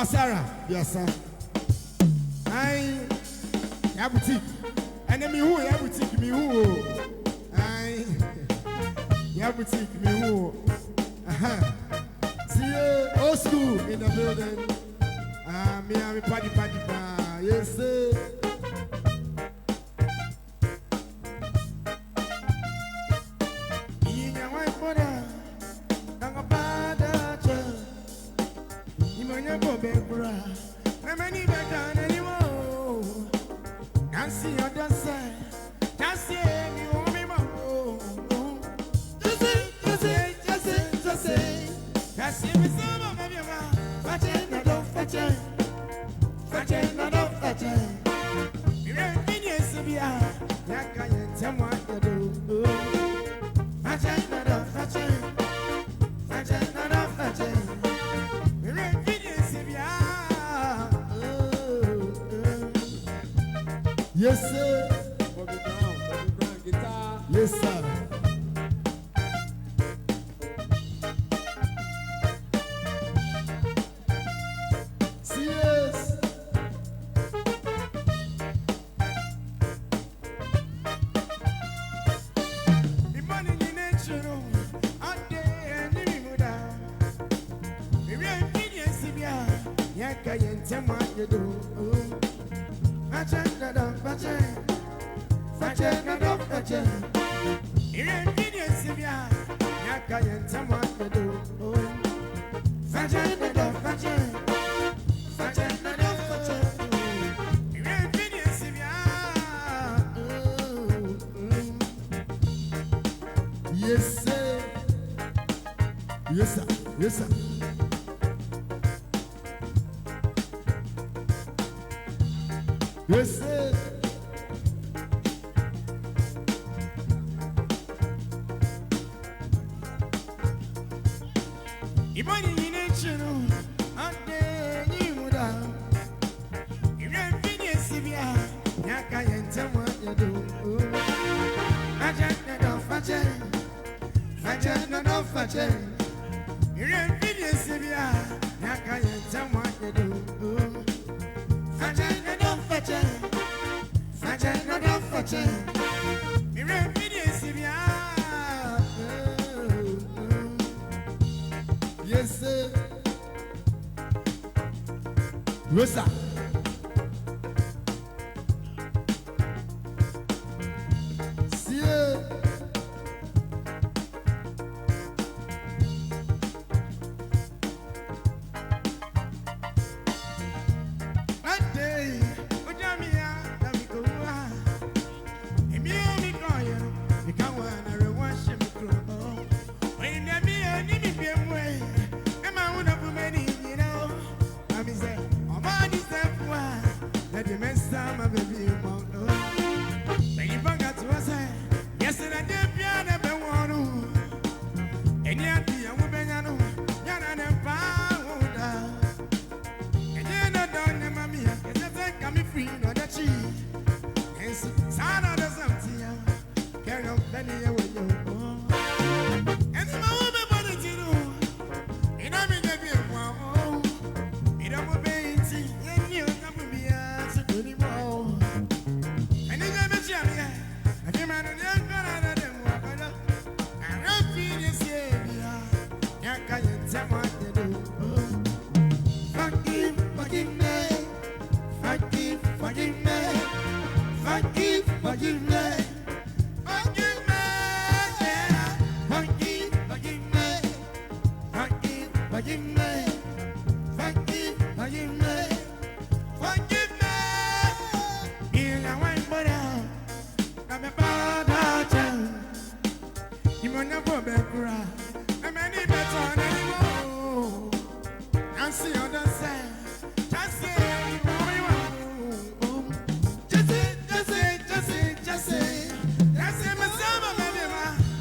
Sarah, yes, sir. I have boutique. And then me who have boutique me who. I have boutique me who. See old school in the building. Me have a party. Yes, sir. what you do. Fetching, not off, fetching. Fetching, not off, fetching. We're in videos, yes, sir. Bobby Brown, guitar. Yes, sir. Yes, sir. Yes, sir. Yes, sir. Yes, sir. You money in nature, and then you would have. You can't finish Sibia. You can't tell what you do. You can't finish Sibia. You can't tell what you do. You can't finish Sibia. Yes, sir. Yes, sir. See you. That day, Ojamia, Damikoa, Emi Koya, you can't want to rewash him. When there be any way, am I one of many, you know? I'm say, I'm on this step one, let the mess time of baby. When you forgot to say, yes, and I did piano, but one. And yet, the young woman, Yana and Powder. And you're not done, mammy, it's a thing coming free, not a cheat. And so, son of the something, carry on plenty away. And the woman wanted to know, and I'm in the game, wow. It up a baby, and you come with me as a goody ball. And you never tell me, I came out of the other than walk on up. I don't feel this here, yeah, can't tell what to do. Forgive me, forgive me, forgive me, forgive me, forgive me, forgive me, yeah, forgive me, forgive me, forgive me, forgive me, forgive me, forgive me. In a white body, I'm a bad child. You want to go back, I'm any better anymore. And see on the side, just say, just say, just say, just say, just say, just say, my summer, baby,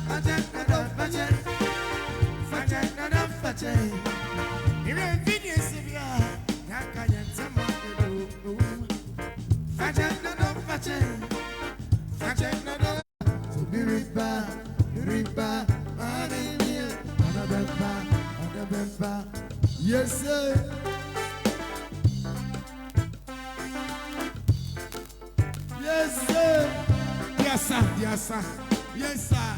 I just not off, I just not off, I just. You ain't finished, Sylvia. I can't tell what to do. I just not off, I just not off. So be right back, yes, sir. Yes, sir. Yes, sir. Yes, sir. Yes, sir.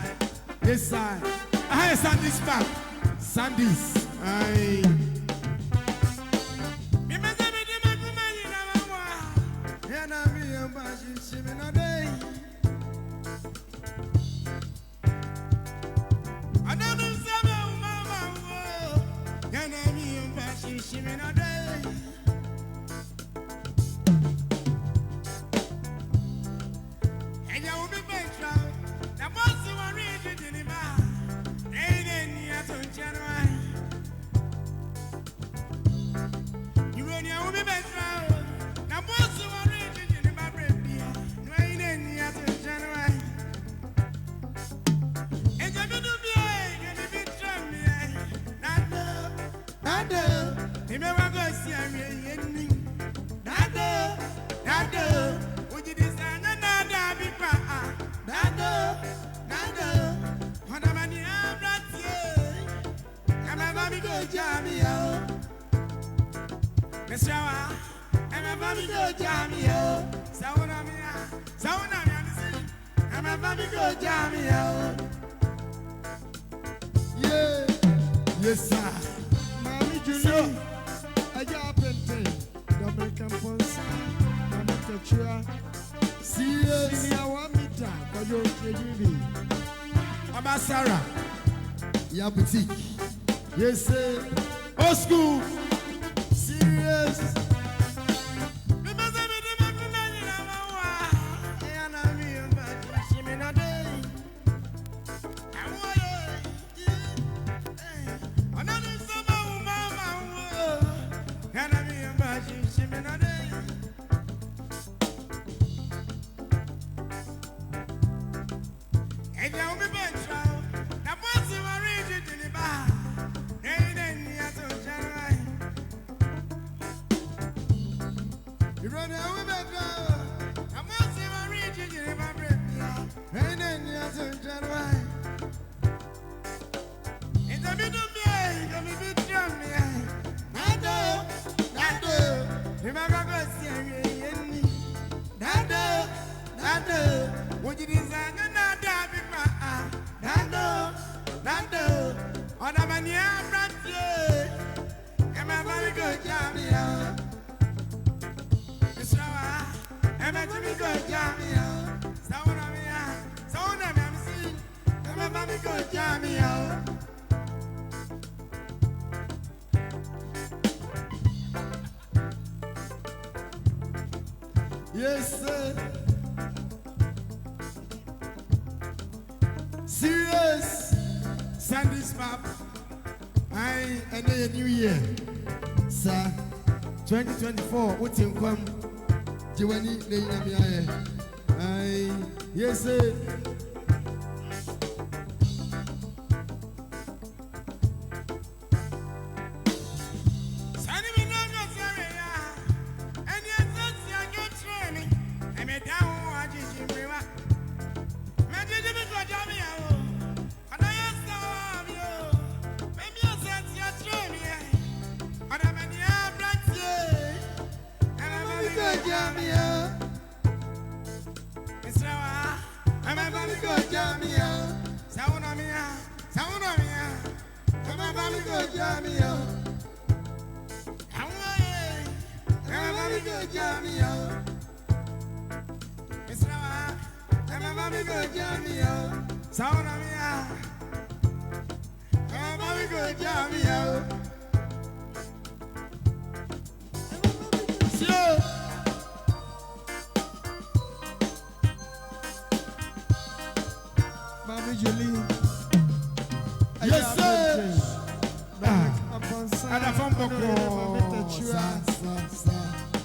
Yes, sir. I have Sandy's back. Sandy's. Aye. You jamio. Mr. I'm a family go jamio. Sauna mia, I'm a family go jamio. Yeah, yes, sir. Mommy Julie, I got painting. Dominican Ponce, Mama Tetra. Serious. Senior 1 meter for your KGB. Mama Sarah. Yeah, boutique. Yes, sir. Old school. Serious. Yes, sir. Serious. Sandy's map. And then a new year. Sir, 2024. What's in come? Giovanni, yes, sir. Mommy Julie. Yes, sir. And from Boko.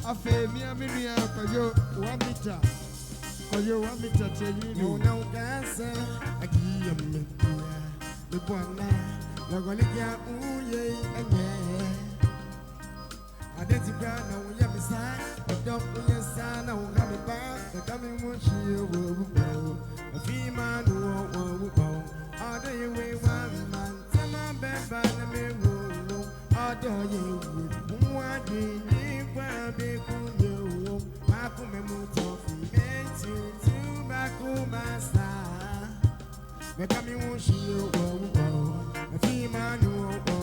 I feel me and me for you 1 meter. For you 1 meter, tell you. No, dancer. I give me the one. Logolica, ooh, yeah, and yeah. I didn't grab no yummy side. I don't put your son, I won't have it back. The coming one she will go. A female who go. All the way one man. Tell my bed by the mirror. All the you want to grab a cool. I put me mood off. Meant to back home my star. The coming one she will go. A female who go.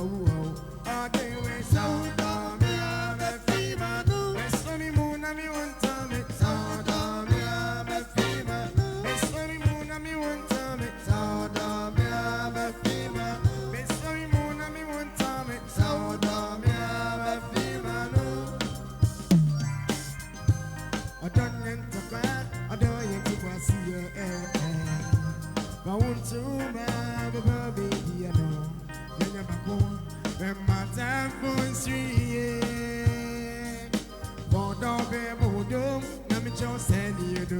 All the way so dumb.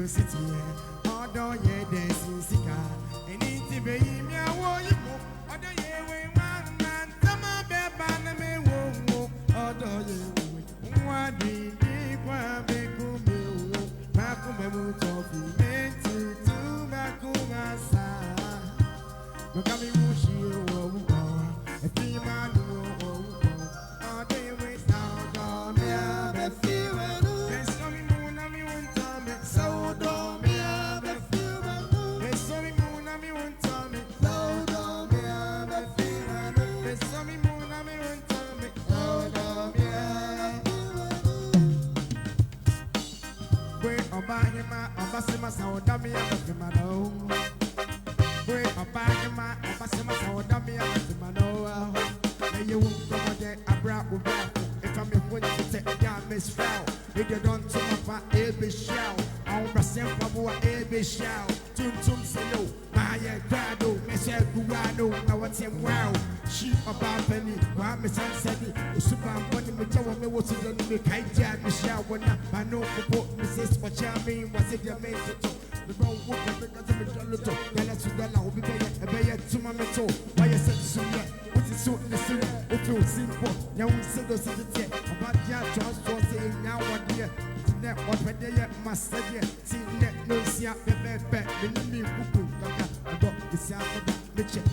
City, although ye dancing sika, and it's baby, me a war you, although ye way one man, come on, bad me won't, although ye one deep, one big woman, Macum toffee, meant to Macumasa. Look at me, who she will, a female. Obahima, Obasima, Saudami, Abimano. Pray Obahima, Obasima, Saudami, Abimano. May you come again, Abra Uba. If I'm going to take down Miss Fowl, if you don't talk about every shell, I'll present for every shell. Tum Salo, Maya Grado, Michelle Guano, now what's him wow. She about penny, while Miss Ansadi, Super Bunny, Majawa, me was in the Kaija, Michelle, when I know for Mrs. Wachami, was it your main to the wrong woman because of the little, then I should allow me a bay to my metal. Why you said so yet? What is so in the city? If you simple, now we said the city about your transport saying now what dear. What when they yet must say yet, see net no see up the bed, the new cuckoo, I got the sound of that, Mitchell.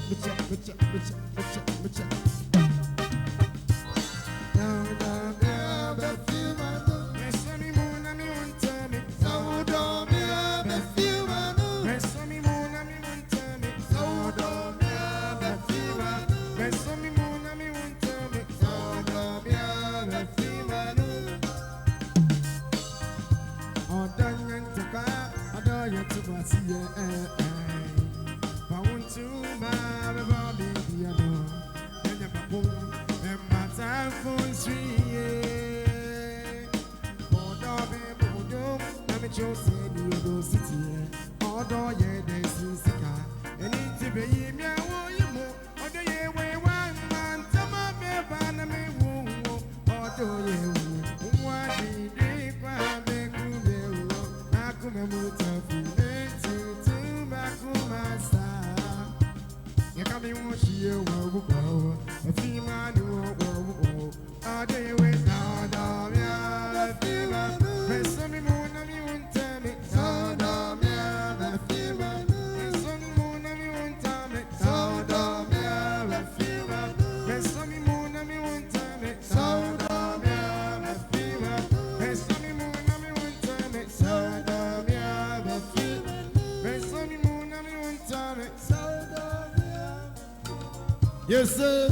Yes, sir.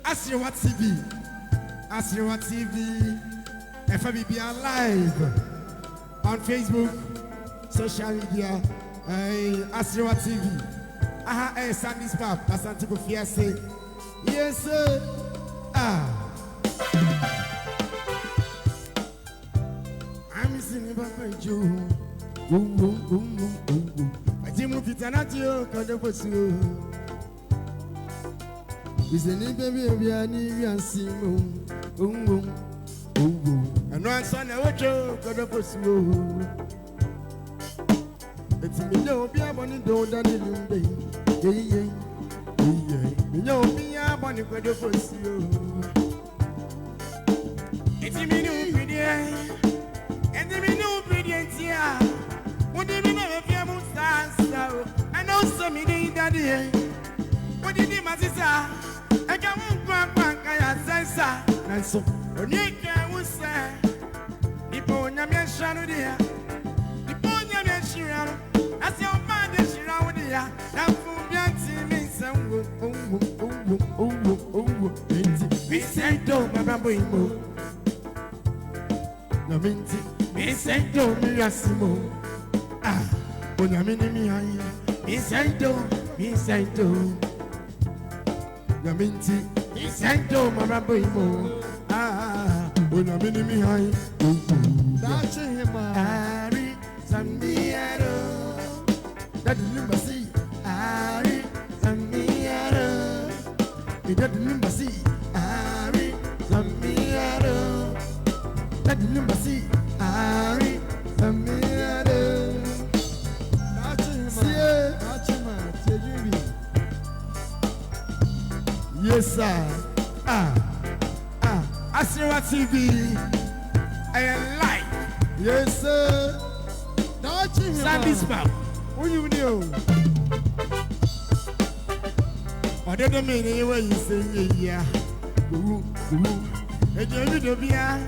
Asrewa TV, FBB live on Facebook, social media, Asrewa TV. Aha, Sandy's Pap, Asante Kofiase. Yes, sir. I'm singing about you. I didn't fit an audio, is the name baby of Yanni and Simon? And one son, I watch you, got up a slow. It's me, no, be a bonny door than a day. You know, be a bonny got up a slow. It's me, no, pretty, and me, no, pretty, yeah. What did you know if you must answer? I know some me, daddy. What did you, my sister? I can't walk back, I say, and so when you can say, the Ponya Shano, dear, the Ponya Shirano, as your man is around here, and for Yanti means some we say, don't remember him. No minty, we say, don't be a simo. When I'm in me, we say, don't. Yaminti, Santo Maraboimo. When I'm in me high, that's him. Ari, Sambiero. That number see, Ari, Sambiero. It doesn't number see, Ari, Sambiero. That number see, Ari, Sambiero. That's him. Yes, sir. Asrewa TV. I am live. Yes, sir. Sandy's Pap. Who you know? I don't mean what you say, yeah. And you do be a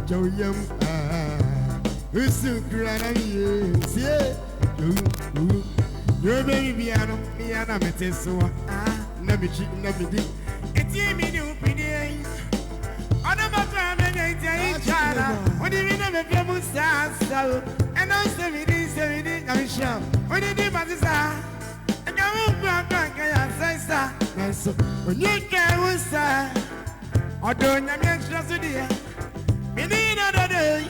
Joyum. Who's so grand? Yes, your baby, I don't be an amateur, so never cheat, never did. It's me, new pretty. I never come and I tell each other. What do you mean? so, and I'm 70, I'm sure. When you do my desire, and I won't back, I say, sir. And so, when you can, sir, or don't you mention to dear? We need another day.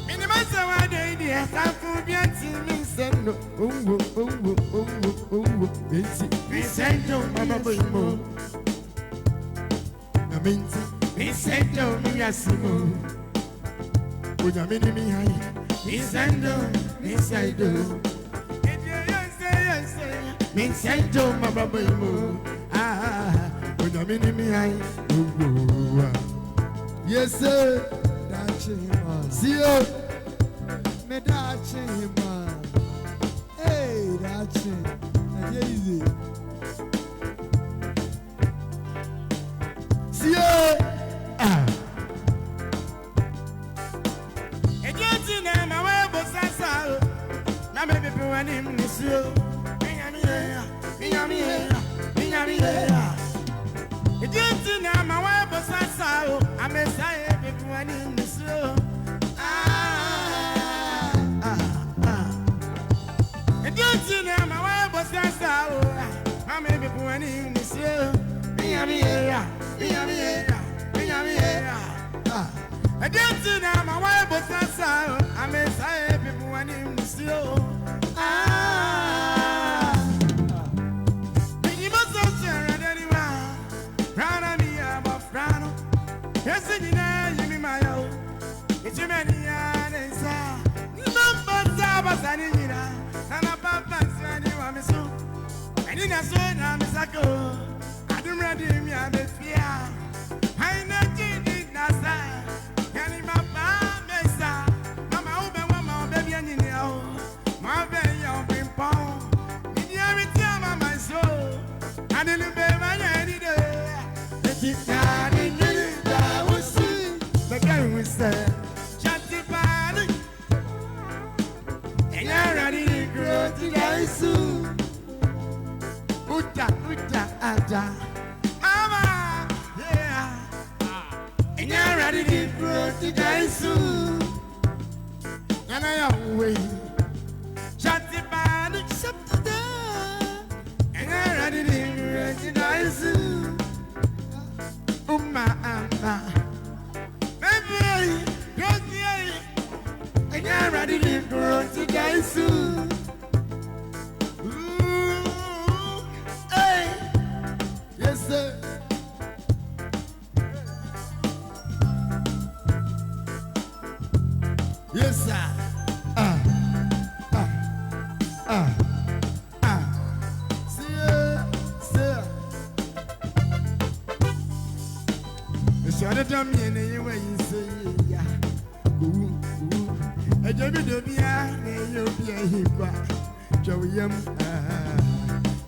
Minimize our day, dear. Time for me and me, send no. We send no, Mama Boymo. We send no, Miasimo. Would you mean me high? We send no, Miss I do. Me send no, Mama Boymo. Ah, would you mean me high? Yes, sir. See you. Me that's him. Hey, that's him. Easy. See you. Ah. And you see now my way was so. Now maybe when him is you. And you see now my way was so. I'm a say when him is you. And you see now my way was so. I'm maybe when him is you. I didn't see now my wife was not so. I may say people when him still. You must not share it anywhere. Round on me, I'm a frown. Yes, you know, you mean my own. It's your many answer. You don't but Sabbath and you know. And a papa said you want me so. And in a sword, I'm a saco. I don't ready me, I'm a fear. I know you did not say. And in my mama, open one more baby and you know. My baby, you'll be born. In the everything of my soul. I didn't pay my any day. The deep down in the I will see. The guy will say, shut the body. And you're ready to grow to die soon. Uta, aja. Mama, yeah. And you're ready to grow to die soon. And I am waiting. Shut the band, shut the door. And you're ready to grow to die soon. Baby, go to. And you're ready to grow to die soon. Yes, sir. Yes, sir. See ya. It's your dummy and anyway you say, yeah. A Jimmy Dubia, you'll be a hip. Joey,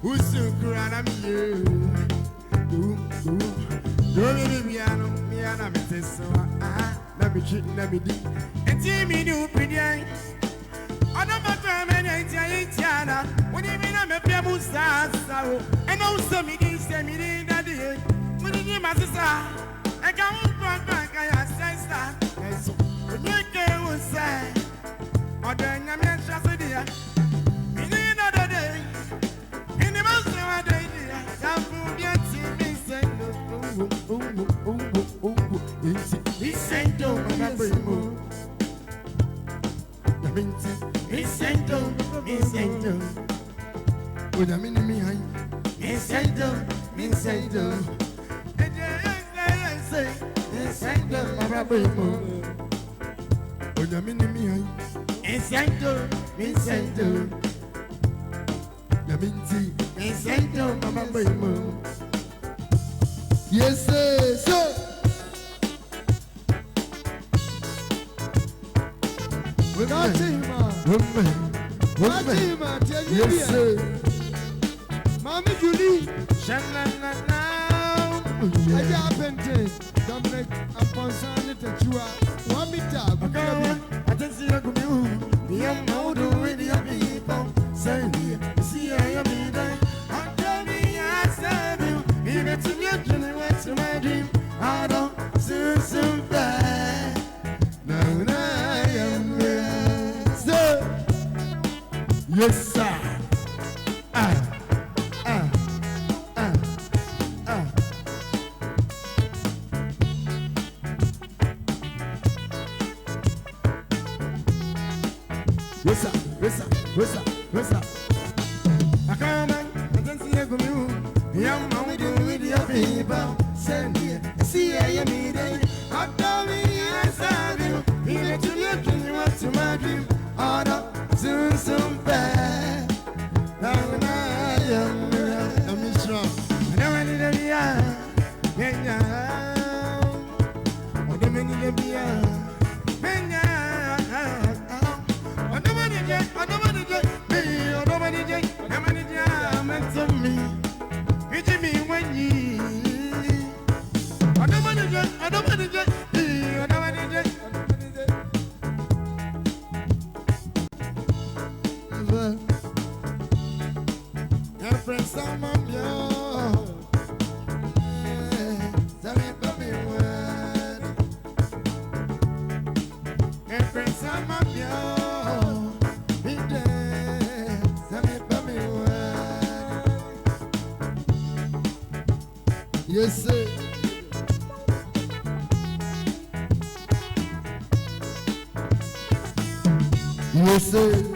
who's so grand? I'm you. Don't be piano, me and I'm a so. Let me cheat, let me do. And Jimmy do pretty. I don't matter, man, Tiana. When you mean I'm a pebble star, and also me, that day. When you my sister, I can't back, I say, star. When you can say, or then I'm not just dear. In another day, in the most of my day, I'm from your TV, say, he said, don't remember you. He said, don't. Would I mean me? He said, don't. And say, he said, don't remember you. Would I mean me? He said, don't. He said, don't. He said, don't remember you. Yes, sir. So. Yes, sir. Mommy Julie, Sha-la-la-la. I happened to Dominic upon Sunday to Chua. One meter, I just see a good moon. We are now doing the people. Say, see, I am in there. I'm telling you, I said you. Even to me, Julie went to my dream. I don't so bad. No, I am. Yes, sir. Yes, sir. Yes, sir. Yes, sir. I come on, I don't see you go you. Young man, we do with your people. Send here, see I need it. After me, yes, I do. Even to you want to my dream. Oh no, soon bad. Now I am strong. I don't need to be I don't need to be I don't need to Yes, sir. Yes, sir.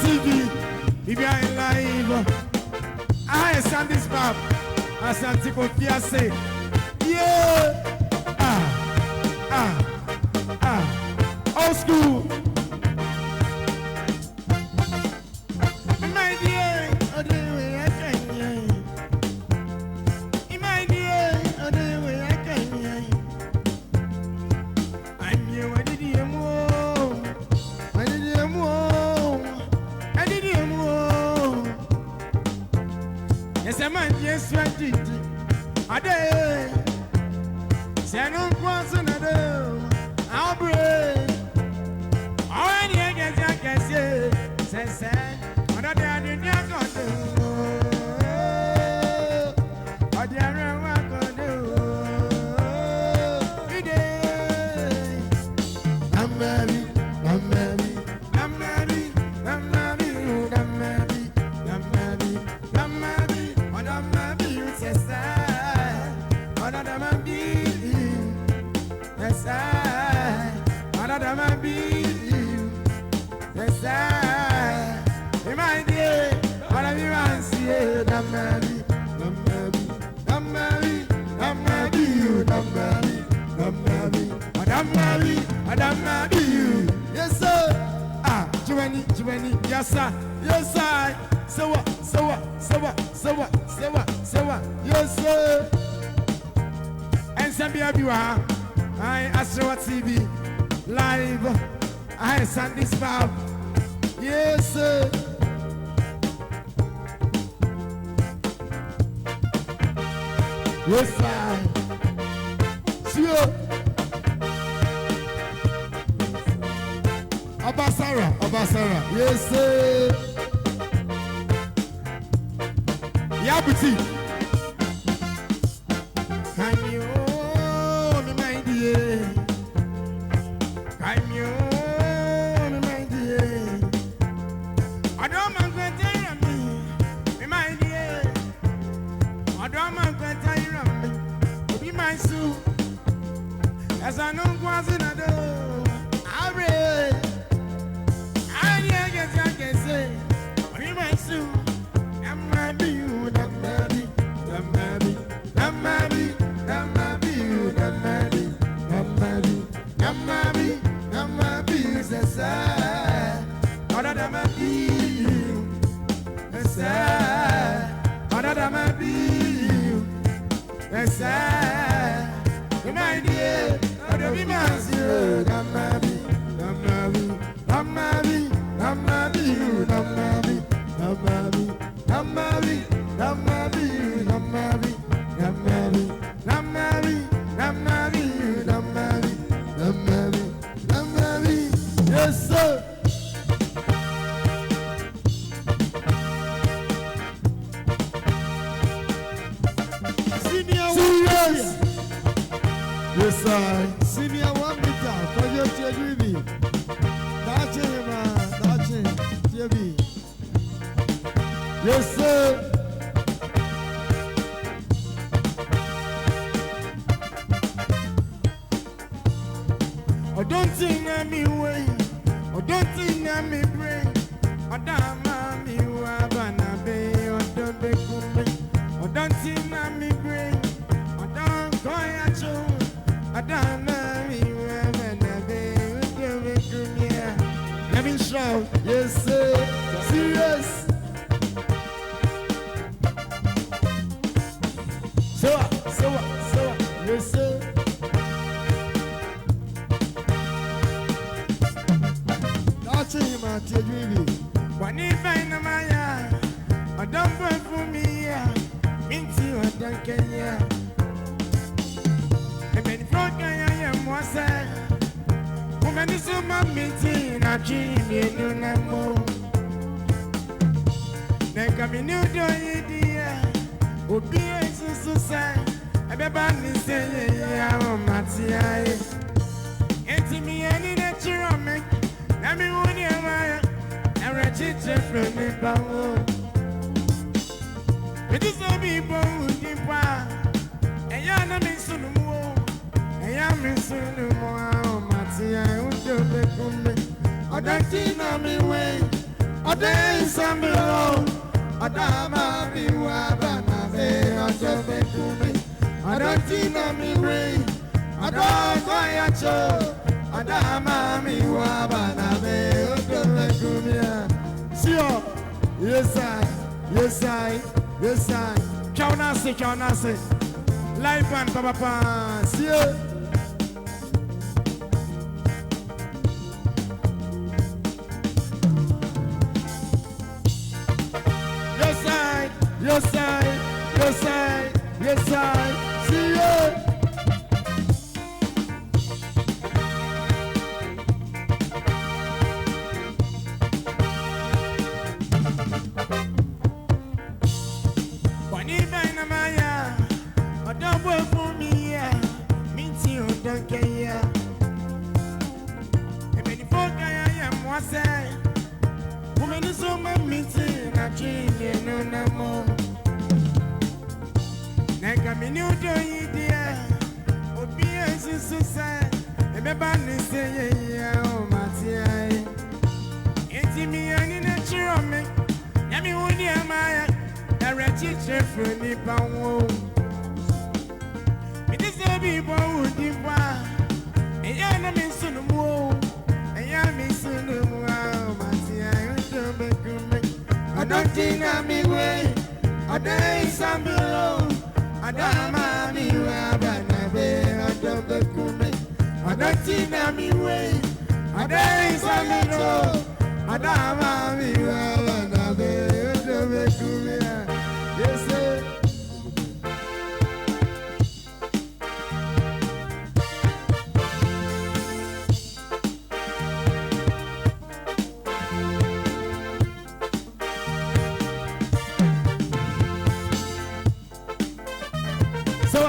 TV, if you are in live, I stand this map. I stand Kofiase. Yeah. Old school. My dear, oh, the way I can. My dear, oh, the way I can. I'm here, I did you more. I did you more. I did you more. Yes, I'm on, yes, I did. Ade, Senon was another. I'll break. All I can say, says, another than you're going to do. I dare what going to do. Today, I'm married, I'm married, I'm married, I'm married, I'm married, I'm married, I'm married, I'm married, you say, another man be, yes, another man be. Yes, I, my dear, what have you answered? I'm married, I'm married, I'm married, I'm married, you, I'm married, I'm married, I'm married, I'm married, you. Yes, sir. Ah, Giovanni, yes, sir, yes, sir. So what, so what, so what, so what, so what, so what, yes, sir. And some people are, I Astro TV live. I send this bow. Yes, sir. Yes, sir. Sure. Abasara. Yes, sir. Yabuti. Can you hold me, my dear? Can you? As I know, was in a door. I read. I can say, be my soon. I'm married, I'm married, I'm married, I'm married, I'm married, I'm married, I'm married, I'm married, I'm married, yes, I. Other than my view, yes, I. Other than my view, yes, I. My dear, I don't be my zero. I'm married, I'm married, I'm married, I'm married, I'm married, I'm married, I'm married, I'm married, I'm married, I'm married, I'm married, I'm married, I'm married, I'm married, I'm married. Yes, sir. Serious. Yes, I. Senior 1 meter for your TV. That's it, TV. Yes, sir. I don't think I'm me way. I don't think I'm me brain. I don't me wabana be. I don't be kumbe. I don't think I'm me brain. I don't go at you. I don't know me wabana be. Let me shout. Yes, sir. Serious. So, yes, sir. That's it, my TV. When you find a Maya, I don't work for me, Minty or Dunkenya. The men from Kaya was a woman is on my meeting, a dream, you know. Then come in new idea, would be a suicide. Everybody say, yeah, Matia. Ain't me any natural make. Let me warn you, Maya. I'm a teacher from the power. It is all people who give power. And you're not missing the more. And you're missing the more. Matia, who do they come? I don't see no me way. I don't see me alone. I don't be wabana. I don't be coming. I don't see no me way. I don't go at you. I don't me wabana. Sure. Yes, I. Kaunase. Life and papa. See you. Yes, I. say, woman is so my meeting, I dream, no, no more. Nagami new doing dear, obedience is so sad, and my band is saying, oh, Mattia. Ain't me any natural me, Yami would hear my teacher for Nippon. It is a people who divide. And I'm missing the wall. And I'm missing the wall. I don't think I'm away. I don't some below. I don't me where I don't I don't think I'm away. I don't some below. I don't me where I don't yes, sir. So,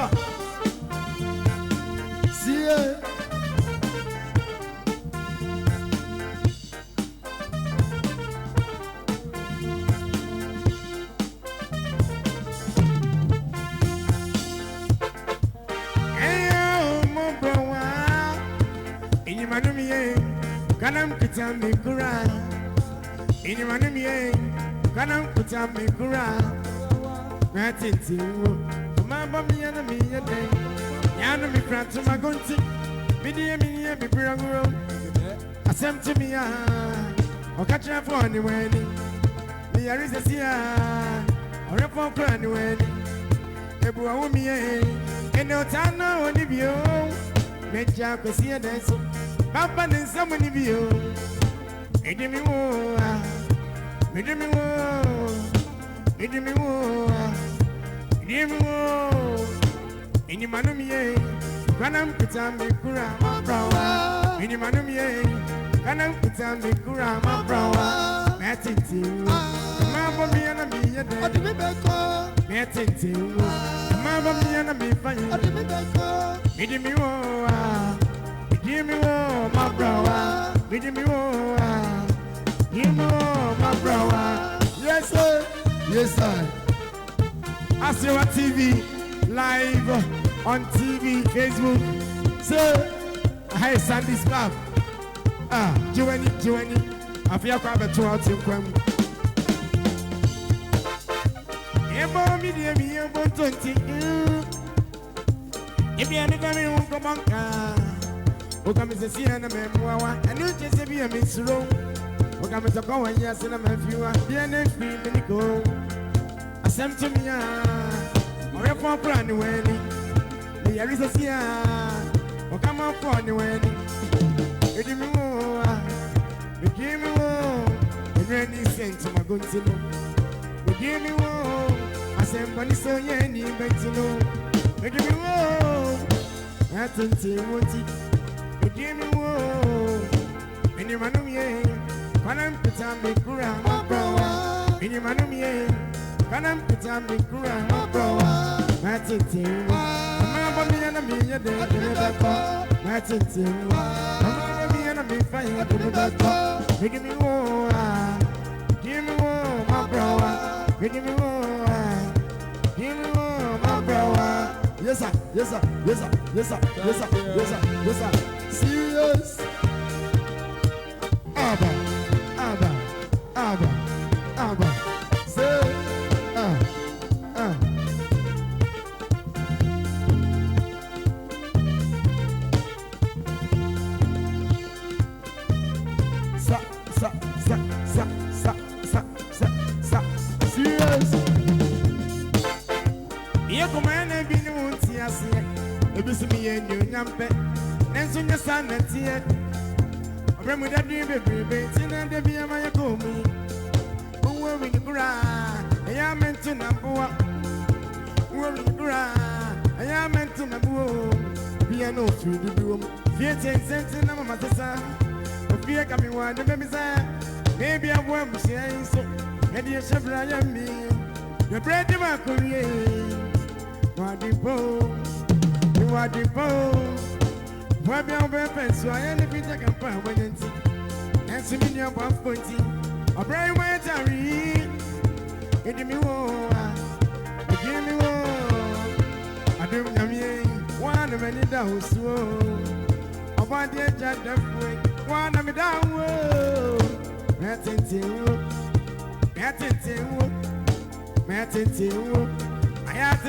see ya. Kanam kitami kura, ini mana miye? Kanam kitami kura, ngatinti wo. Mama miya na miya de, yana mi kratu magonti, midiye miye bibiranguro. Asem to miya, okachira for ni weni, miya risasiya, orepo kura ni weni. Ebu awu miye, ene otana oni biyo, meja kwesiya denso. Papa and someone of you. It me war. It me war. It me war. It me war. In your manumie, Ganam Pitami Kurama Brawa. In your manumie, Ganam Pitami Kurama Brawa. Matiti. Mamma me and me a day. Matiti. Mamma me and me fine. It me war. Give me more, my brother. Give me more. Give me more, my brother. Yes, sir. Yes, sir. I see what TV live on TV, Facebook. Sir, hey, Sandy's club. Joanny. I feel quite a 2 out in Quam. Ebo media me about 20. If you are the family who come on. Okame se sia na memoa and you just be a miss room. Okame to go and yes and I'm a few and then free me go. I sent to me or a pop run away. The Arisa sia or come up for the wedding. It give me more. It give me more. The granny sent to my good to know. It give me more. I sent money so any back to know. It give me more. I think you want it. Give me woe. In your manumie, Kanam Pitami Kura, my brother. In your manumie, Kanam Pitami Kura, my brother. Matiti, Mamma me and a million day to the back. Matiti, Mamma me and a me fire to the back. Give me woe. Give me woe, my brother. Give me woe. Give me woe, my brother. Yes, sir. Yes, sir. Yes, sir. Yes, sir. Yes, sir. Yes, sir. Yes, sir. Serious. Abba. Say, Serious. You come and be no tears. It was me and you, Nampe. And soon your son and tear. Remember that dream, baby, and the be my home. Who were in the ground? I am meant to number one. Who were in the ground? I am meant to number one. Piano through the room. Fear 10 cents in my mother's son. Fear coming one, the baby's maybe I won't say so. Maybe a chef, I am me. The bread of my career. What the bone? What the bone? What the bone? So I only think I can find when you see. and Similia 140. A brave way to read. Give me one. Give me one. I don't know me. One of many down slow. I want the judge of one of me down. That's it. That's it. Matete, I have to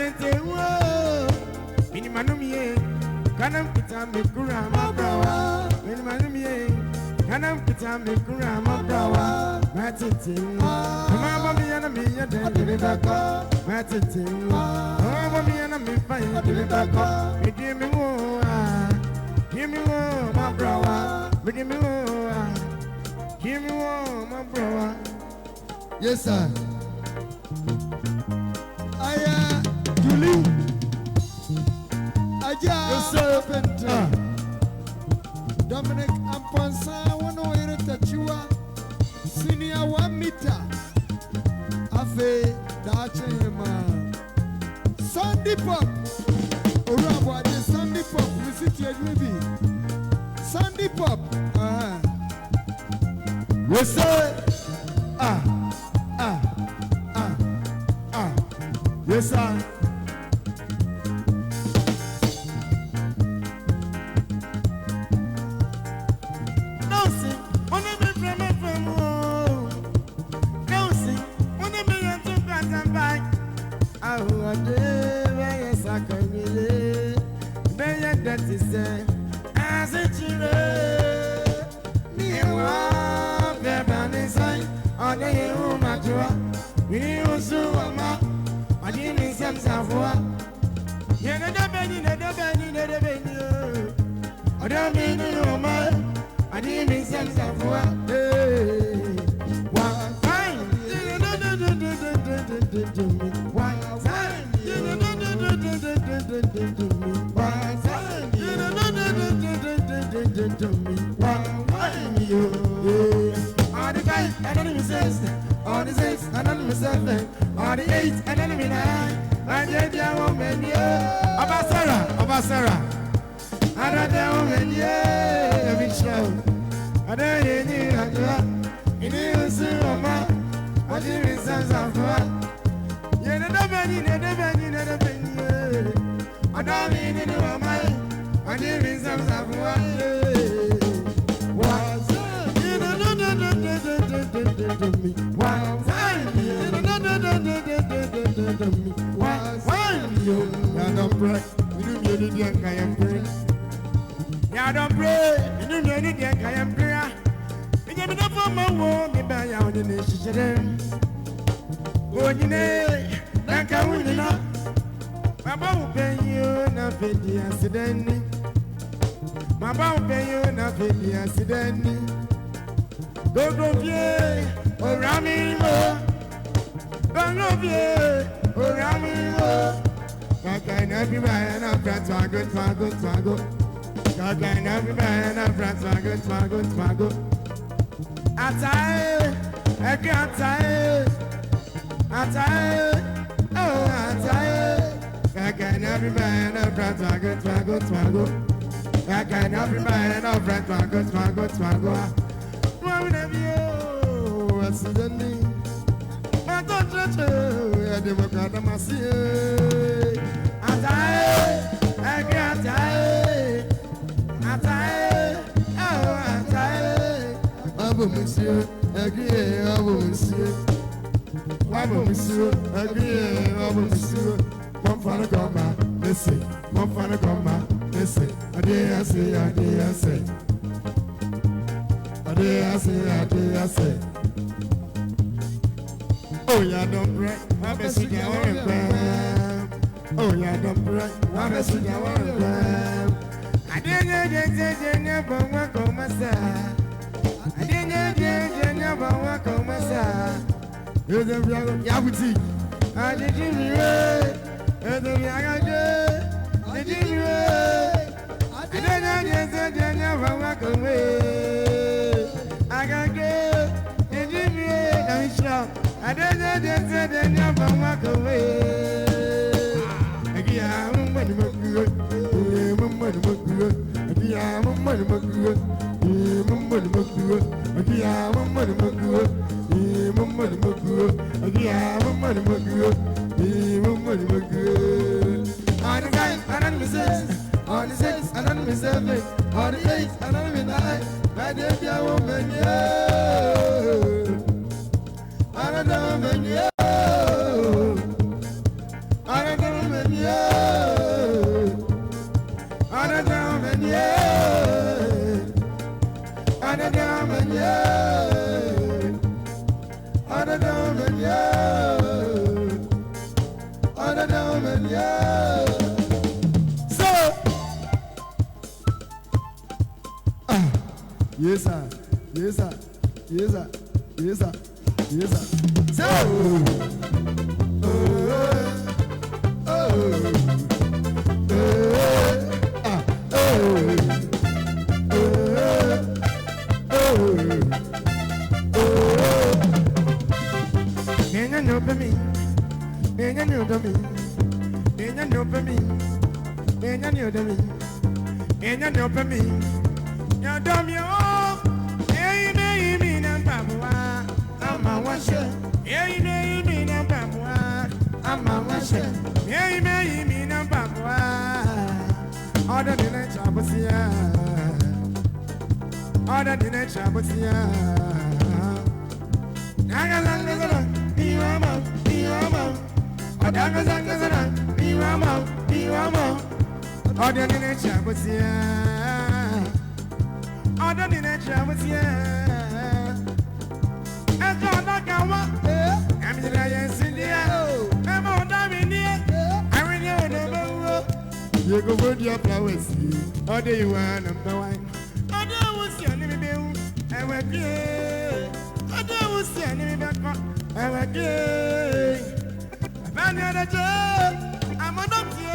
Minimanumie, Canam Pitami Kurama Brawa, Minimanumie, Canam Pitami Kurama Brawa, Matete, Mamma be enemy, then give it back up, Matete, Mamma be enemy, fire, give it back up, give me more, my brawa, give me more, my brawa. Yes, sir. Julie, Yes, sir. Dominic Amponsa, 108 senior 1 meter. Afe, Dachema, Sunday Pop, Orabo, Sunday Pop, visit your baby. Sunday Pop, Yes, sir. Yes, sir. No, see, when I be from home. No, see, when I be at the back and back. I would yes, I can relate. Better that is there. As a children, near one, the band is high. On the room, I draw. We also want. I didn't see some for. You know the Benny. I don't mean no man. I didn't see some for. One time, one time, all the guys, and then he says, all the 6, and then he says, all the 8, and then we 9, and then there won't be Abasara, and then there won't be a big show. And then you need a drop, you need to see a man, I didn't sense of what. You know the Benny, I don't need any woman, I didn't sense of what. You know, one time, don't pray. You don't need any young guy and pray. Yeah, don't pray. You don't need any young guy and pray. You get me up on my wall, me by out in the nation. Oh, you know, like I win enough. My bow pay you, not pay the accident. My bow pay you, not pay the accident. Go, yeah, oh, Ramiro. Go, yeah, oh, Ramiro. Can every man of friends are good, Twago. Can every man of friends are good, Twago. Attire, oh, attire. Can every man of friends are good, Twago. Can every man of friends are good, Twago. One of you, accidentally. I don't judge you, I never got a massive. Monsieur, monsieur, come for the goma, listen, come for the goma, listen, I say. Oh, yeah, don't break, I'm a cigar. Oh, yeah, don't break, I'm a cigar. I didn't never walk on my side. I didn't never walk on my side. You're the Yabuti. I didn't read. You're the Yagaja. I didn't read. I didn't never walk away. I got good. You didn't read. I'm sure. I didn't never walk away. I'm money, money good. On the 5, anonymous 6, on the 6, anonymous 7, on the 8, anonymous 9. My dear woman, yeah. On the woman, yeah. On the woman, yeah. On the woman, yeah. On the woman, yeah. On the woman, yeah. On the woman, yeah. So, yes, sir. Yes, sir. Yes, sir. Yes, sir. Yes, sir. So, you go with your flowers, or do you want number 1? I don't want to see any bill, and we're good. I don't want to see any back, and we're good. I found a job, I'm a doctor.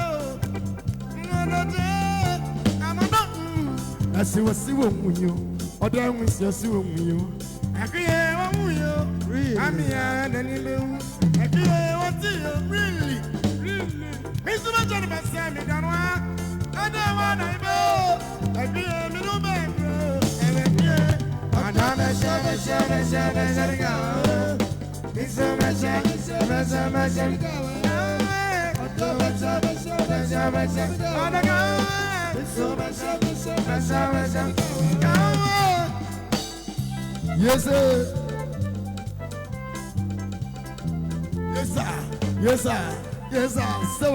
I'm a doctor. I see what's with you, or don't we see you. I can't want you, really. I'm here and any little. I can't want you, really. Mr. Major, my son, I don't want to go. I be a little man, and I'm a yes, sir. Yes, sir. Yes, sir. Yes, sir. So,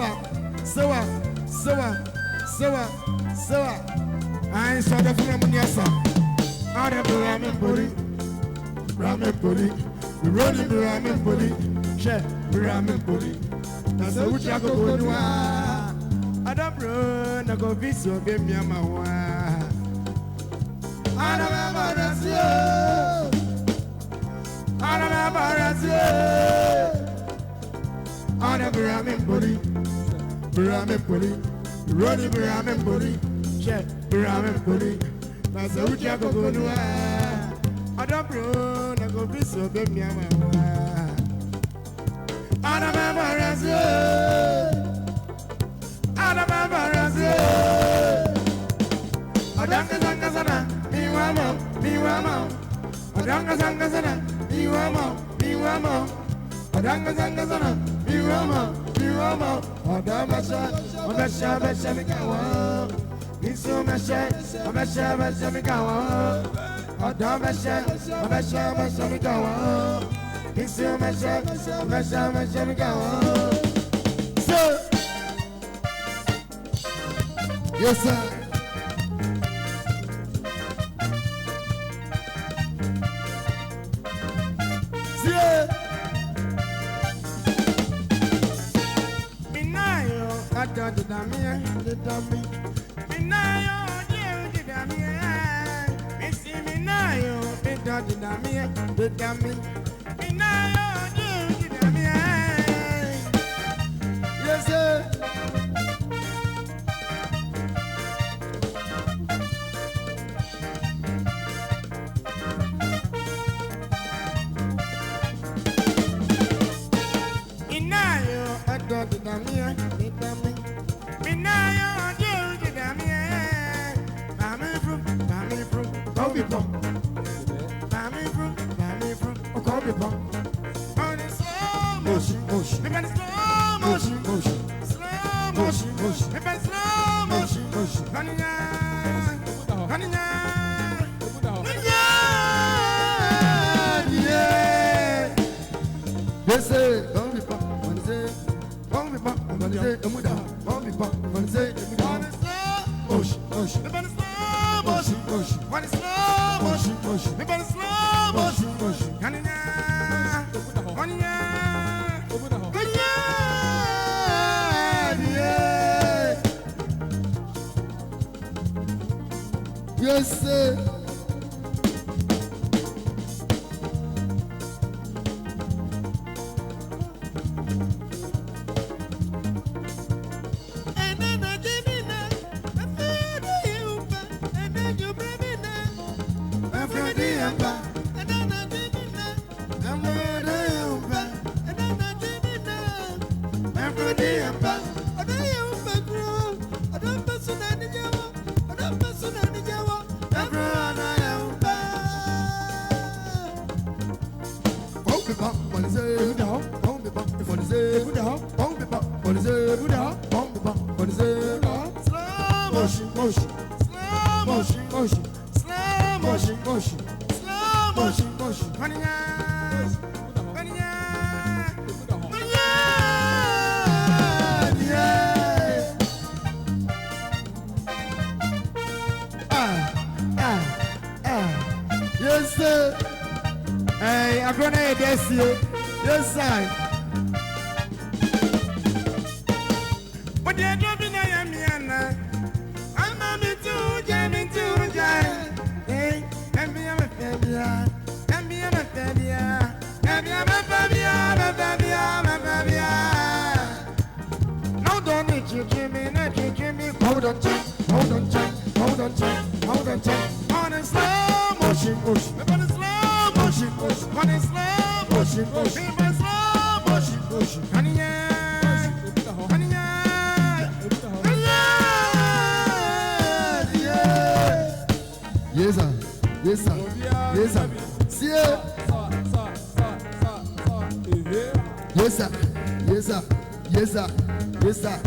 I saw the film, yes, sir. I never remember it. Ramen, we running the ramen body. Chef, ramen body. That's a which I go to. I don't run, I go visit, give me a mawa. I don't remember that's you. I don't remember that's you. I never ramen body. Ramen body. Running the ramen body. Chef, ramen body. That's a which I go to. I don't run, I go visit, give me a mawa. I don't remember that's you. I don't remember that's you. I don't yes, sir. Yes, sir. slow motion, slow motion, Yes, sir. Don't be pop, when say, don't be pop, when say, don't be pop, when say, motion, motion, slow motion, motion, when it's slow motion, motion, slow motion, motion. Yes, sir. Yes, sir. Hey, I'm gonna address you. Yes, sir. But you're dropping a Miana. I'm a me too, Jamie too, Jai. Hey, and be a Fabia, and be a Fabia, and be a Fabia. No, don't need you, Jimmy, not you, Jimmy. Hold on, check, hold on, check, hold on, check, hold on, check. On a slow motion, on a slow motion, on a slow motion, on a slow motion, honey, Yes, sir. Yes, sir. Yes, sir. See ya. Yes, sir. Yes, sir. Yes, sir. Yes, sir.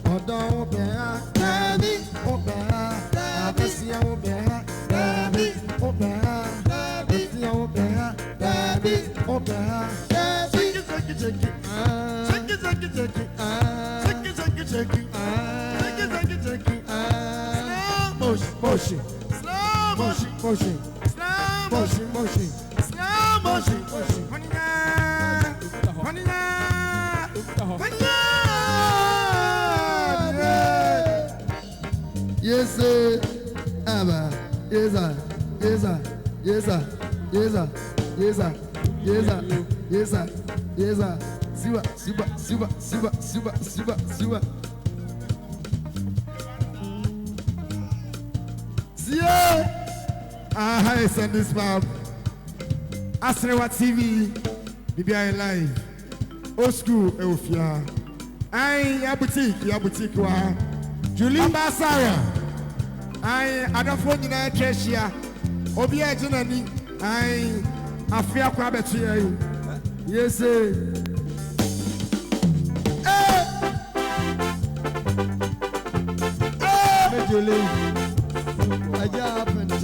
Ọ̀dọ̀ obìnrin, baby, obìnrin, àbẹ̀sí obìnrin, baby, obìnrin, àbẹ̀sí obìnrin, baby, obìnrin. Shake it, shake it, shake it. Shake it, shake it, shake it. Shake it, shake it, shake it. Shake it, shake it, shake it. Motion, motion. Motion, motion, motion, motion, slow motion, motion. Yes, sir. Abba. Yes, sir. Yes, sir. Yes, sir. Yes, sir. Yes, sir. Yes, sir. Yes, sir. Yes, sir. Siwa, siwa, siwa, siwa, siwa, siwa, siwa. Yeah. Hi, send this pub. Asrewa TV. BBI Live. Old school, Eufia. Aye, ya boutique wa. Julie Ambassador. Aye, Adafo nyina Treasure. Obi agina ni. Aye, afia kwa betu ya. Yes, sir. Julie. I just happened to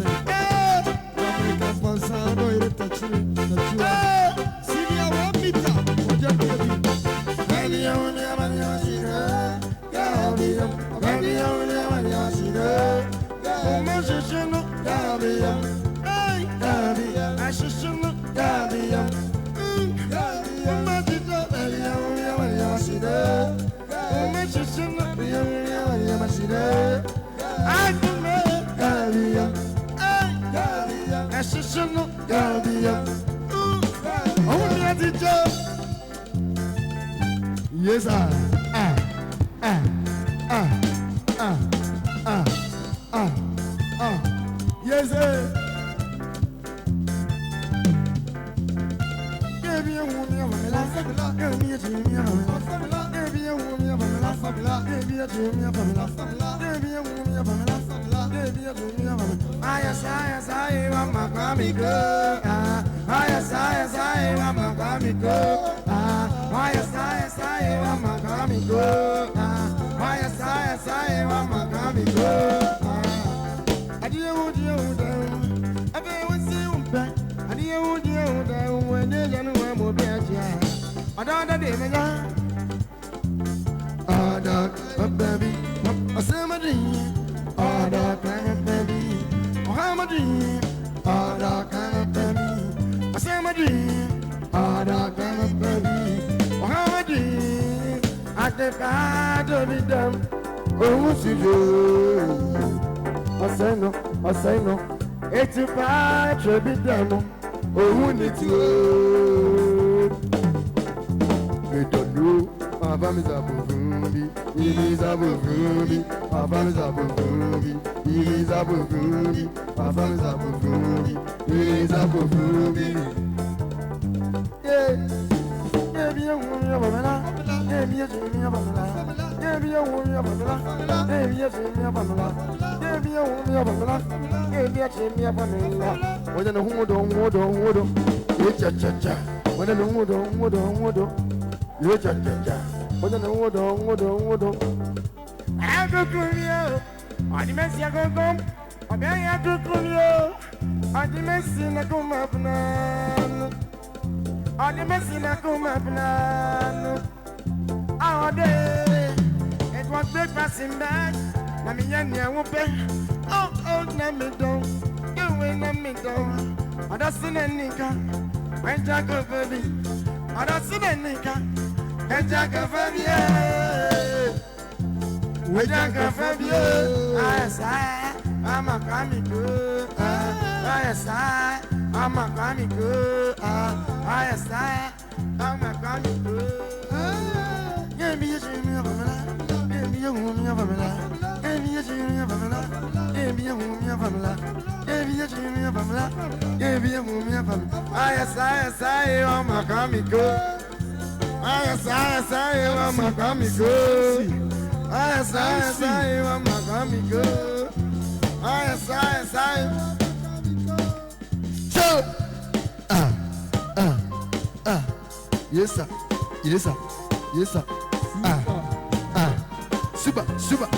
American Ponsa, no, you're touching the two. Senior 1 meter. Baby, only a man, baby, only a man, yes, yes, sir. Why a sigh, I'm a coming go. Why a sigh, I'm a coming go. I do them. I will see you back. I do them when they don't want to be a child. I don't know them. Oh, dog, baby. I say my dream. Oh, dog, baby. Oh, my dream. Oh, dog, baby. I say my dream. Oh, dog, baby. Oh, my dream. I think I don't be them. Oh, what's you do? I say no. It's a patch of the demo. Oh, who needs you? We don't know. My family's a booby. He's a booby. My family's a booby. He's a booby. My family's a booby. He's a booby. Yeah. Yeah, be a woman of a man. Yeah, be a woman of a man. Yeah, be a woman of a man. Yeah, be a woman of a man. Yeah, be a woman of a man. Yeah, be a woman of a man. When the hood, cha. When the hood, you cha. When the hood, I go to you. I demand you go come. I beg you to come you. I demand you to come up now. I demand you to come up now. All day, it was breakfast in bed. Na mi yan ya wo pe. Oh, na me don. You win na me don. I don't see any car. When Jack of baby. I don't see any car. When Jack of baby. When Jack of baby. I'm a coming good. I'm a coming good. I'm a coming good. Give me a dream of a man. Give me a woman of a man. Give me a dream of a man. Give me a woman of a man. Give me a dream of a man. Give me a woman of a man. I'm a coming good. I'm a coming good. I'm a coming good. So, yes sir, yes sir, yes sir. Super. Super.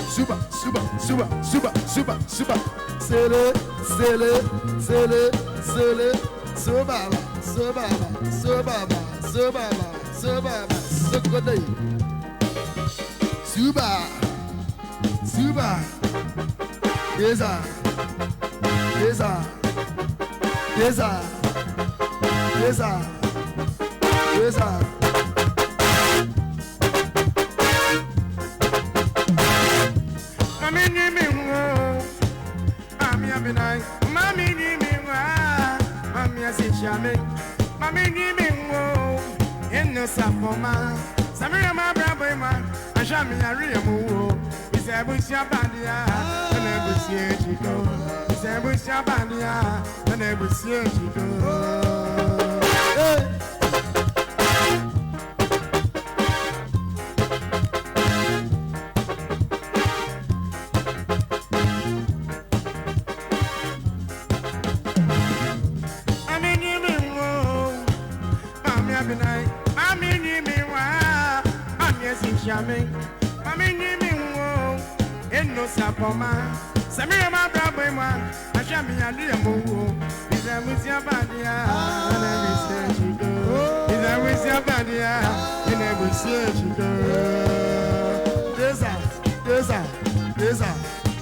Yes sir.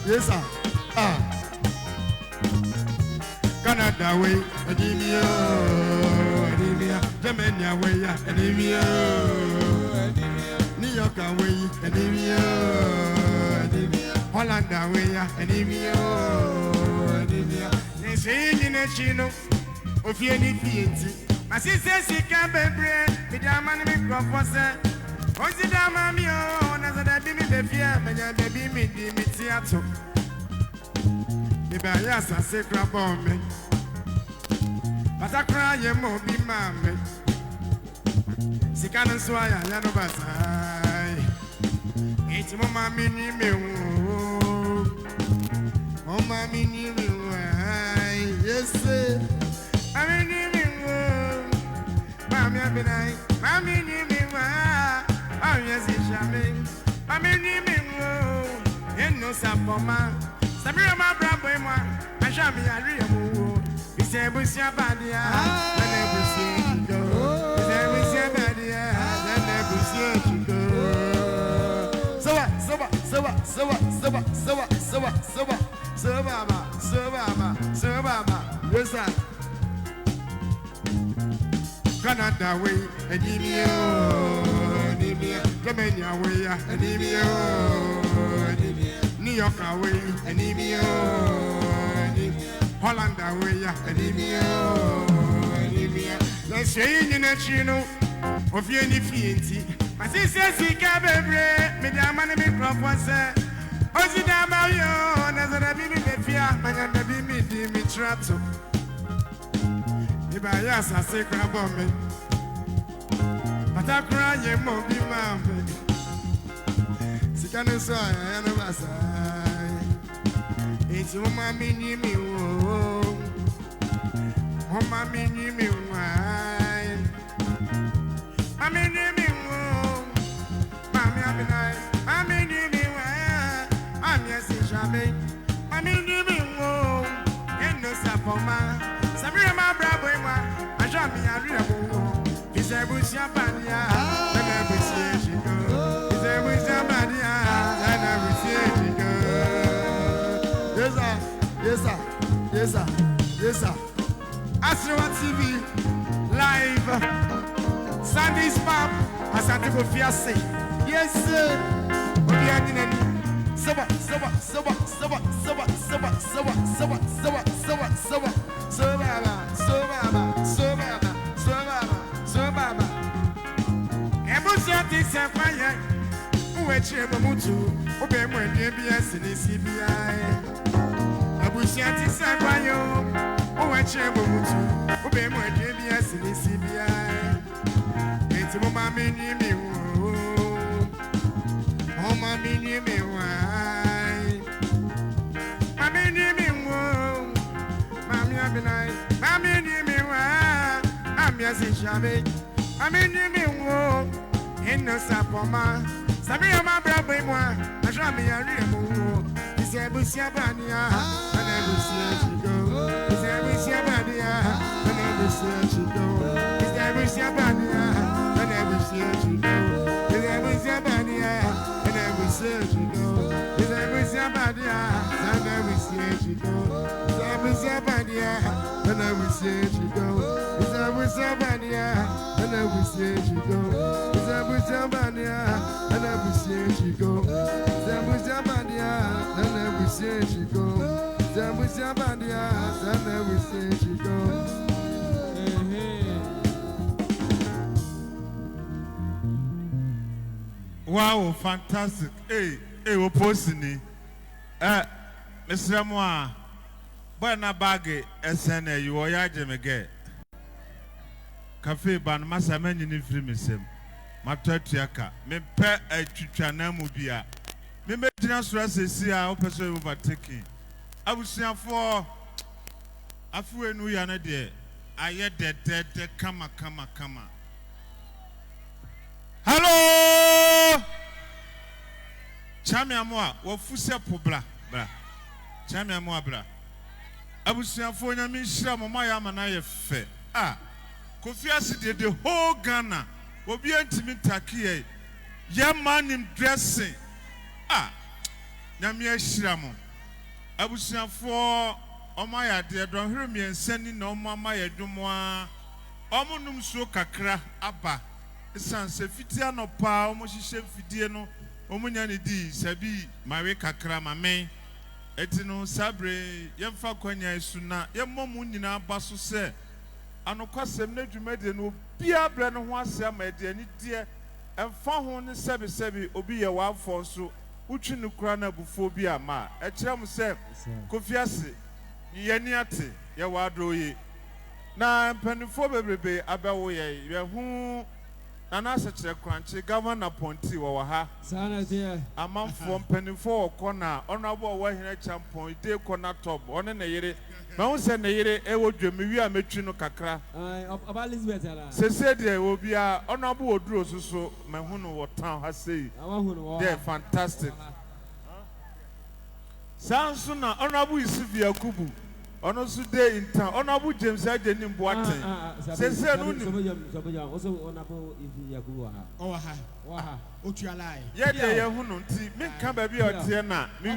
Yes, sir. Canada way, Adimio, Jamaica way, Adimio, New York way, Adimio, Holland way, Adimio. They say in a chino, of any fiat. My sister, she can't be bread, with your money, Kofiase. What's the damn me on as I did the fear, and your baby me theatre. If I ask a secret bomb me, but I cry, you won't be mammy. She can't swire, Yanobasai. It's Mamma Mini, Mamma Mini, yes, sir. I mean, Mammy, Mammy, no sapoma. Sabira ma brabo moi. Ajami ariamu. Ise busia badia. Na busia go. Ise busia badia. Na busia go. Soba. Yes sir. Canada way, Anemia, Jamaica way, Anemia, New York way, Anemia, Holland way, Anemia. Let's say in a chino of any fienti. My sister, see Cababre, Madame and me crop was a Ozidamayo, as a baby, my baby, me trato. If I ask, I say, grab on me. But I cry, you won't be my baby. Sikano soy, I know my side. It's your mammy, you me, oh, mammy, you me, wine. Mammy, you me, oh, mammy, I'll be nice. Mammy, you me, wine. I'm yes, in Jamaica. Mammy, you me, oh, and no sapoma. Sabira ma brabo moi, ajami ariamu. Ise busia badia, na busia chico. Ise busia badia, na busia chico. Yes sir. Asrewa TV live. Sunday's pub, Asante Kofiase. Yes sir. Obi adinani. Soba. Ebusiati sefaya, uwechi emutu, ube mwenye biasi ni CBI. Ebusiati sefaya, uwechi emutu, ube mwenye biasi ni CBI. Eti mama mini miwo, mama mini miwa. Mami ni miwo, mami abinai, mami ni miwa, mami asishabe. Mami ni miwo. Inno sapoma, Sabia ma brabo moi, Ajami ariamu. Ise busia bania, ana busia chigo. Ise busia bania, ana busia chigo. Ise busia bania, ana busia chigo. Ise busia bania, ana busia chigo. Ise busia bania, ana busia chigo. Ise busia bania, ana busia chigo. Ise busia bania, ana busia chigo. Zabania, and every she go. Zabania, and every she go. Zabania, and every she go. Wow, fantastic. Hey, we're posting. Mr. Moa, boy, na baggy, SNA, you are Yajamage. Cafe ban massa many in free. Matatiaka, me pe a chuchanamu bia. Me medina stress a opposite overtaking. I will say for a few and we are not there. I yet dead, come. Hello! Chamia moa, what fusa pobla, bra. Chamia moa bra. I will say for your mission, my amana fe. Ah, Kofiase did the whole Ghana. Obi antimi takie ye man him dressing na me ahira mo abusuafo omaya de don hwere me ensani na omama ya dwumo a omonum so kakra aba esanse fitia no pa omohihye fidie no omunya ne di sabi mawe kakra mame etino sabre yemfa kwanya isuna yemmomu nyina baso se anokwasem na dwumade no bia bre no ho ase ama de ani die emfa ho ne sebi obi ye wafo so utwi ne kura na bufo bi ama e kire mu se Kofiase ye ni ate ye wadro ye na mpanifo bebrebe abawo ye hu Nana such a crunchy governor Ponti or ha. Sanity. A month from penny for corner, honorable way in a champion, de corner top, on a year. Mount San Yere, Ewo Jemia Metrino Kakra. About Elizabeth. Said there will be a honorable draws so my Huno what town has said. They're fantastic. Sounds sooner, honorable Sylvia Kubu. Ono su day in town. Honorable James Aden in Boatin. Says, also honorable if you Oh, ha. Utualai. Yet, they are Hununti. Me come baby or Tiana. Me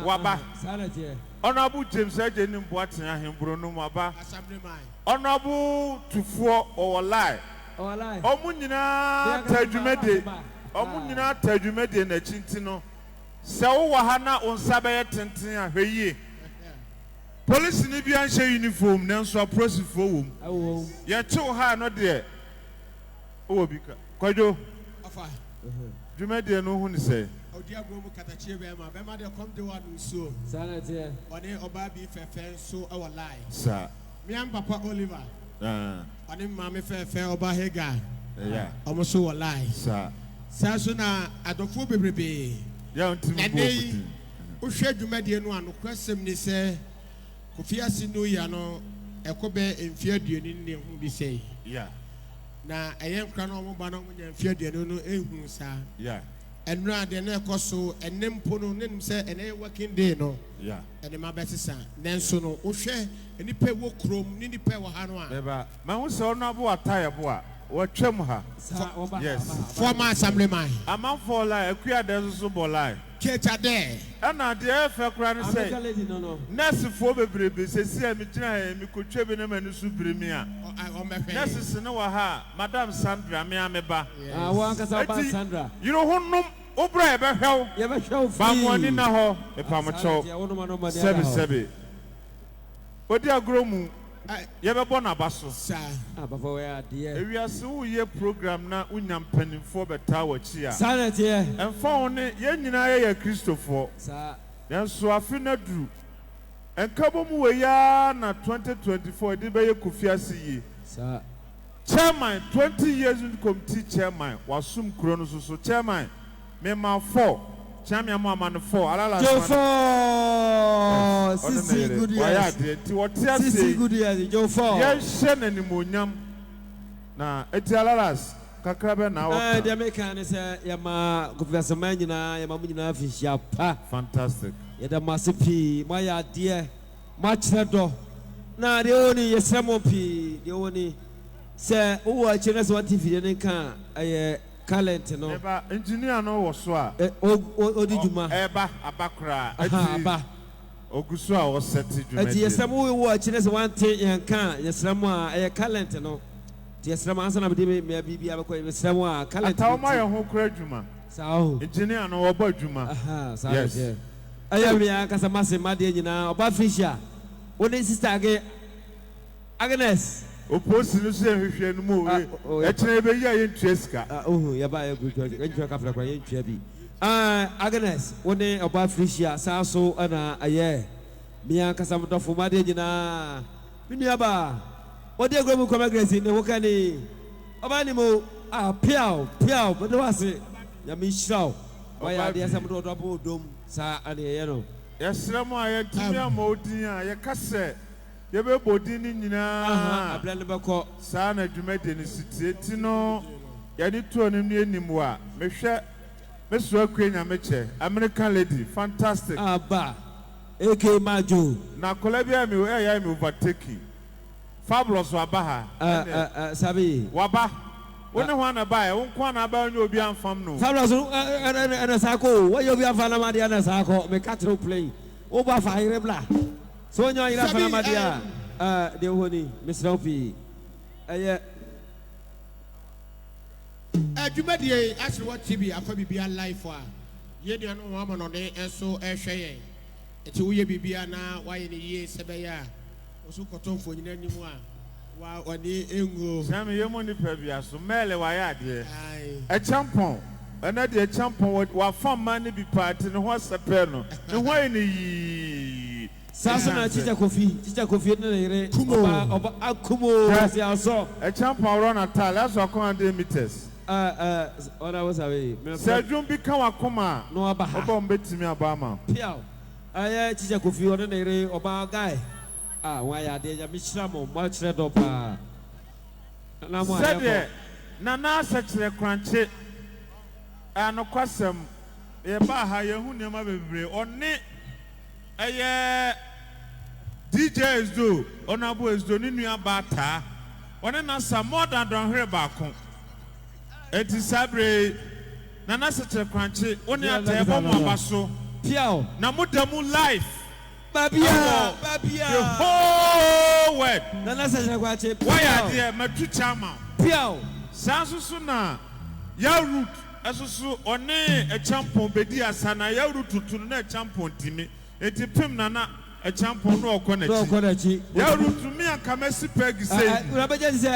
Waba. Sanity. Honorable James Aden in Boatin and Bruno Maba. Assembly mine. Honorable to four or lie. Oh, lie. Omunina Tajumede. Omunina Tajumede and a Chintino. So Wahana on Sabaya Tentina, Hey. Police ni bi anche uniform nanso approach for wom. Ye chew ha no de. O bi ka. Kwajo. Afa. Jumede no hu ni say. Odi agro mu katachie be ma de come de one so. Sanity. Oni oba bi fefe so our lie. Sir. Me am Papa Oliver. Oni mama fefe oba Hega. Yeah. Omo so our lie. Sir. Sa so na adofo bebrebe. Ya ntimi bo. Uhwe dwumade no anokwasem ni say Kofiase no ya no ekobe emfie aduani ne hu bi sei. Yeah. Na eyem kra no mo ba no nya emfie aduani no ehu sa. Yeah. Enra de na ekoso enempo no nenim se ene working day no. Yeah. Ene ma betisa. Nenso no uhwe enipa wo krom ni nipa wo ha no a. Beba, ma hu se ono abo ataya bo a wo twem ha. Yes. Former assemblyman. Amam for lie, akua de so bo lie. Kecha there. Ana de efe kra ne say. No. Nurse fo bebrebe sesi a mi gyina mi kotwa bi na manu su bremi a. Nurse ne wa ha, Madam Sandra me ameba. Wa nkasa ba Sandra. You know honum obra e be hwew. Ye be hwew fi. Ba mo ni na ho, e pa mo cho. Sebi. Odi agromu. Ye be bo na baso. Sa. Before we are dear. Ewiase wo ye program na unyam panimfo beta wa chi a. Sanity. Emfa wo ne ye nyina ye Kristofo. Sa. Yanso afi na duru. Enkabo mu we ya na 2024 de be ye Kofiase yi. Sa. Chairman 20 years in committee chairman wasum kuro no so chairman me ma 4 chairman mo amane 4 alala Joe 4 sisi good years ti wotia sisi good years Joe 4 ye hye nanimonyam na eti alalas kakra be na wo de me kan say ya ma Kofiase man nyina ya ma nyina afihia pa fantastic ya da masepi ma ya de ma kyerdo na de oni yesemo pi de oni se wo wa kyerdo se what TV de kan talent no eba engineer no wo so a odi djuma eba abakra aba ogusu a wo set djuma ati yesem wo kyerdo se one thing yan kan yesem a talent no ti yesem ansa na be me bibia be ko yesem a talent atawo ma ye ho kra djuma sao engineer no wo ba djuma yes aya mi an kasa mase made nyina oba fisher woni sister age Agnes oposi no so ehwehwe no mu we ekene be yi a yentua sika ya ba ya good yentua kafra kwa yentua bi Agnes woni oba fisher sa so ana aye mi an kasa mdofo made nyina minua ba wodi agromu kwa Agnes ne wo kani oba ni mo piao but wase ya mi shraw wa ya de asam do do dom sa ane ye no yesrem a ye timi amodin a ye kase ye be bodin ni nyina ablan be ko sa na dwumade ni sitieti no ye ni to no ni enim wa mehwe meso akwenya meche American lady fantastic aba AK Majo na kolabia mi ya mi overtake fabulous wabaha sabi waba woni ho na bae won ko na ba onye obi amfam no fabulous ana sako wo yo bi amfa na ma dia na sako me catro play o ba fa ire bla so nyo ira fa na ma dia de honi Mr. Opi adwumadie asre what TV afa bibia live a ye de no ho no ne enso ehwe ye eti wo ye bibia na wa ye ne ye sebeya osu kotonfo nyina nimu a wa oni engo sam ye mo ni pa bia so mele wa ya de e champon ena de champon wa fam man ni bi party ne ho sepe no ne ho ye ni Sasana Chicha Kofi ne Oba Akumo si aso. A champion run at all. That's what 100 meters. What I was away. Sergeant become a coma. No abaha. Oba mbeti mi abama. Piao. Aya Chicha Kofi ne Oba guy. Why are they? Mishramo much red up. Said Nana such a crunchy. And a question. Yebaha Yahunima bebre on it. DJ is do, Honorable is do, Nina Bata. One and answer more than don't hear back. It is Sabre Nana such a crunchy, only at the Basso. Piao, Namutamu life. Babia, the whole word. Nana such a crunchy. Why are there, Matu Chama? Piao, Sansuna, ya root, as so on a champion, Bedia Sana, ya root to the champion Timmy. Eti pim nana a champion no konachi. Ya rutu mi akamesi peg say. Rabaja say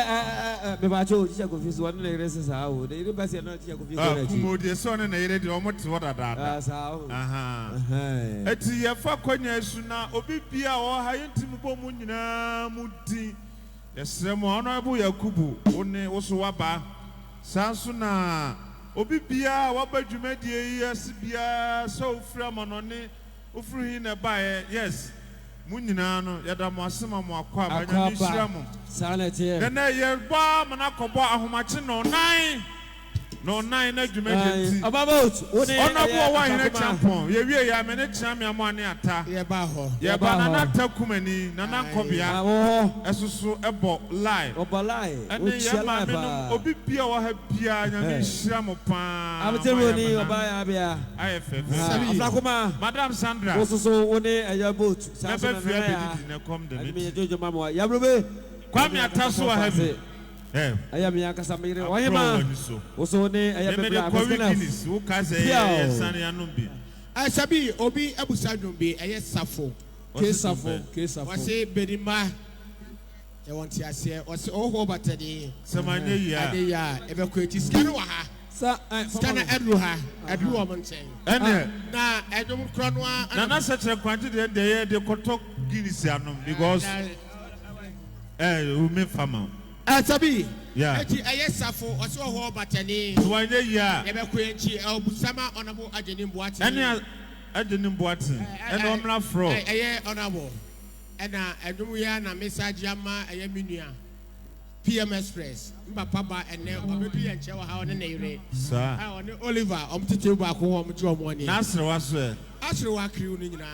me bacho Chicha Kofi one na rese sa o. The university na Chicha Kofi konachi. Kumo de so na yere de omo what ada. Sa o. Aha. Eti ye fa kwanya su na obi bia o ha yentimi bom nyina mudi. Yesre mo honorable Yakubu one wo so waba. Sanso na obi bia wabadwumadie yi asibia so ofra monone ofuru na bae yes munyina no yada mo asema mo akwa abanya ni hira mo sanete na ye ba mana kobo ahomache no nine na dwumadie ti about onabo wa hina champion ye wie ya me ne kira me amo ane ata ye ba ho ye ba na na takumani na na nkobia esusu ebo live ene ye ma me no obi bia wa ha bia nya me hira mo pa abetewoni oba ya bia IFF afrakoma Madam Sandra osusu one eya boat sanso na come the me jojo mama ya brobe kwame ataso wa have aya me akasa mere ohima oso ne aya bebe akosena wo ka say san ya no bi asabi obi abusadum bi eye safo kesafo wase bedima e wonti ase wase oho batade samanye ya ade ya ebe ko eti scan wa ha sa scan edru ha edru o monchen ene na edum kro no na na setre kwante de kotok Guinness anom because we me farmer asabi yeah eti eye safo wase oho batane wanye ya ebe ko enti obusama onabo ageni mboate ene ageni mboate ene omla fro eye onabo ena edum ya na message ama eye menua PM Express mbapa ba ene obedu ye nche wa ha one na ire sa ha one Oliver omtete ba ko ho omje omoni na asrewa so asrewa kriu ni nyina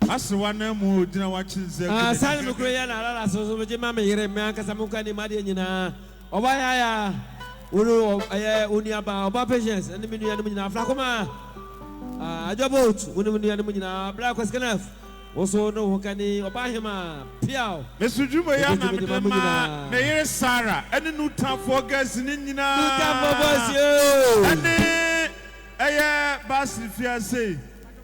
asrewa na mu dina wa chinze sane me kro ya na ala so me ma me yire me akasa mu ka ni ma de nyina oba ya uru eye uniaba oba patience ene menua no nyina afrakoma ajobot unu menua no nyina black waskenaf oso no hokani obahema piao mesujumo ya na medema me yere Sarah ene nutafo gas ni nyina nutafo boss ene eye basi fiase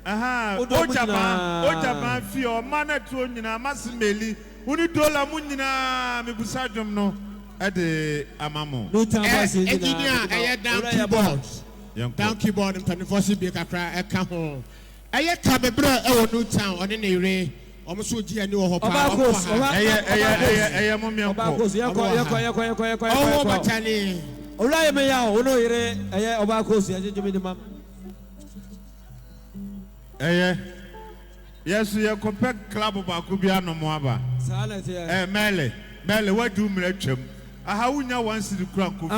aha ojama fi o manatu nyina masimeli uni dola mu nyina mebusa dwom no ede amamo nutafo engineer eye down keyboard mpanifo bi kakra eka ho eye kabebra e wo new town one na ire omo so ji ani wo ho pa eye momia ko obakos yeko owo batani olai me ya ono ire eye obakos ya jejumi ni mam eye yesu ye compare club ba ko bia no mo aba salate mele wadu mra twam aha wunya wansi di kura ko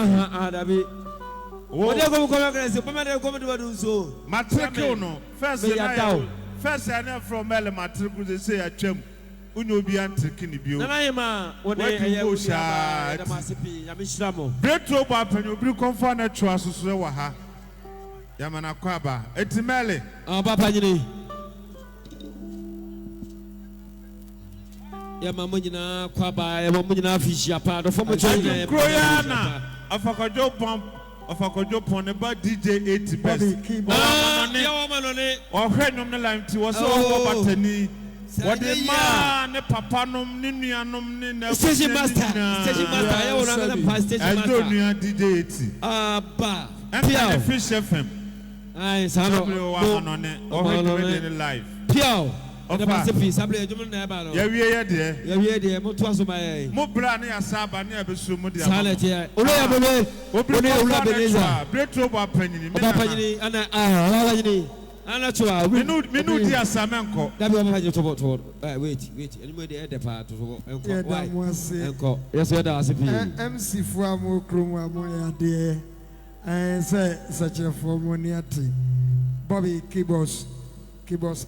dabi ode ko ko grese pama de ko do so matricle no first na from mele matricle they say atwam unyo bi antriki ni bio na yema ode eye usha da masipi ya mishramo betro ba panyo obi konfa na twa soso wa ha ya mana kwa ba etimele papa nyini ya mama nyina kwa ba ya mama nyina afishia pa do fomo chanye kroyana afakajo bomb afakojo pon ba DJ 80 best ya womanone ohwe nyom ne lanti wo so wo batani wo de ma ne papa nom ne nuanom ne na station master ya wona na pa station master edo nua DJ 80 ba pia Fish FM ai sano ohwe nyom ne live pia The masterpiece, I believe you never know. Yeah, dear. Yeah, dear. Motuazo my. Mo brand ya saba ni abesu mo dia. Silent here. Oya bebe. Oya beneza. Bretro ba panyin. Ba panyin ana panyin. Ana chua. Minu di asamenko. Dabi ba panyin to. Wait. Anyway the head part to. Why? Enko. Yes, we da asipi. MC fu amo krom amo ya de. Say such a formoniati. Bobby keyboards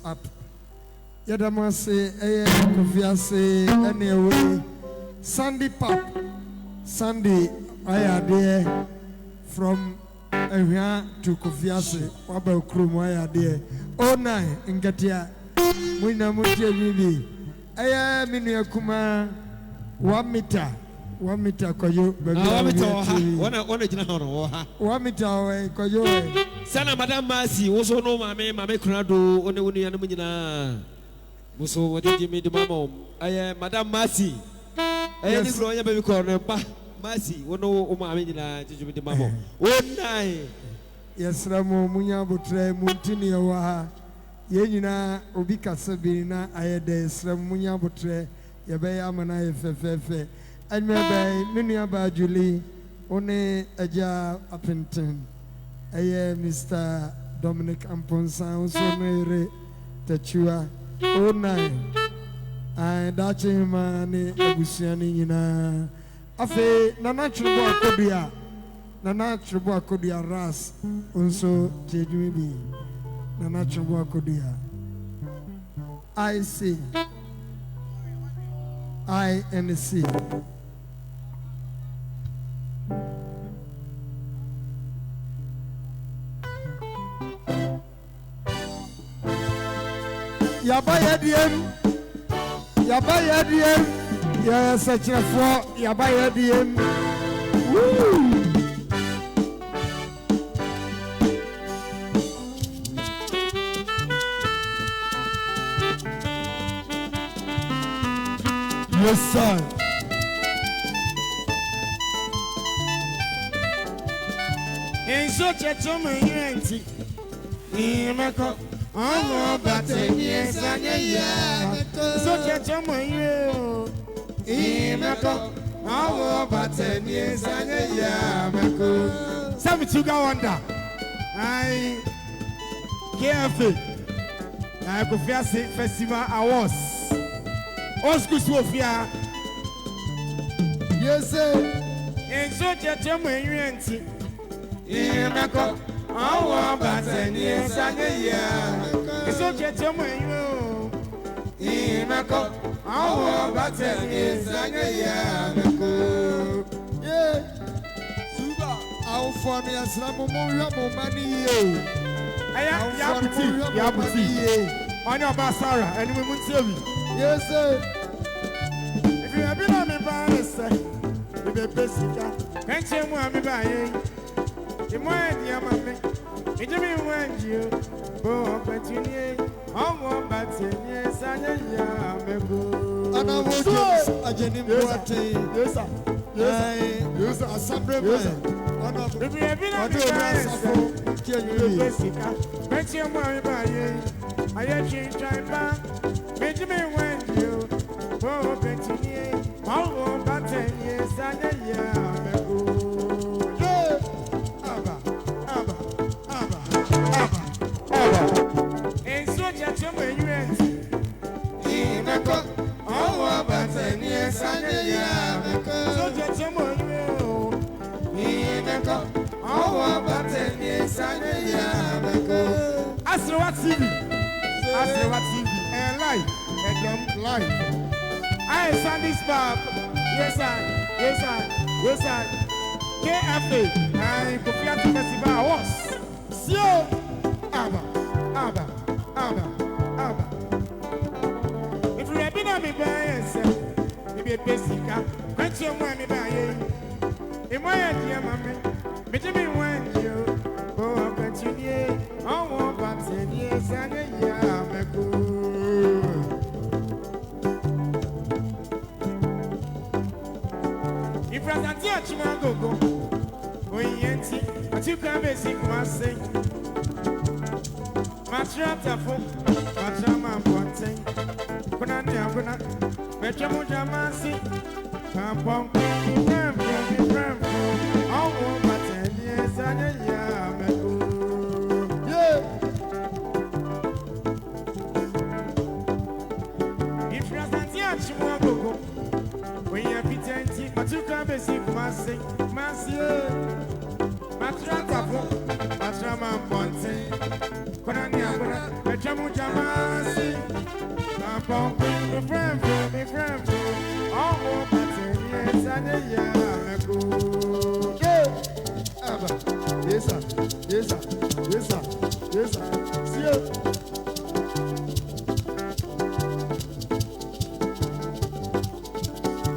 up. Yadamase Kofiase anyway. Sandy Pop. Sandy I are there from here to Kofiase. Waba Krum I are there. Oh nine in Gatia. Muna Mutia Bibi. Aya Minia Kuma 1 meter. 1 meter koyo. 1 meter. One meter away koyo. Sana Madam Masi also no mame Kunado one Yanamina. Muso what did you mean the mama? I am Madam Masi. I am the baby corner. Masi, one no mamma, did you mean the mama? 1 night. Yes, Ramo Munya Butre Muntinia Waha. Yenina Obika Sabina, I had the Sram Munya Butre, Yabe Amana FFF. And maybe Minia Bajuli, One Aja Appington. I am Mr. Dominic Amponsan, Sonere Tachua. Oh nine, I dache mani abusiani ina. Afe nana chrubo akodia ras unso jejuibi nana chrubo akodia. I see, I and see. Yabaya diem, yeah, such a for Yabaya diem. Woo! Yes, sir. In such a tomato, oh, but yes, I am. So, gentlemen, oh, but yes, I am. Some to go under. I careful. I Kofiase Festival Awards. Oscar Sofia. Yes, sir. And so, gentlemen, oh, but yes, I am. It's okay, gentlemen. Oh, but yes, I am. Yeah. Suba. I'll for me as Ramon money. I am Yabuti. On your Basara, and we will tell you. Yes, sir. If you have been on me by a say, if you're basic, can't you want me by you? You might, dear mammy. It didn't want you. Oh, but you need. Oh, but yes, I am. And I will just a genuine. Yes, sir. Yes, sir. Assembly. If you have been on the rise, you basic. But you want by you. I have changed my Benjamin went you. Oh, but you need. Oh, but yes, I am. Asrewa TV and live, I send this back. Yes, sir. KFA and Kofiase Festival Awards. So, Abba. If you have been on me by yourself, maybe a basic, quite your money by you. In my idea, mammy, but you mean when you oh, continue. Oh, but yes, I am. If you are not Chimango, oh, yes, but you can basic, must say. My trap, Chama Ponting, Bonania, Bechamu Jamasi, Campong, Bram, all over 10 years and a year. If you're not yet, you won't go. When you're pretending, but you can't be sick, Massy, Matrama Ponting, Bonania, Bechamu Jamasi, Campong, be friend, all over 10 years and a year. Yes, sir. See you.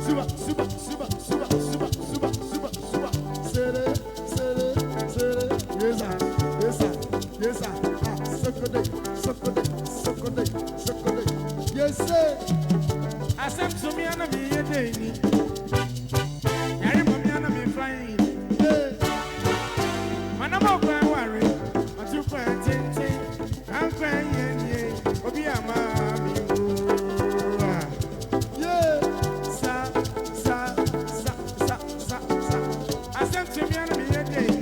Suba. Sere. Yes, sir. Sokode. Yes, sir. Accept to me and me a day. Carry me and me flying. Man, I'm not going to worry. But you can't take. I'm crying. Obi Amami. Yeah. Sa. Accept to me and me a day.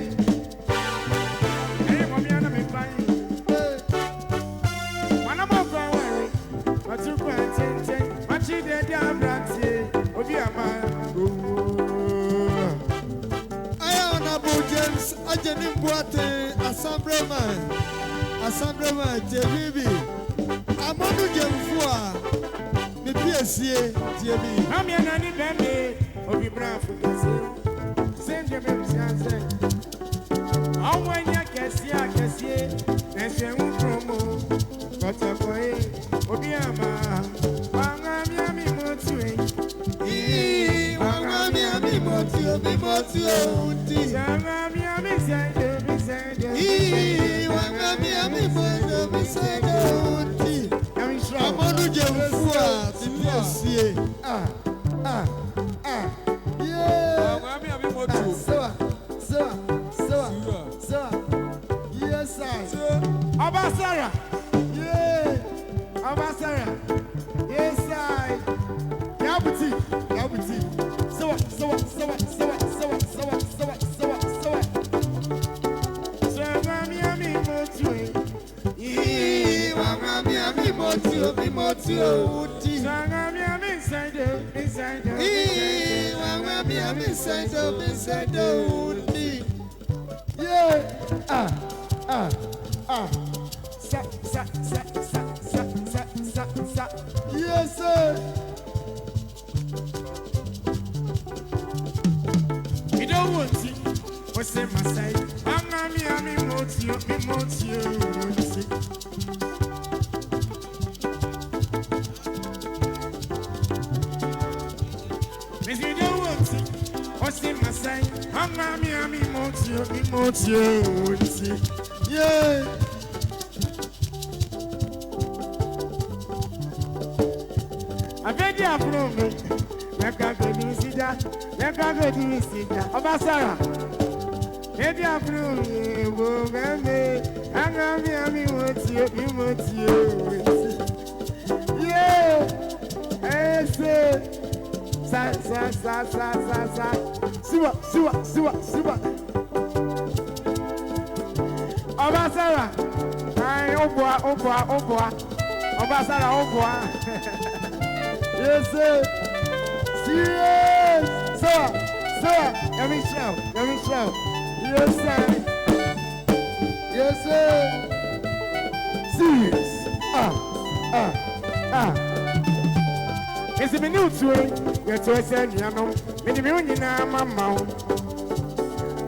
Carry me and me flying. Man, I'm not going to worry. But you can't take. But you did your brandy. Obi Amami. James Ajanim Boate, Assemblyman, JBB, Amadu Jemfua, the PSA, JB. I'm your nanny, baby. Obi Brown for the same Jemmy. Oh, when you can see, and she won't promo. But a boy, Obi Ama, Wangami Motu. Wangami Motu. Amadu Jemfua, the PSA. Yeah. So. Yes, sir. Obasara. Yeah. Obasara. Yes, I. Yabuti. So. Yes, sir. You don't want to. What's in my side? I'm Motio. Miss you don't want to. What's in my side? I'm Motio. Yeah. I beg you, approve. Let go do Obasara. Let you approve. Yeah. Sa. Suba. Obasara. Ay, Oboa. Obasara, Oboa. Yes, sir. Serious. So, let me show. Yes, sir. Serious. It's a minute to it. You're to send you know. Many million mamma.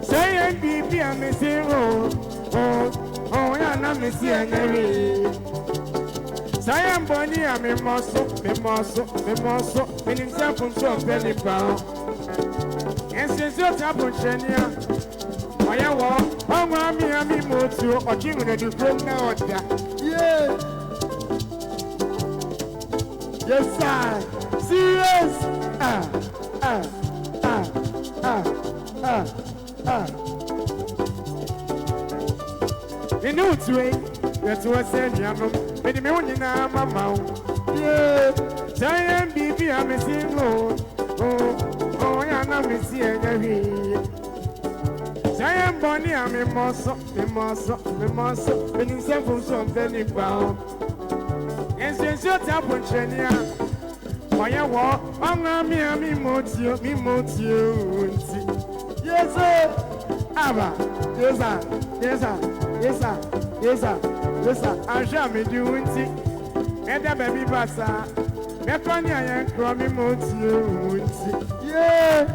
Say and be a missing. Oh, yeah, not missing. Say I'm Bonnie, I'm a muscle, meaning something so very pound. And since you're taboo, Chenia, I am I'm Motu, or Jimmy, you broke now. Yeah. Yes, sir. Serious. You know it's way. That was said, Yano, many million mamma. Yeah, giant baby, I'm a single. Oh, I'm a missing. Giant Bonnie, I'm a muscle, when you send from some penny bound. And since you're top on Chenia, why you walk on me, motio. Yes, sir. Abba, yes, sir. I shall be doing it. And the baby bassa. Meconia and Crummy Motio. Yeah.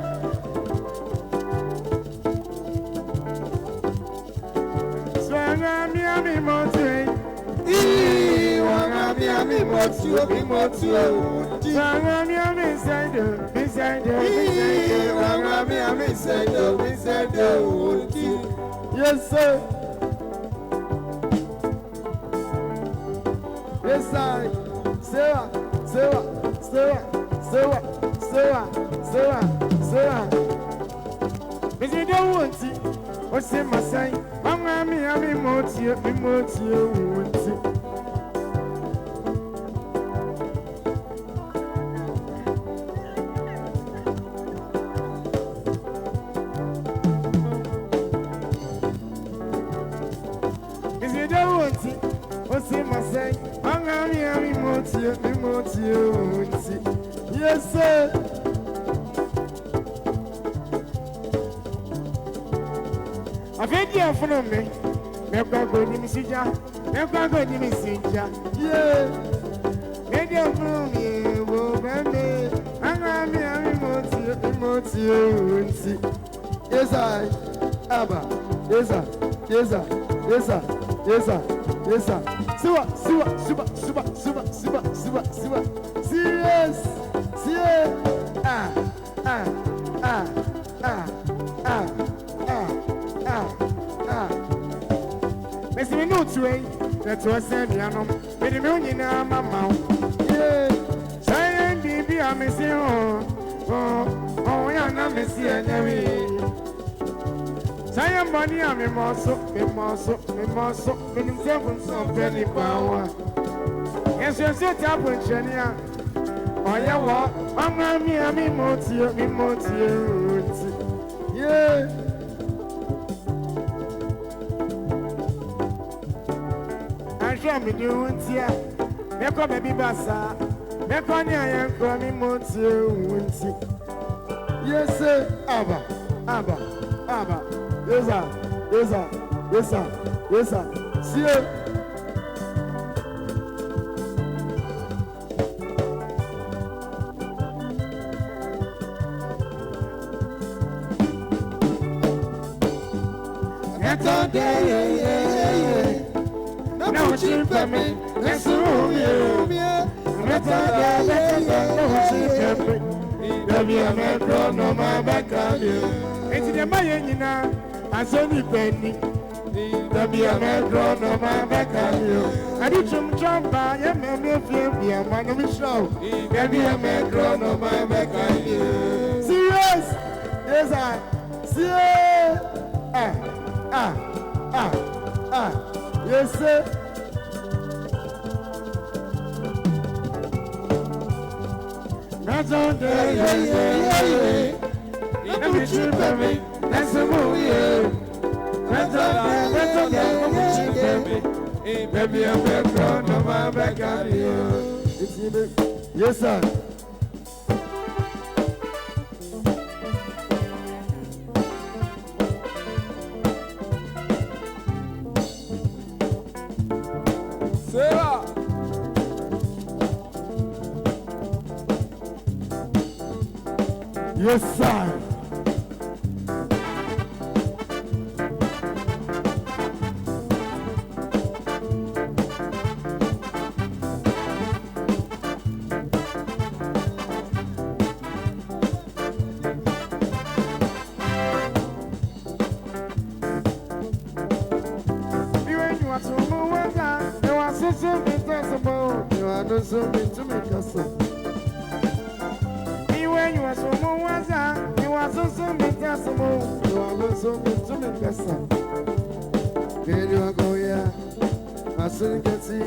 Swami Motio. Swami Motio. Yes, sir. Yes, I. Sarah. But you don't want it. What's in my sign? I'm Motio. Yes, sir. I've had you for me. Never go to Missija. Never go to Missija. Yeah. Maybe I'm from you. I'm yes, I. Abba. Yes, sir. Super. Serious. Listen, we know today that was said, Yano, but the million mamma. Yeah, Giant baby, I'm missing. Oh, yeah, I'm missing. Giant money, I'm a muscle, when you tell some penny power. Yes, you're so top with Chenia. Oh, yeah, what? I'm Motio. Yeah. I shall be doing here. Make up baby bassa. Make on your young crummy Motio. Yes, sir. Abba. Yes, sir. See you. No, cheap for me. Let's room you. No, my back of you. It's the Mayana. I saw the penny. Be a metro, no, my back of you. I did some jump by a member of you. Be a man of the show. Be a metro, no, my back of you. Serious? Yes, I. Serious? Yes, sir. That's all day, yeah. Let me trip me. That's the movie. That's all day, baby, I'm back on my back on you. Yes, sir. Sarah. Yes, sir. Masun Gatti,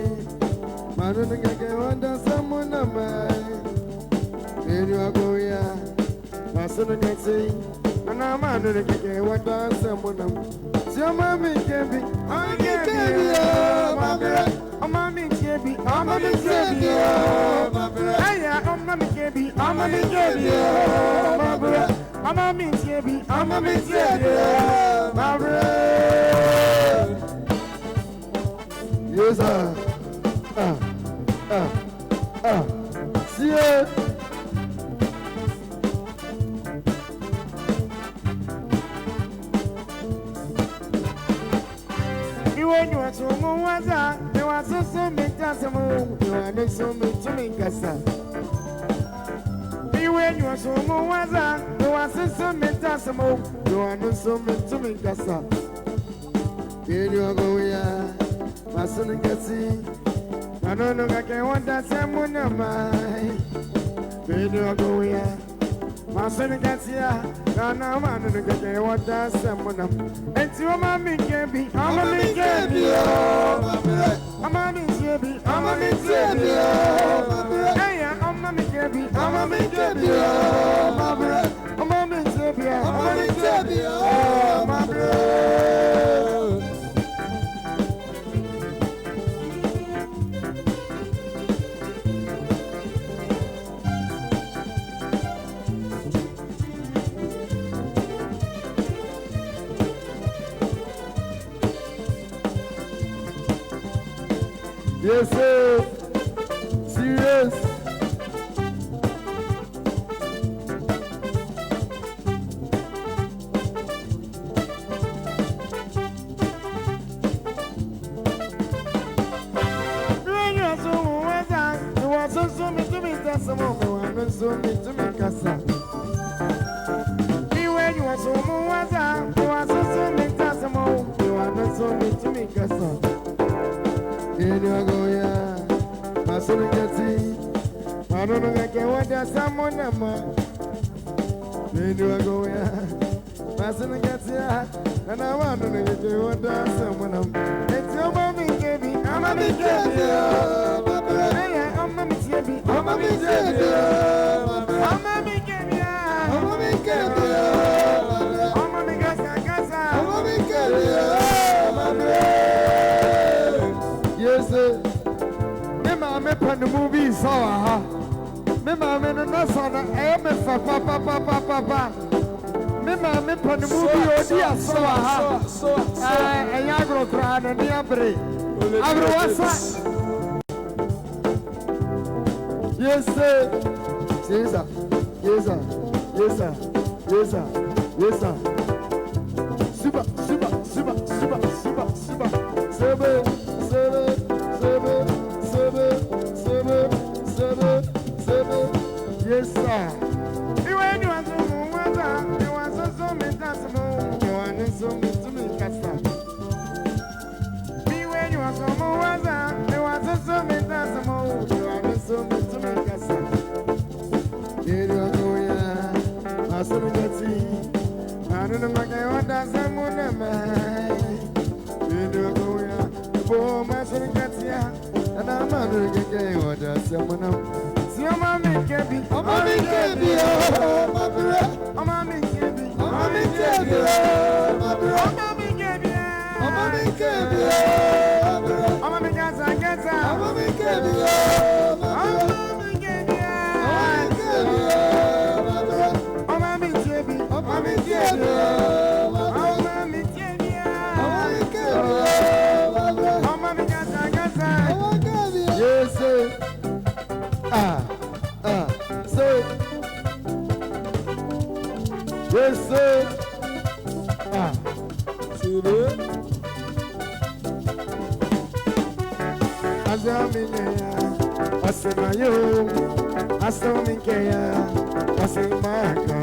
Madonna Gagawanda, someone of mine. Radio Agoya, Masun Gatti, and I'm under the Gagawanda, someone of mine. Your mommy can be, I can be, oh, mommy can be, oh, mommy can be, oh, mommy can be, oh, mommy can be, oh, mommy can be, oh, mommy can be, oh, yes, sir. See you. When you are so much, you are so many times a moon, you are not so much to make us. When you are so much, you are so many times a moon, you are not so much to make us. Here you go, yeah, my son and Cassie. I don't know, I can't want that someone of mine. Here you go, yeah. My son and Cassie, now I'm going to get what that someone of mine. And your mommy can be, I'm a mommy can be, I'm a mommy can be, I'm a mommy can be, hey, I'm a mommy can be, I'm a mommy can be, I'm a mommy can be, I'm a mommy can be, oh, my brother. Yes, sir. Serious. I don't know like what there's someone am I? Where do I go? Yeah, passing gets ya, and I want to get what there's someone am. It's your mommy, baby. I'm a big baby. I'm a big baby. I'm a big baby. I'm a big baby. I'm a big baby. I'm a big casa. I'm a big baby. Yes, sir. I'm the movie, so me mama no son I am a papa. Me mama pon the movie o dia so I agro crowd and the abre. Agro wasa. Yes sir. Yes sir. Yes sir. Yes sir. Yes sir. Yes sir. Super. Yes, sir. You want to move, you want so many times more. You want so many to make us stop. When you want to move, you want so many times more. You want so many to make us stop. Here you go, yeah. I saw me get see. I don't know what I want that someone am I. Here you go, yeah. Oh, my son gets yeah. And I'm not going to get what that's someone else. Your mommy can be, oh, mommy can be, oh, my brother. Oh, mommy can be, oh, mommy can be, oh, my brother. Oh, mommy can be, oh, mommy can be, oh, my brother. Oh, mommy can be, oh, mommy can be, oh, my brother. Oh, mommy can be, oh, mommy can be, oh, my brother. Oh, mommy can be, oh, my brother. Oh, mommy can be, yes, sir. Yes, sir. See there? Azaminya, Asemayo, Asomikaya, Asemaka,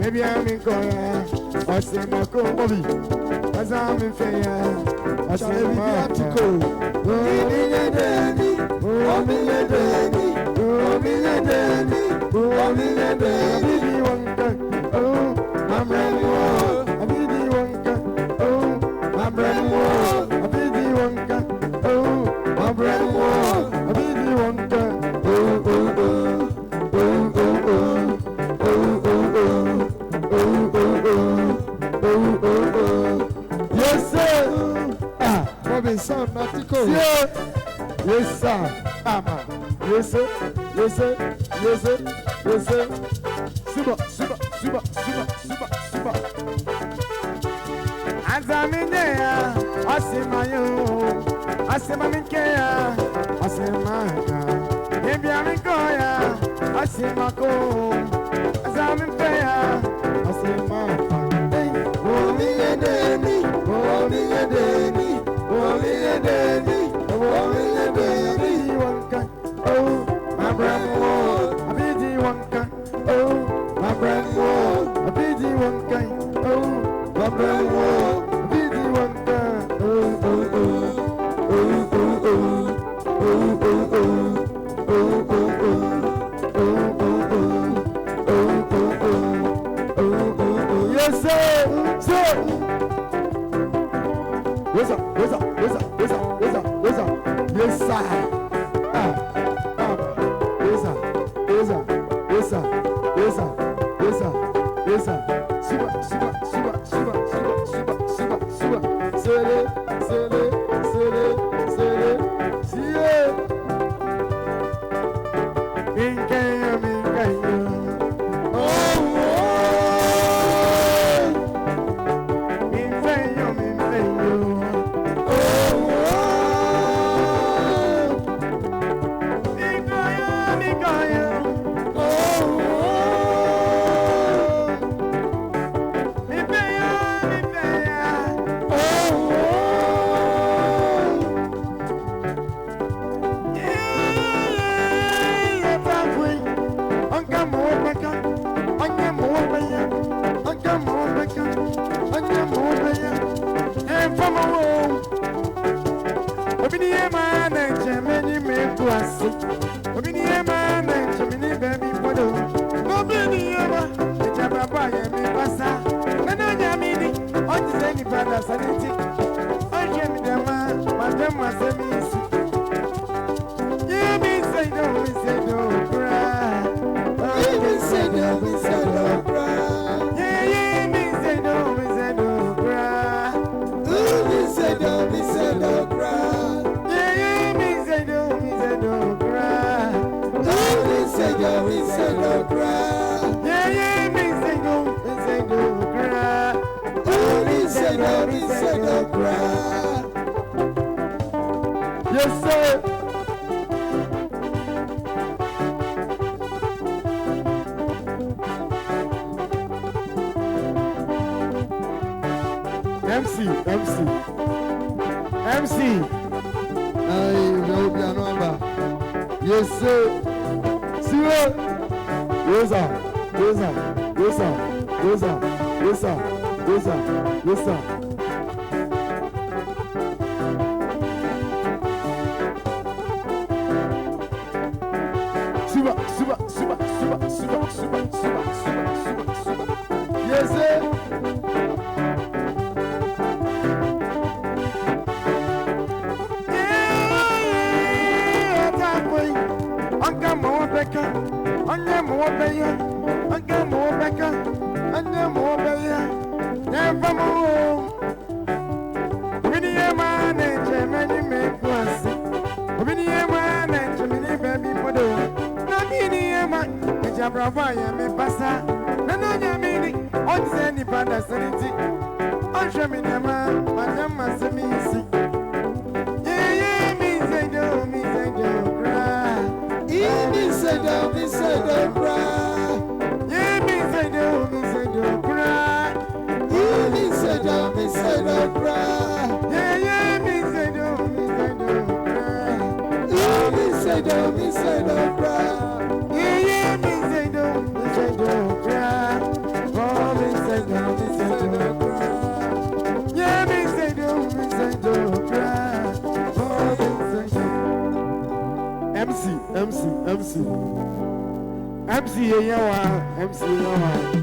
maybe I'm in Koya, Asemako, Bobby, Azamifaya, Asemaka, Omina Danny, Omina Danny, Omina Danny, Omina Danny, I'm ready, I be the one, oh, I'm ready, I be the one, oh. my brand one, I be the one guy. Oh, oh, oh, oh, oh, oh, oh, oh, oh, oh, oh, oh. Yes, sir. Robinson, Natico. Yes, sir. Ama. Yes, sir. Yes, sir. Yes, sir. Yes, sir. Super, super, super, super, super, super. Azamineya, asimayo, asimamikeya, asimaka, ebiamikoya, asimako, azamimpeya, asimaka. Womi edeni, womi edeni, womi edeni, womi edeni. Wanka, oh, my brand one, I be the wanka, oh, my brand one, I be the wanka, oh, my brand one, I be the wanka, oh, oh, oh, oh, oh, oh, oh, oh, oh. Yes, sir. Sir. What's up? What's up? What's up? What's up? What's up? What's up? Yes, sir. Yes, sir. Yes, sir. Yes, sir. Yes, sir. Yes, sir. Yes, sir. Super, super, super, super, super, super, super, super. Sere, sere, sere, sere, sere. Minkeya, minkeya. Oh, oh. Minfeyo, minfeyo. Minkoya, minkoya. Minfeya, minfeya. Yeah, Takwe. Onka Mobeka. Onka Mobeya. Onka Mobeka. Onka Mobeya. And from a wall. Obini man and Germany make to us. Obini man and Germany baby photo. Obini yama, the Jababa and me passa. And on Yamini, on the Zeni brother Sanity. I came in the man, Madame Massemis. Yeah, me say no, cry. We say no, cry. Yeah, me say no, cry. We say no, cry. Yeah, me say no, cry. We say no, cry. Yeah, me say no, cry. We say no, cry. Yes, sir. MC. Aye, no be a number. Yes, sir. See what? Yes, sir. Yes, sir. Yes, sir. Yes, sir. Yes, sir. Yes, sir. Yes, sir. Super, super, super, super, super, super, super, super, super, super. Yes, sir. Yeah, Takwe. Onka Mobeka. Onka Mobeya. Onka Mobeka. Onka Mobeya. Yeah, from a wall. Obini man and Germany make to us. Obini man and Germany baby photo. Nobini man, the Jababa and me passa. Nano Yamini, on Zeni brother Sanity. On Shaminama, Madame Massemisi. Yeah, me say no, cry. Me say no, cry. Yeah, me say no, cry. Me say no, cry. Yeah, me say no, cry. Me say no, cry. Yeah, me say no, cry. Oh, me say no, cry. Yeah, me say no, cry. Oh, me say no. MC, yeah, MC, yeah.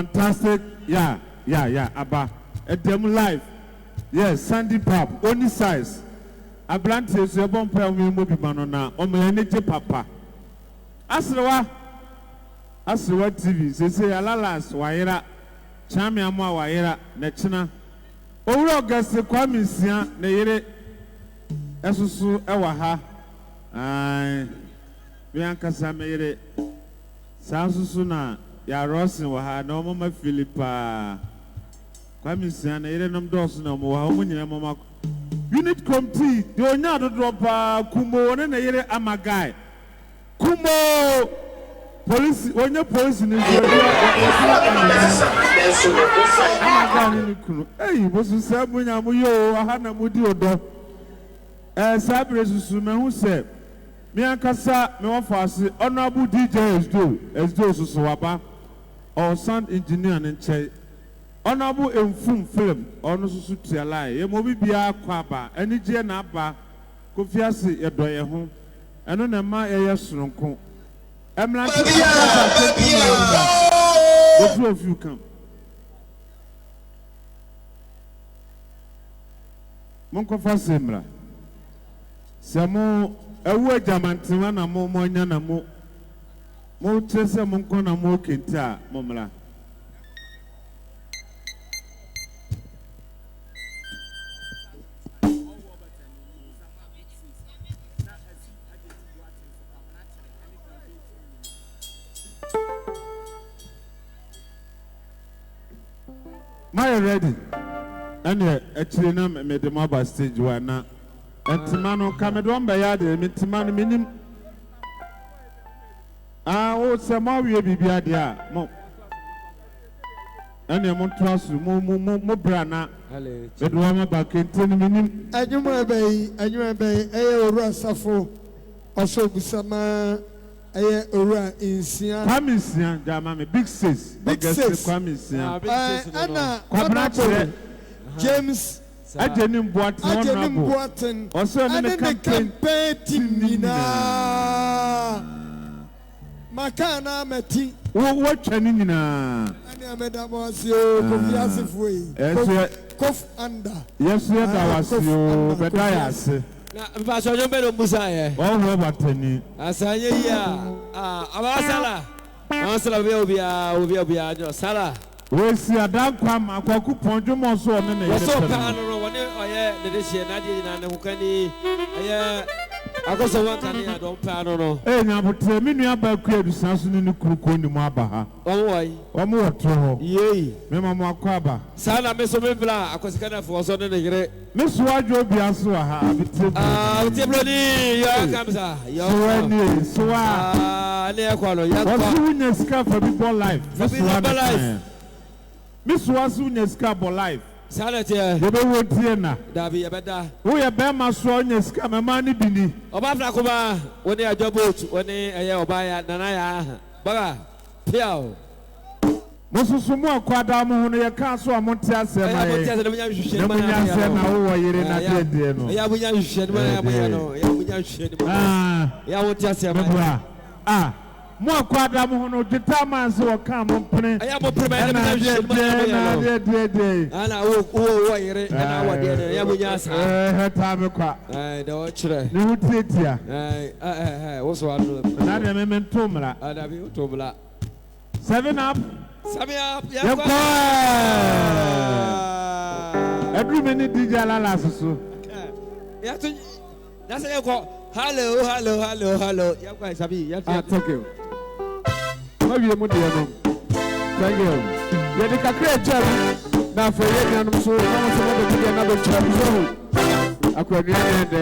fantastic. Yeah. Abba. At them live. Yes, Sandy Pop. Only size. Ablante so bon pa me mo bi manona. O me energy papa. Asrewa TV. Say alalas wayera. Chame amwa wayera na china. Owura August Kwame Sia na yere esusu ewa ha. Ai. Me ankasa me yere. Sa susu na ya Rosin wa ha na o mama Philippa. Kwame Sia na yere nom dos na mo wa o nyina mama unit committee de onya do drop kumo ne na yere amagai. Kumo police onye police ni amagai ni kunu eh bosu se munya mu yo aha na mudi odo sabre susu me hu se me ankasa me wo faase honorable DJ SDO susu waba or sound engineer ne nche honorable Enfum film ono susu tialai ye mo bibia kwaba ani je na aba Kofiase yedoye ho eno na ma ye soronko emrante of you come mon Kofiase emra samo ewu ajamantima na mo nya na mo trese mon ko na mo kenti a mo mra My ready. And actually, na me the mobile stage one na. And Timano come down by yard. Me Timano minim. Oh, some more we be there. Mo. And you want to ask mo brana. The drama back in 10 minutes. And you may be a Rasafo. Also, Busama. Ora in Sian. Kwame Sia, Jamame, big sis. Kwame Sia. Anna, James. Ajenim Boatin. Also, in the campaign Timina. Makana Meti. What Chanina? And I made that was your Kofiase way. Kof under. Yes, that was you, but I say. Na mfaso yo bedo musaye o ho batani asanye ya abasala asala obia jo sala we si adan kwam akwaku ponjo mo so one na yele so pa no woni oye de de sie na de na ne hukani aye akoso wanka ne adon pa no nya botre mi nua ba ku adusan so ne kuruko ni mu aba ha omo wotro ho yei me mama akwaba sala me so me bla akosika na fo so ne yire me so adwo bia so ha biteblo ni ya kamsa ya wani so ne yakwalo yakwa wasu nya ska for people life me so wasu nya ska for life Sanity, you be what na. Dabi abeda. Wo ye be ma so nya sika me ma ni bini. Oba fra kuma woni ajoboot woni eye oba ya nana ya baga piao. Mosusumu akwada mo hono ye ka so amonte asem na ye. Amonte asem na bunya hwehwe ma ya. Na bunya na wo yire na dede no. Ya bunya hwehwe ma ya bunya no. Ya bunya hwehwe ma. Ya wonte asem ma. Mo akwada mo hono dita man se wo ka mo mpene. Aya mo prema na hwehwe ma ya de. Ana wo yire na wo de ya bunya asa. Heta me kwa. Da wo kire. Ni hutietia. Wo so anu. Na de me mentomra. Dabi utobla. 7 up. Samia yakwa every minute DJ alala susu ya tu na say yakwa hello yakwa sabi ya thank you ma wie mu de no thank you ya de kakra chem na fa ye nyanum so na so mo de DJ na do chem so akwa ni de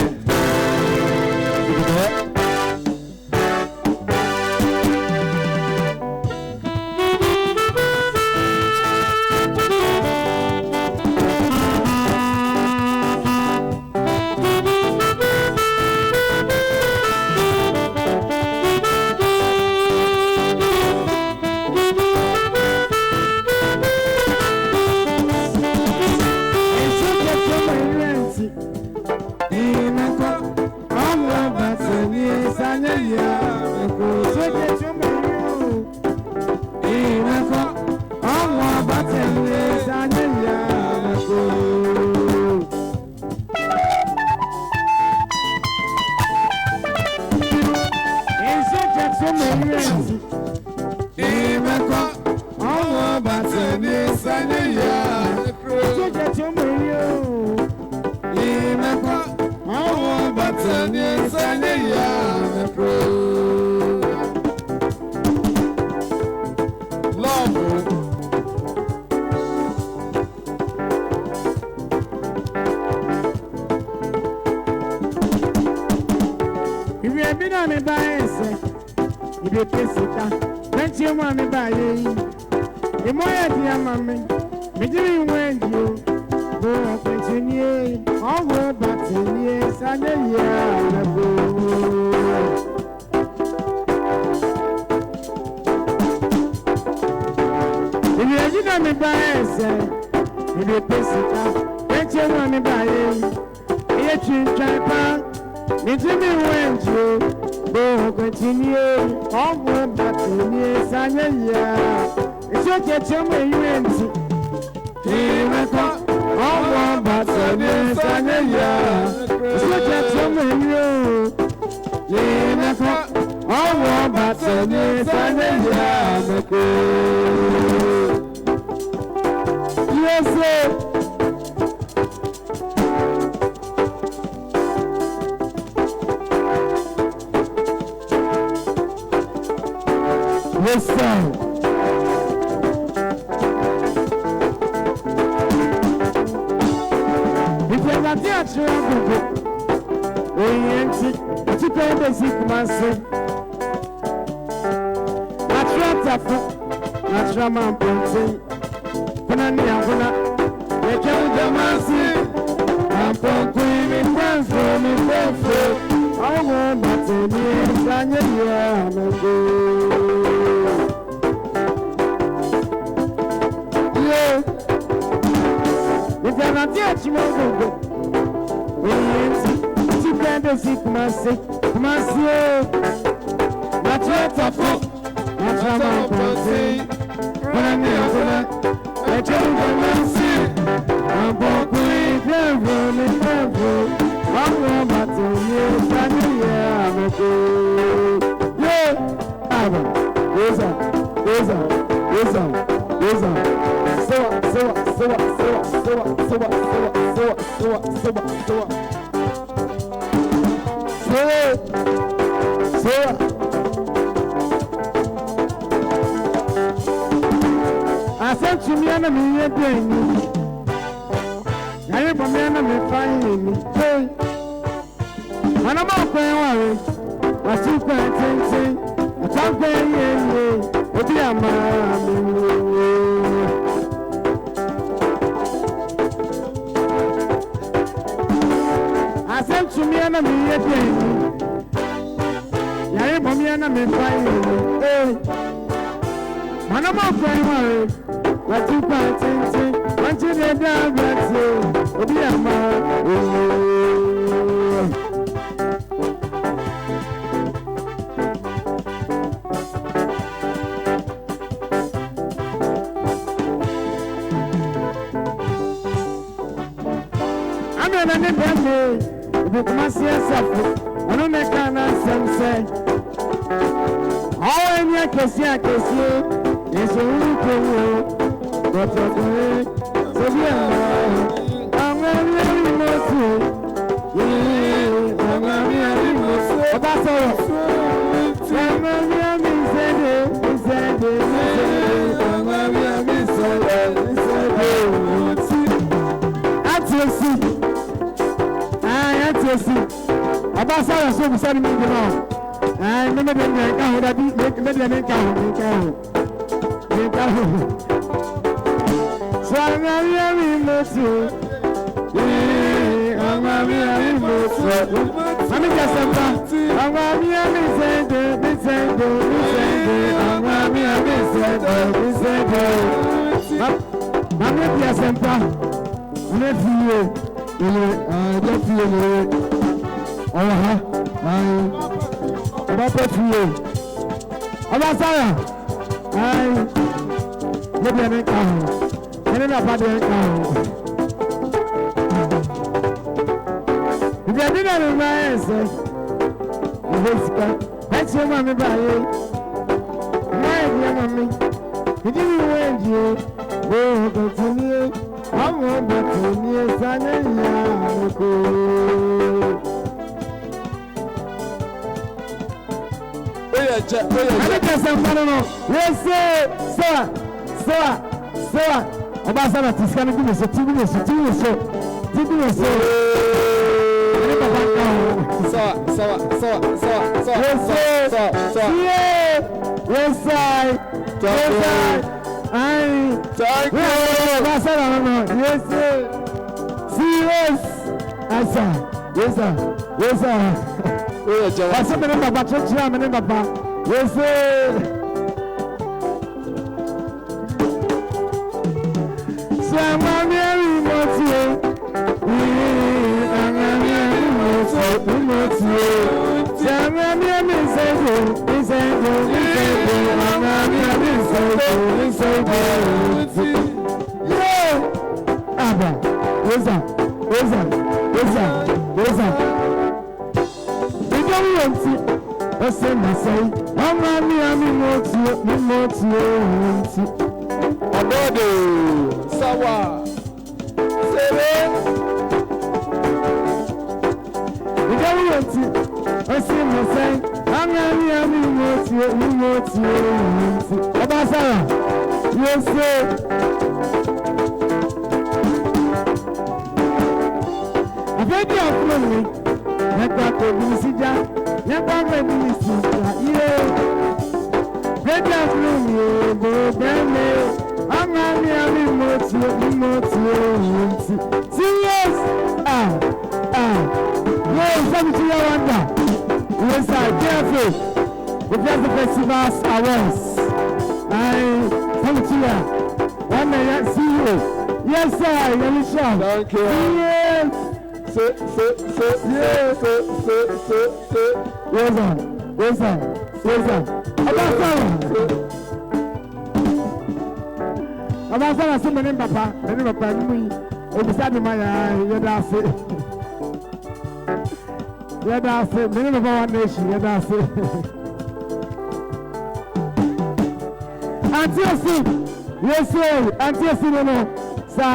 Sanya ya mekro. Love. If you have been on me by if you kiss it, don't you want me by you? The more I dear mammy, me doing when you go continue, all go back to years and a year ago. If you have been on me by if you kiss it, don't you want me by you? If you try Nijimi wenju, go continue, all back in years and a year. It's your get your way you empty. All back in years and a year. It's your get your way you. All back in years and a year. Yes, sir. Yes, sir. If you're not there, you're you pay the sick man. Natural man, when I near they can't the mercy. I'm from Queen in Brentford, in Brentford. I want back to me, Sanya, yeah, if you're not yet, you won't go. You can't the sick man, not yet a foot, not a man, when I near I tell you the mercy. I'm walking never, I'm about to hear Sanya, yeah, I said to me, I'm a brain. I am a man, I'm finding me. And I'm not going I took my attention. I can't pay you. But yeah, man. I said to me, I'm a brain. I am a man, I'm finding me. And I'm not going I took my attention. Until they die, that's it. But yeah, man. I'm not an independent. If you must see yourself, I don't make an answer. Say, oh, and I can see, it's a little but you're going to be I'm really mostly. I'm really mostly. That's all. I'm really Abasa so be send me now. I remember the name that make the name count. So I'm really mostly. I'm really mostly. I'm just I'm really saying I'm Ẹni kẹsàn-án fún mi. Yes, sir. Ọba sábà ti sika ní bí mi sọ, tí bí mi sọ. Ẹni bàbá kan o. Sọ. Yes, Thank you. Ọba sábà nínú. Yes, serious. Asa. Yes, sir. Ọsẹ mi ní bàbá kyerẹ́kyerẹ́ mi ní bàbá. Yes, Abasara so many papa ni obisa de ma ya yeda afe many papa one nation yeda afe Auntie no sa Auntie serious yes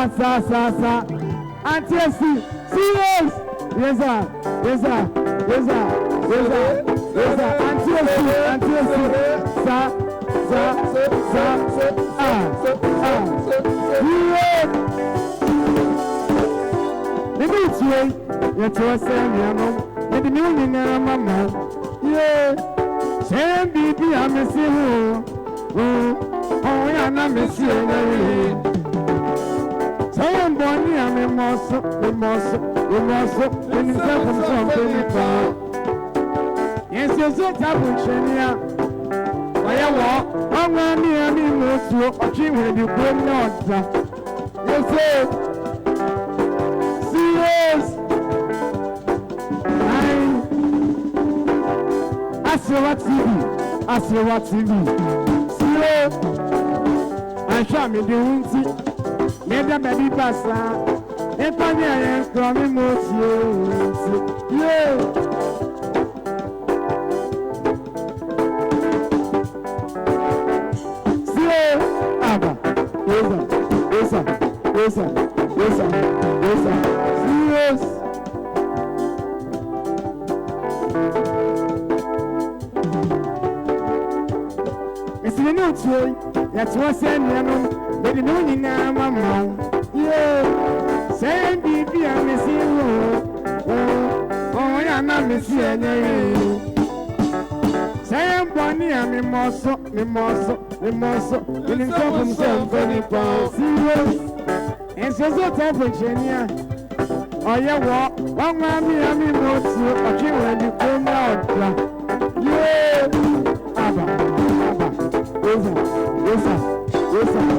sir Auntie sa you to us and the new mama. Yeah, same baby, I miss you. Oh, yeah, I miss you. Same bonnie, I'm a muscle, and it's from something. Yes, you're so taboo, Chenia. I walk, I'm not near me, most you, or she will be good not. Yes, sir. Serious. Asewa TV. Slow. Ansha me the unti. Meda baby basa. Epani ayen kromi moti. Yeah. Slow. Aba. Yes. Serious. That's what's in them. They don't need mama. Yeah, say, baby, I'm missing you. Oh, I'm not missing you. Say, Bonnie, I'm in muscle. In some very pounds. Serious. And so, time for Chenia. Oh, yeah, what? One mammy, I'm in muscle. I can't let you come out. Yeah, Abba. Yes, sir.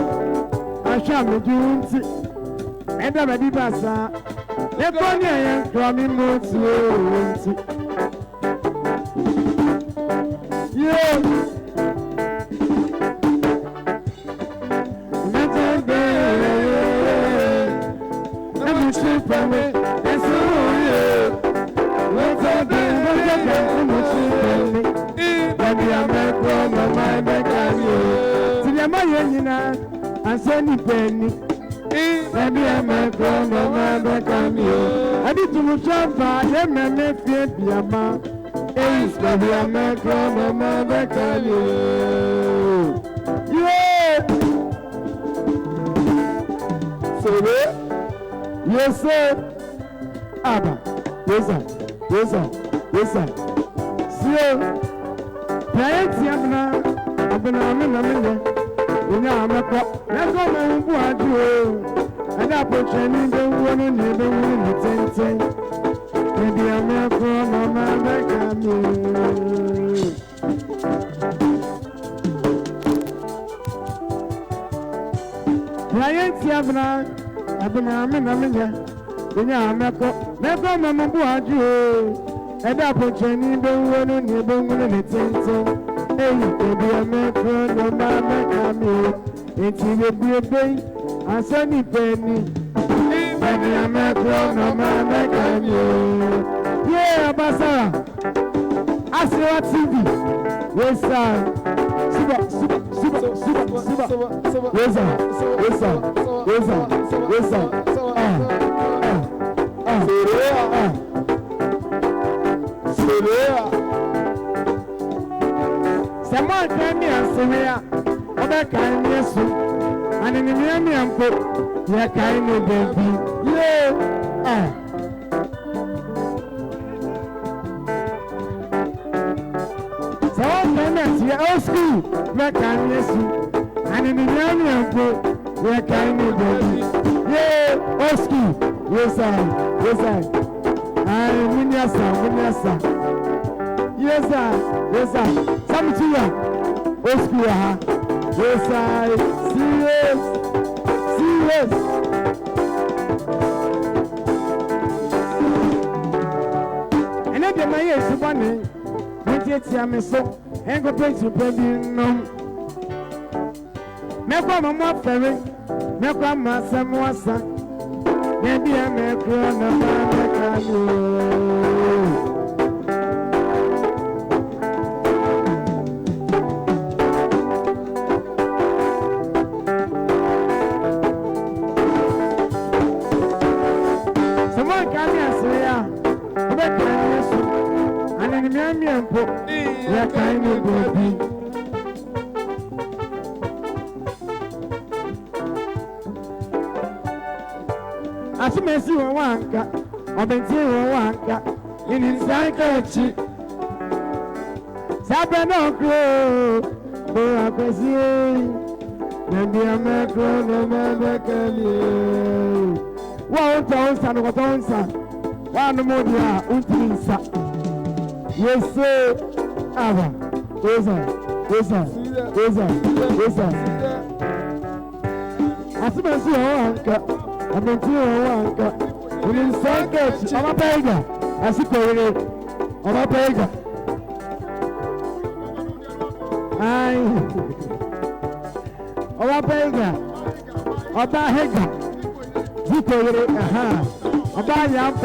I shall be doing it. And I'm a bibasa. They're funny and coming more to yeah. Let me sleep for me. And so, yeah. Let's have been baby, I'm back from my mind back at you. And send it penny. Baby, I'm back from my mind back at you. I need to jump by them and make it be a man. Hey, baby, I'm a crown, I'm a back you. Yeah. So there? Yes, sir. Abba. Yes, sir. Yes, sir. Yes, sir. So, parents, I've been on a minute. You know, I'm a cop. Let's go, man. Who are you? And I put training the one in the room at 10. Maybe I'm a crown, I'm a back you. Parents, I've been on a minute. You know, I'm a cop. Let's go, man. Who are you? And I put training the one in the room at 10. Hey, baby, I'm a crown, I'm a back. It's in the baby, I said it, baby. Baby, I'm a crown, I'm a back. Yeah, Basara. I see what TV. Yes, sir. Super. Yes, sir. Someone came here and said, "Other kind of soup, and in the Miami put, we are kind of baby." Yeah, someone came and said, "Oh, school, we are kind of soup, and in the Miami put, we are kind of baby." Yeah, oh, school, yes, sir. I win yes, sir. Yes, sir. Some to you. Oh, school, yes, I. Serious. And then my ears are running. But yet, I'm so. And go play to baby. No. Make one more ferry. Make one more son. Maybe I'm a crown. Yeah, kind of baby. As you may see, one cat, I've been seeing one cat in inside country. Sabano crow, but I can see. Maybe I'm a crow, no man can you. 1,000 or 1,000. One more year, Untinsa. Yes, sir. Abba. Yes, sir. As I see one, I've been seeing one. We didn't say that. I'm a beggar. I see it. I'm a beggar. I'm a beggar. I'm a beggar. You call it. I'm a young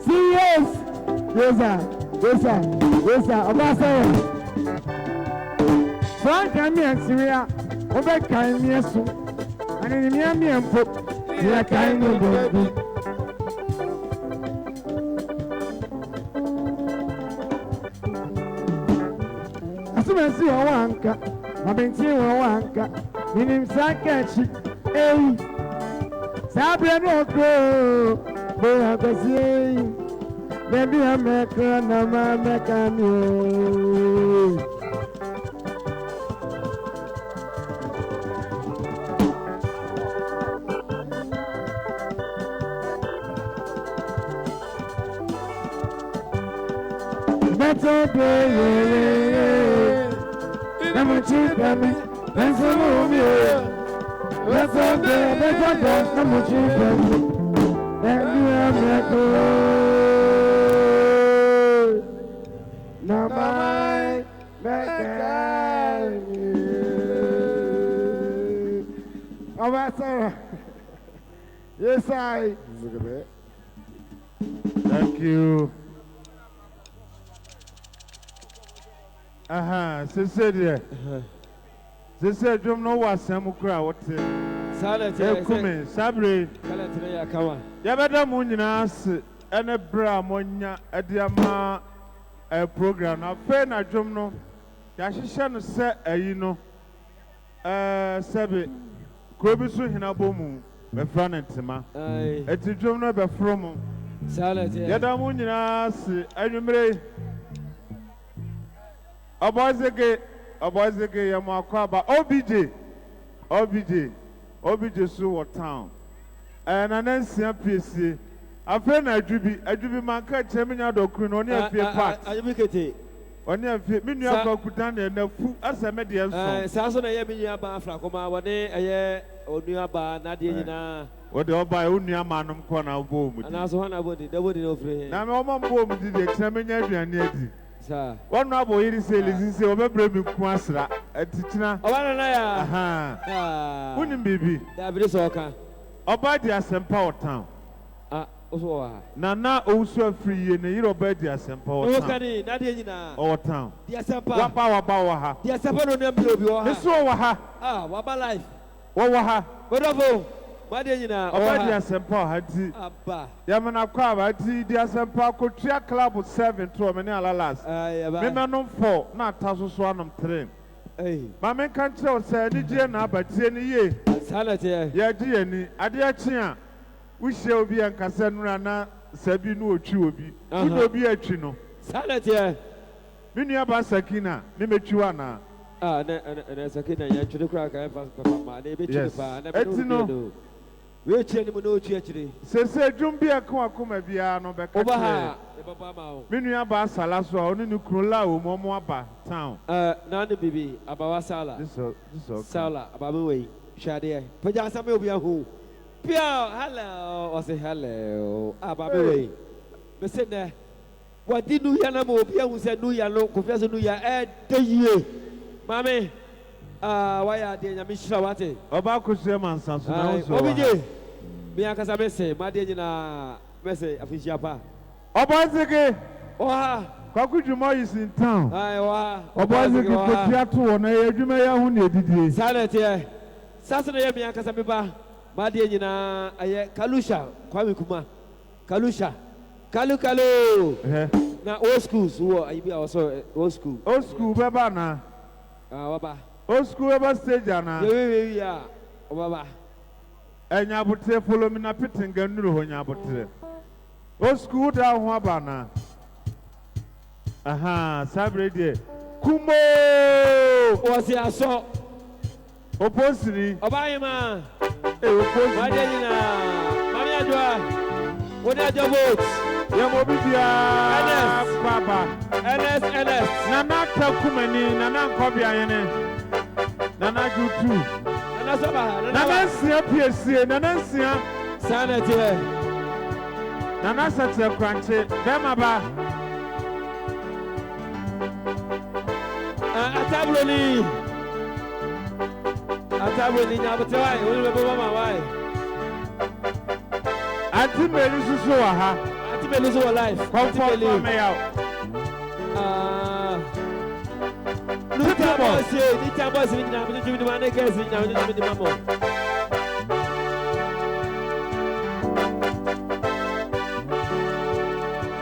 serious. Yes, sir. About saying, Frank and me and Syria, over kind me soon, and in the me and put, we are kind of baby. As soon as you are one cat, I've been seeing one cat, meaning Sakachi, Sabra no crow, but I can see. Baby, I'm a crown, I'm a back you. That's okay, I'm a cheap baby, that's a movie. That's okay, I'm a cheap baby, and you are my crown. Now my back all right, sir. Yes, I. Thank you. They said, "You know what? Some crowd, what? Come, Sabre. Yabada Munina, and a bra monia, a diama, a program na fe na dwom no ya hyehyɛ no sɛ ayi no sɛbe kuro bi so hena bɔ mu bɛfra ne ntema eti dwom no bɛforo mu yɛda mu nyinaa se anwummere ɔbɔzege yɛ mo akɔ aba obj so wɔ town na nansia piesie afei na adwubi manka kyerɛ me nya dɔkuru no ɔne afie part ɔne afie me nua kɔkuta ne nafu asɛ me deɛ nso saa so na ɛyɛ me nua ba afra kɔma wɔne ɛyɛ onua ba nadeɛ nyinaa wɔde ɔba wo nua manom kɔ na wobɔ mu di anaso hɔ na bɔdi dɛbɔdi na ofiri na me ɔma mbɔ mu di deɛ kyerɛ me nya aduane adi saa wɔn abɔ yiri sɛ elisi sɛ wɔbɛbrɛ mi ku asra atikyina ɔba nana ya wonim biribi dabiri sɛ ɔka ɔba di asɛmpa wɔ town ɔso wɔ ha nana owusu afiri yie ne yiri ɔba di asɛmpa wɔ town ɔwɔkani nadeɛ nyinaa ɔwɔ town di asɛmpa waba wɔ ha di asɛmpa na onam bi obi wɔ ha ne so wɔ ha waba life wɔwɔ ha wɔdɔfo madeɛ nyinaa ɔba di asɛmpa wɔ ha ti aba yamina kɔ aba ti di asɛmpa kotua club 7 to ɔmɛ ne alalas mímɛnum 4 na ata soso anum 3 maame nka nkyerɛw sɛ anigye na abatie ne yie yɛgye yɛn ni adeɛ kye a wohyia obi yɛ nkasa nura na sabi no otwi obi wode obi atwi no me nua ba sakina me metwi wa na sakina yɛtwere koraa ka ɛfa papa na ɛbɛtwere paa na ɛti no weekyia ne mu na otwi akyire sese dwom bi ɛko akoma biara no bɛka woba ha ɛbɛba ma wo me nua ba asala so a ɔne ne kuro la wɔ mu ɔmo aba town na ne bibi abawa sala sala ababa wei hwɛ adeɛ pagya asɛm yɛ obi ahu pia hello ɔse hello ababa wei mese nɛ wadi nuya na ma obi ahu sɛ nuya no Kofiase nuya ɛdɛ yie maame wayɛ adeɛ nyame hyira wate ɔba akosua ma nsanso na wo so obi gye me ankasa mese madeɛ nyinaa mese afihyia pa ɔbɔnseke ɔha kwaku dwuma yi sin town ɔbɔnseke kotia to wɔ na ɛyɛ adwuma yɛ ho na ɛdidie saa na ɛteɛ saa so na ɛyɛ me ankasa me ba madeɛ nyinaa ɛyɛ kalusha kwame kuma kalusha kalu na old schools wɔ ayi bi a wɔsɔ old school bɛba na waba old school bɛba stage ana yɛwɛwɛwi a ɔbaba ɛnyabotere folomina pitinga nnuru hɔ nyabotere old school da ho aba na sabre deɛ kumo wɔsi asɔ oposini ɔbaa yi ma oposini madeɛ nyinaa mami adua wɔde adwa vote yɛmɔ bi biara baba ns nana ta kumani nana nkɔbea yɛne nana jutu nana sɔba nana nsia piesie nana nsia saa na ɛteɛ nana sɛtɛ krankye bɛrima ba atabloni nyabote wae wone bɛbɛba ma wae anti meli susu wɔ ha anti meli so wɔ life kɔmfɔ me yaw nuta bɔsie ni ta bɔsie ni nyina mede twimi de ma ne kɛse nyina mede twimi de ma mo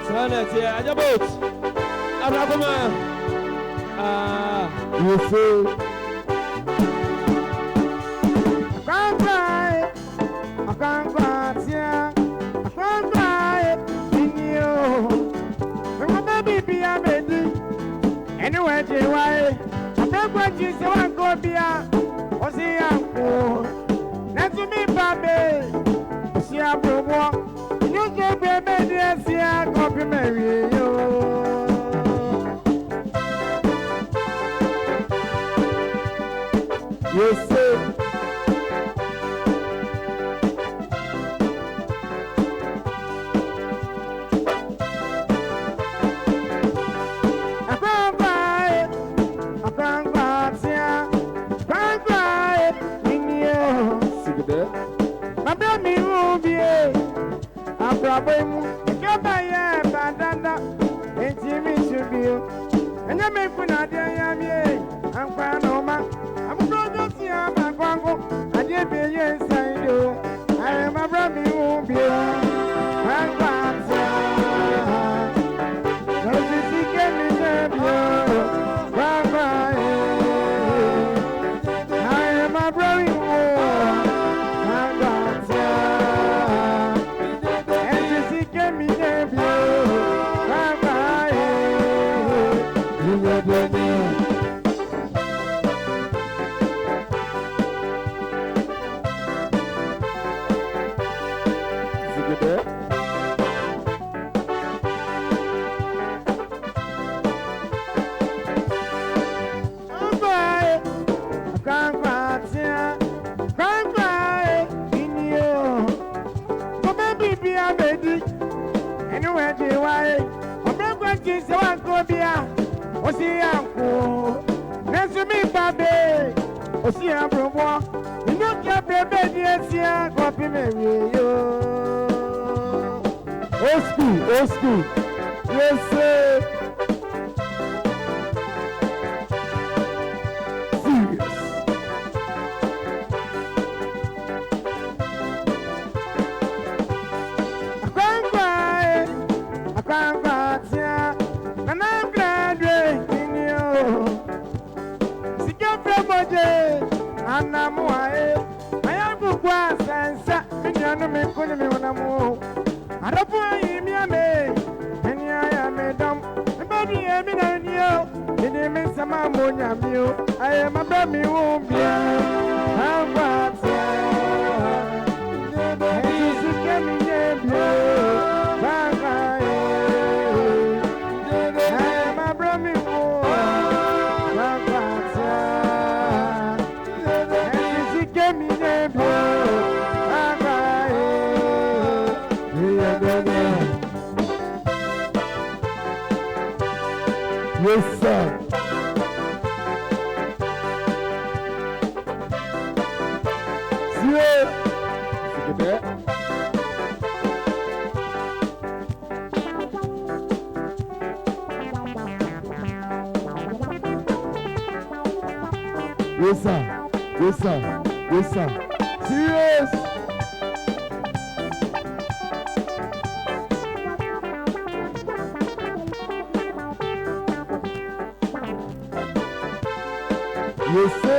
sana tie ajabot abrakoma you feel anyway, why? I'm not going to say one go beer. Or see, that's to me, baby. See, I'm walk. You go, baby, yes, yeah, copy Mary. Yes, sir. I am why. I'm not going to say one copia. O see uncle. Next to me, baby. O see a bromo. You know, your baby, yes, yeah, copy me. Old school, old school. Yes, sir. Serious. I can't cry, and I'm graduating you. Secure from and I'm why I am good once and sat in the enemy putting me on a move. I don't want him, ya may, and I am a dumb. The body, I mean, I knew. The name is some ammonia meal. I am a baby, won't be. I'm bad, yes, sir. See you. Yes, sir. Yes, sir. Yes, sir. Serious. Yes, sir.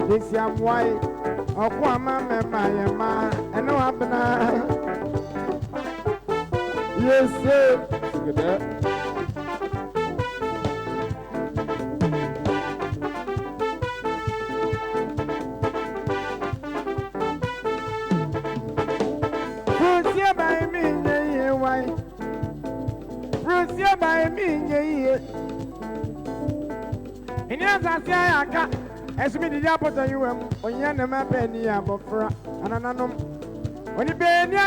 This young white, or Quama, my ma, and no happener. Yes, sir. Look at that. Bruce, by me, yeah, white. Bruce, by me, yeah. And yes, I say I got. As me the apple you when you are my penny above and anonymous. When you pay the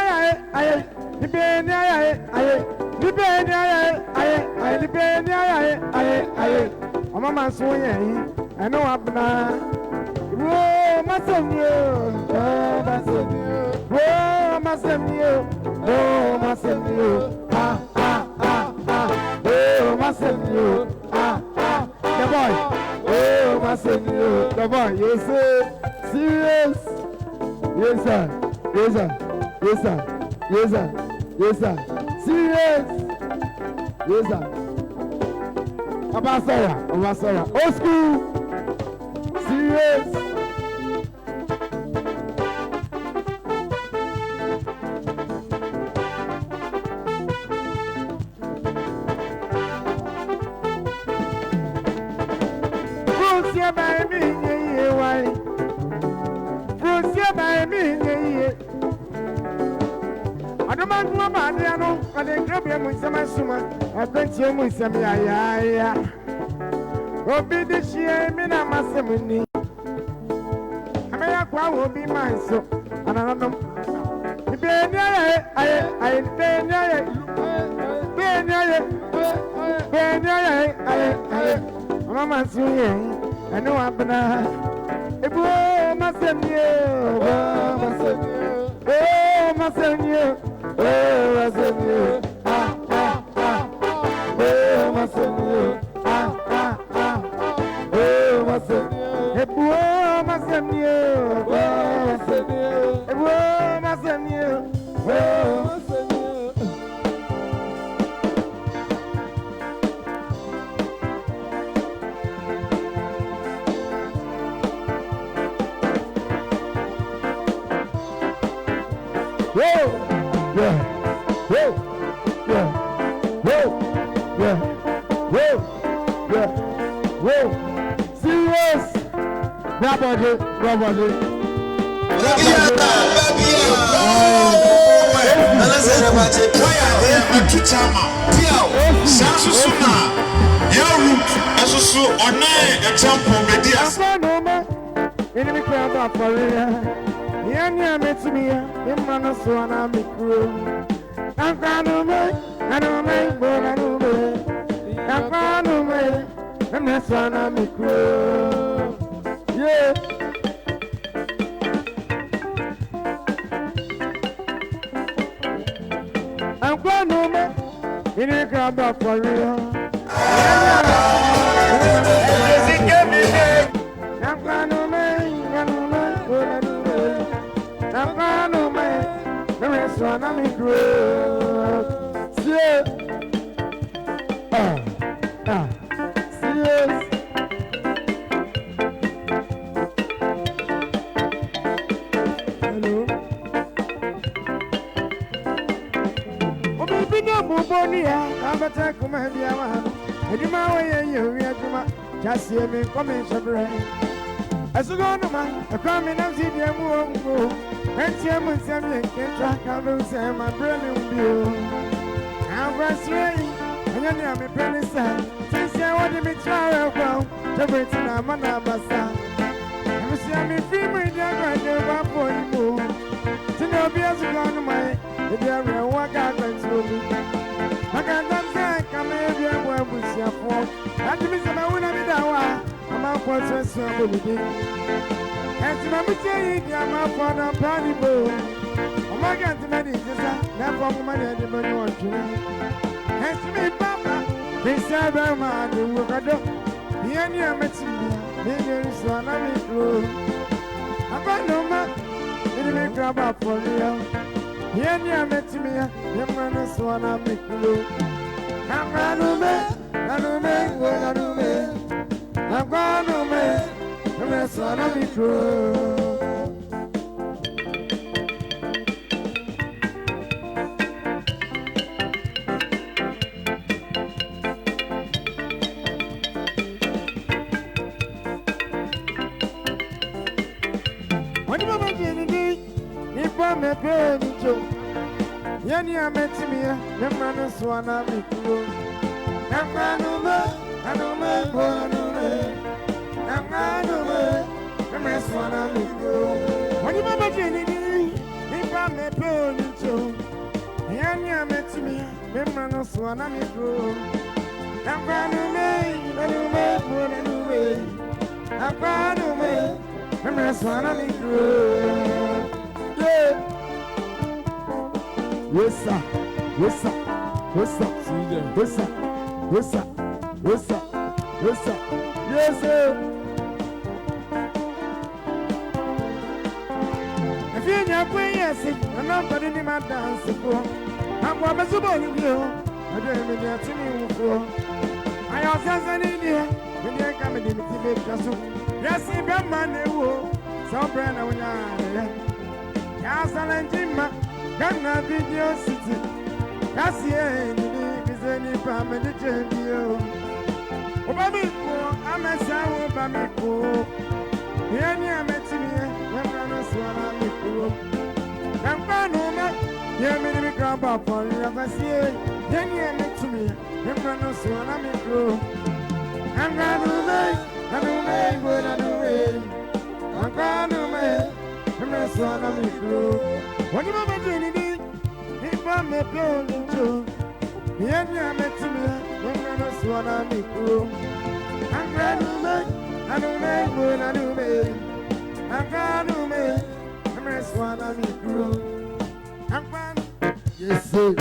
I'm a man so I know I'm not. Whoa, my son, you. Whoa, my son, you. Oh, my son, you. Ah, ah, ah, ah. Oh, my son, you. Ah, ah, the boy. Oh, my son, you. Come on, yes, sir. Serious. Yes, sir. Yes, sir. Yes, sir. Yes, sir. Yes, sir. Serious. Yes, sir. Abasara. Old school. Serious. want no Badiano, and then grab him with some summer. I bet you with some ya. Obi this year, Mina Massamini. I may acquire will be mine, so and I don't know. Mama, I know I'm gonna. It must send you. Oh, must send you. Oh, must send you. Oh, must send you. Oh, must send you. It must send you. Oh, must send you. It must send you. Oh, must send you. Serious. Bravo. Yeah. I'm going to make it grab up for real. I'm going to make the rest of me grow. Serious. Just see me coming so bright. As you go, no man, I come in and see them won't go. And see them and send me a track of those and my brand new view. I'm frustrated, and you know me penny sad. Since I want to be trial, to bring to the Manabasa. I'm seeing me free with your right over for you. To know be as you go to my, if you're a walk out and to me. I can't come here and work with your phone. I do miss my own hour. I'm out for somebody. And to my mistake, I'm out for the party bowl. Oh my God, the man is just that for money at the money on you. And to me, Papa, they said, I'm out the work I do. The end of me, there is one of me through. I got no man, it may grab up for you. The end of me, the man is one of me through. I'm going to make. I'm going to make the rest of me true. When you want to if I'm a penny joke, Yanni, I met me, the man is one of me true. I'm going to make when you remember Jenny, if I'm a pony too, and you met me, remember no swan on me through. I'm going to make, remember swan on me through. Yeah. Yes, sir. Yes, sir. Yes, sir. Yes, sir. Yes, sir. Yes, sir. Yes, sir. Yes, sir. If you're not playing, I'm not putting in my dance. I'm going to be you. I don't mean that to me before. I also send in here when you're coming in the TV. Yes, if I'm man, so brand of Castle and Jimma, Ghana Video City. That's the end. Is any family champion? Obamiko, I'm a sound Obamiko. The only I met me, I'm going to swallow me. I'm going to Yeah, me grab up for you. I see it. Then you make to me. Remember no sooner I'm in crew. I'm gonna make, good, I'm gonna make. Remember so I'm in crew. What you want to do? If I'm a building too. Yeah, you make to me. Remember no sooner I'm in crew. I'm gonna make, good, I'm gonna make. Remember so I'm in crew. I'm gonna. Yes, sir.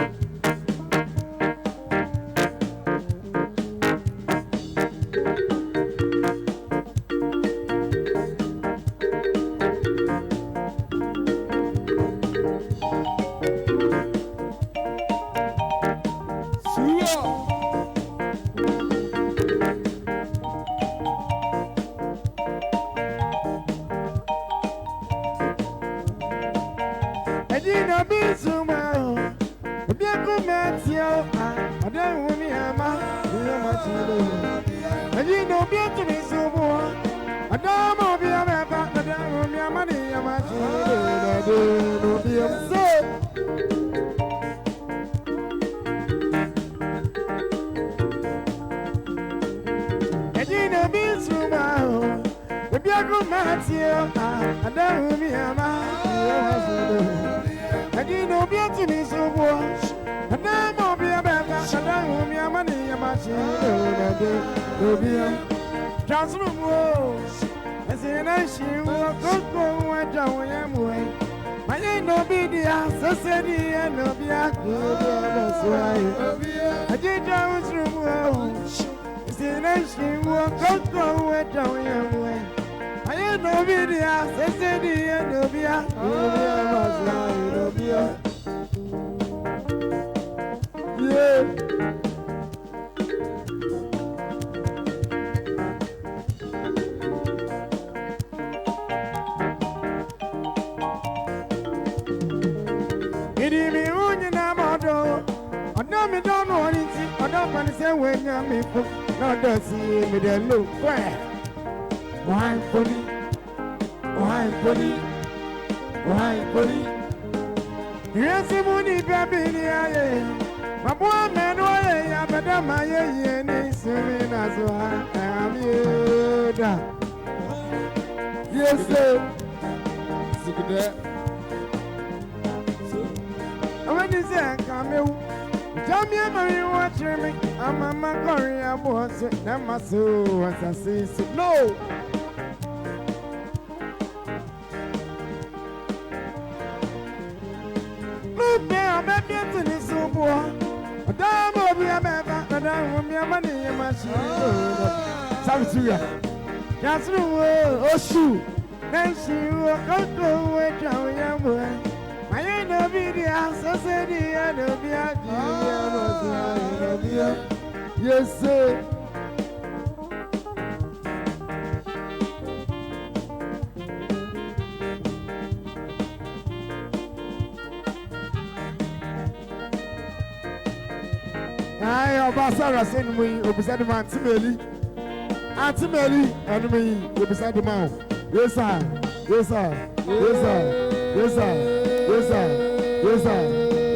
Yes, sir. When you say, come here, tell me how you watch me. I'm a Macaria boss, and my soul as I say, no. Look there, I'm a bit in this so poor. A dime will be a member, and I will be a money in my shoe. Samuel, that's the word, oh, shoot. Then she will go away, Joey, boy. I ain't no video, so say the end of the Yes, sir. I have Sarah send me beside the man, Auntie Melly, and me beside the mouth. Yes, sir. Yes, sir. Yes, sir. Yes, sir. Yes, sir. Yes, sir.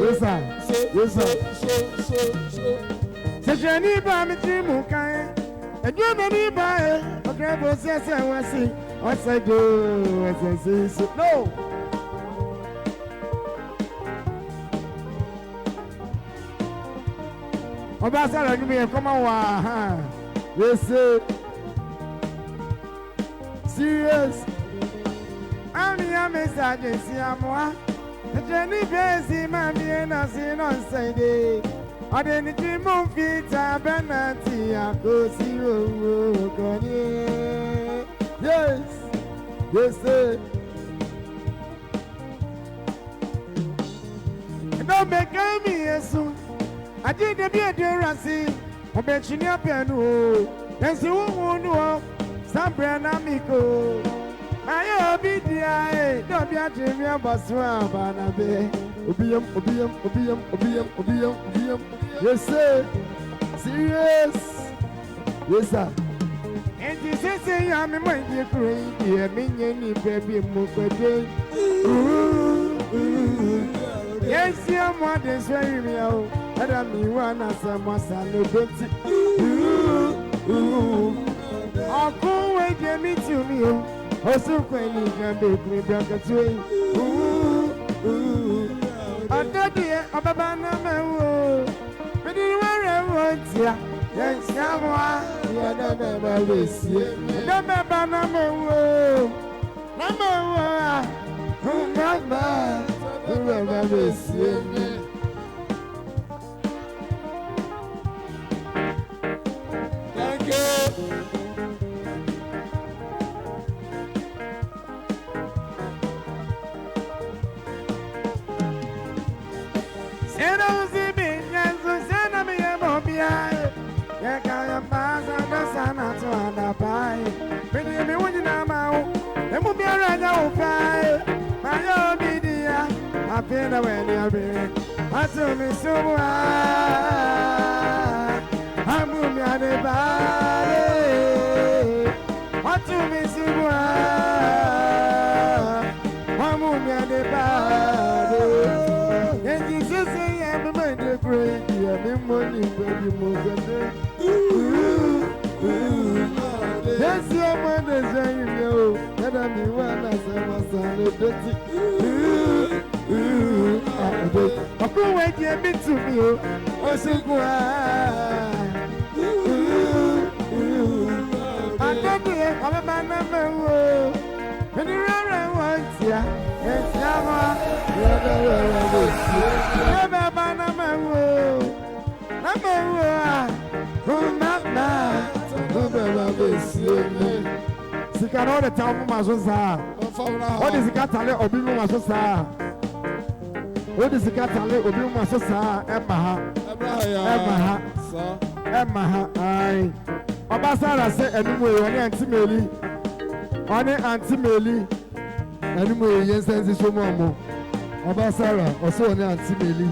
Yes, sir. Yes, sir. Sejani ba mi ti mu kan. Ejo me ni ba e. Okay, bo se wa si. O se do, o se si. No. Oba Sara ni me come on wa. Yes, sir. Serious. I'm a message, see, I'm one. The journey busy, mammy, and I see on Sunday. I didn't dream of feet, I benati, I go see you. Yes, yes, sir. Don't make me a soon. I didn't be a dear, I see. I bet you near piano. Then you won't know. Some brand amico. I be the don't be a dream about swam, Banabe. Obium. Yes, sir. Serious. Yes, sir. And you say, I'm a mighty crazy, a minion, baby, move a day. Yes, your mother's very meow. And I mean, one as a massa, no dirty. I'll go away, get me to me. Also, when you can make me back at way. I don't hear a banana. But you are a word, yes, someone, you are never will see. Number banana. Number one, whoever will see me. Thank you. I feel the way you're being. I tell me so. I'm moving on the body. I tell me so. I'm moving on the body. And Jesus say, I'm a man to pray. I'm in money, baby, move it. Yes, your mother's saying, yo, that I'm the one that's a son of dirty. I go away, get me to me, oh, so go. I don't hear, I'm a man number one. When you're around once, yeah, it's Yama, you're the man number one. Number one, who's not now? Sika no the town for Mazosa. What is the Catale or Bimu Masosa? What is the Catale or Bimu Masosa? Emma, I. Abasara say anyway, on anti-meli. On anti-meli. Anyway, yes, this is Momo. Abasara, also on anti-meli.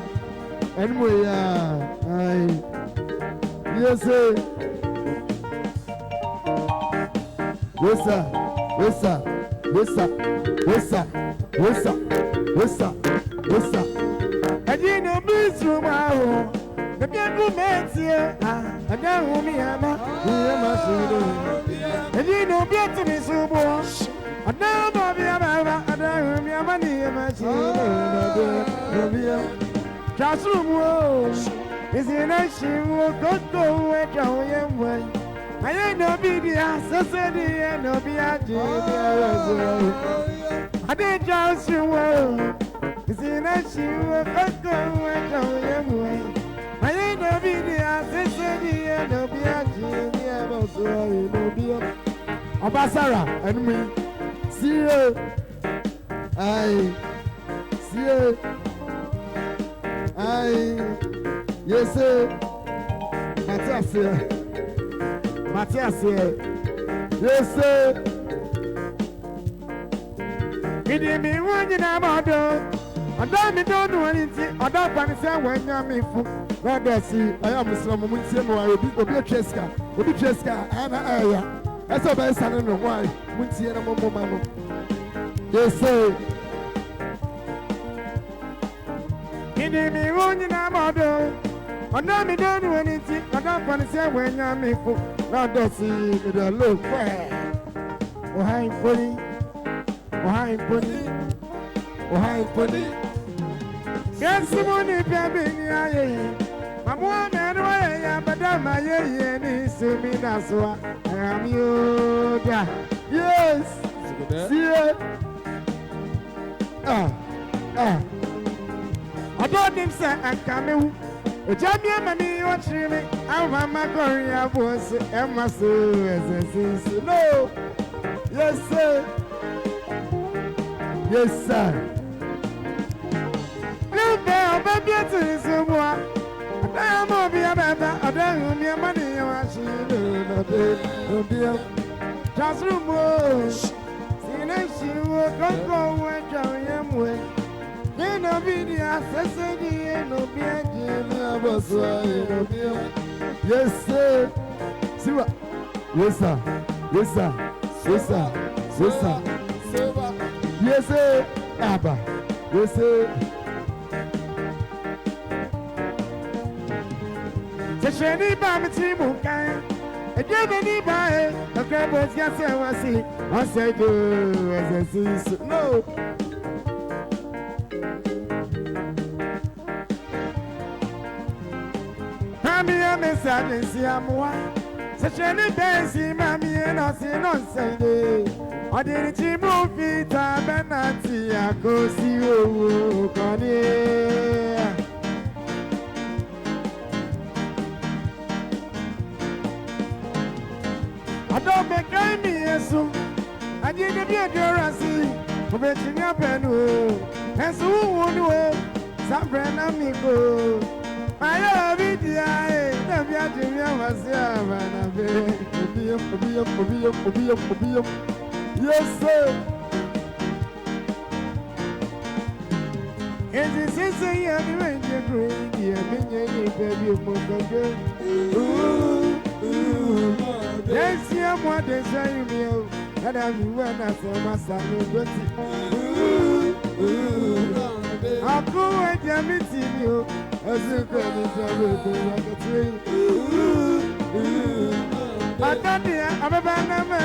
Anyway, I. Yes, sir. Yes, sir. Yes, sir. Yes, sir. Yes, sir. Yes, sir. Yes, sir. Yes, sir. And you know, Miss Romao, the people met here, and now whom you are, and you know, get to me so much. And now, Bobby, and now whom you are money, and my children. Classroom is in a shoe, go away, go away. I ain't no media, society, and no be a I did just you well. It's in a shoe, go away. I ain't no media, society, and no be a Abasara, and me. See you. See you. Yes, sir. Matthias here. Yes, sir. It didn't mean one in a model. I don't know anything. I don't understand when you're me for. God, I see. I am Mr. Muntiemo. I will be a Cheska. Will be Cheska. And I. That's all by son and why. Muntiemo, Mamma. Yes, sir. It didn't mean one in a model. I don't know anything. I don't understand when you're me for. Now that's it, the look. Oh, hi, buddy. Oh, hi, buddy. Oh, hi, buddy. Yes, money, baby. I'm one man away, but I'm my yes, me that's what I am you. Yes, see it. I don't think so. I'm coming. Jamia mami watching me. I'm my Korea boss. Emma so no. Yes, sir. Yes, sir. No, baby, it's so what. I am a baby. I don't have money. I'm just room. See, she will go away. No be accessory, no be a yes, sir. See what? Yes, sir. Yes, sir. Yes, sir. Yes, sir. Yes, sir. Abba. Yes, sir. Shani Bamati Mukai, a Germany by a crab was Yassi. I said, as I see, no. Mammy, I'm a sad and see I'm one. Such any dancing, Mammy, and I see on Sunday. I did it movie time and I see I go see you, Connie. I don't make me so. I didn't be a girl, I see. For betting your pen, and so won't know. Some friend of me go. I love it, yeah. Never had to be a myself, and a yes, sir. And this is a young man, you're great, you're baby, yes, yeah, what they say you and I'm when I say my son, I'll go and you're meeting you as you go like a tree. I can't hear, I'm a banana.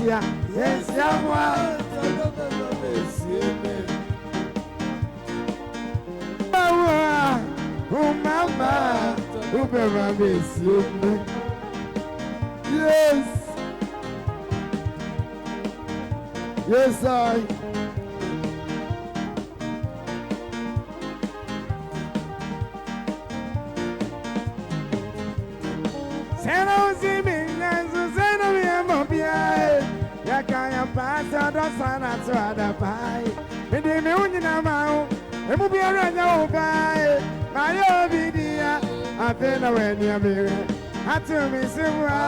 Yes, yeah, oh, mama, whoever miss you. Yes, yes, I. I can't pass out the sun at the pie. And the moon in a mouth, it will be a run over. My video, I feel away near me. I tell me, Simra,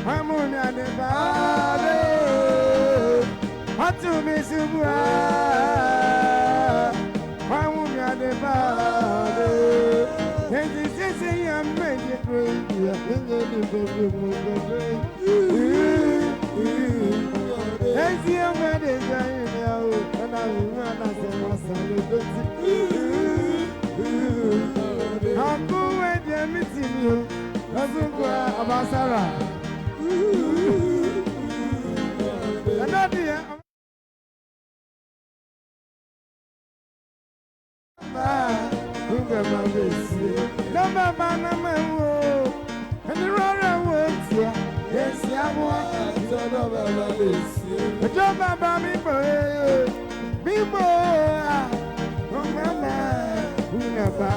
I'm on the body. I tell me, Simra, I'm on the body. And this is a young man, you're great. As young man is and I will run as a son. I'll go and you're meeting you. Doesn't go about Sarah. Another and the road works here. Yes, I want to know about this. The job about me, boy. Oh, mama, who never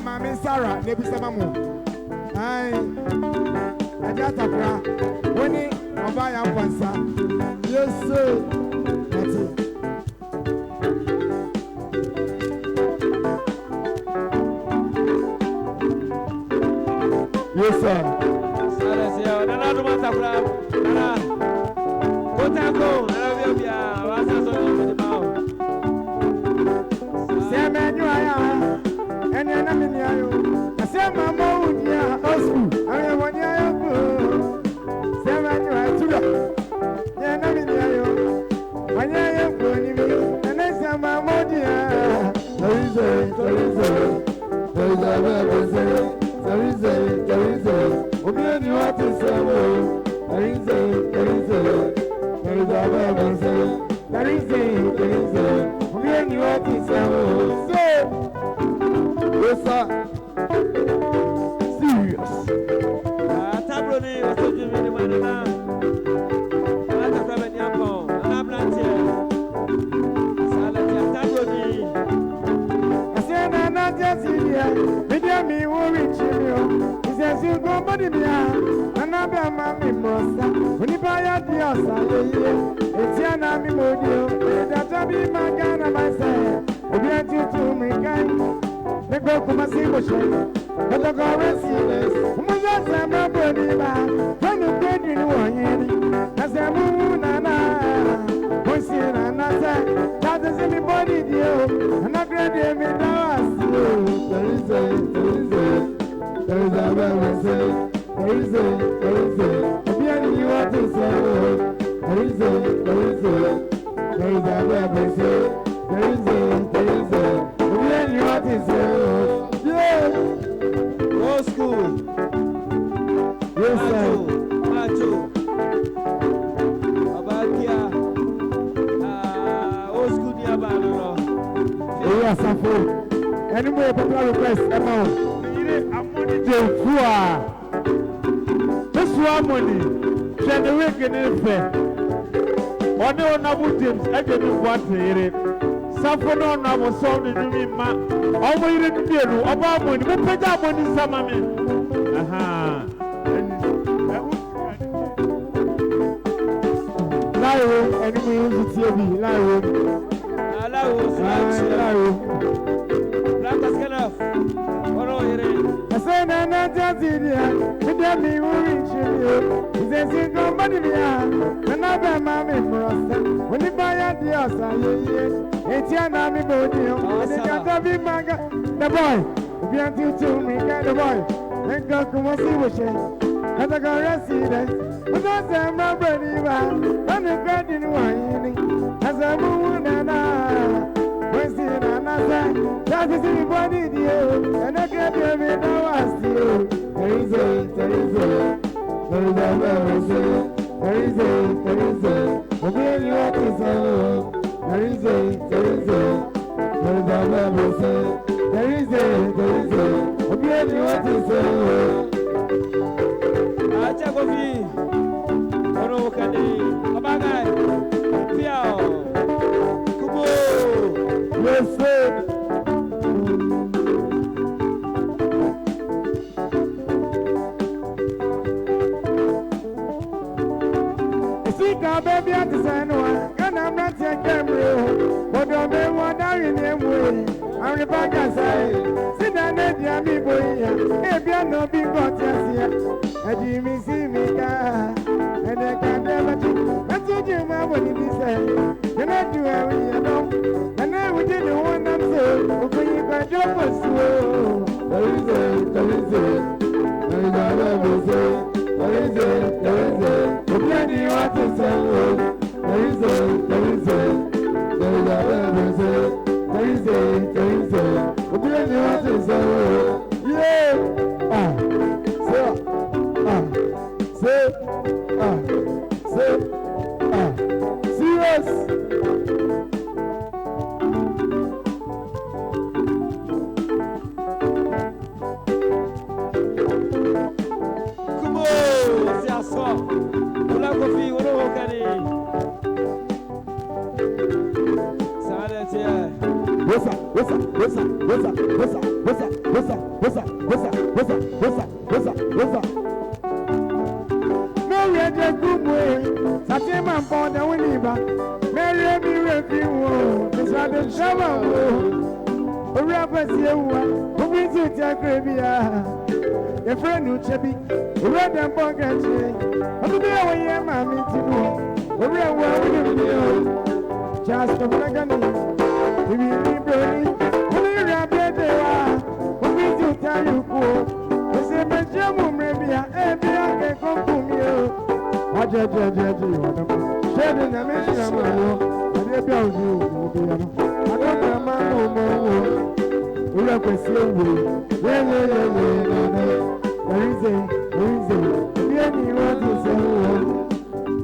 Mammy Sarah, maybe some more. I just a bra. When he buy a one, yes, sir. That's it. Yes, sir. Nana, what a bra. Nana, what a go. Nana, we are. What's the mouth? Sam, you are. And then I'm in the I said, Mamma, would you ask me? I am one year. Sam, I too.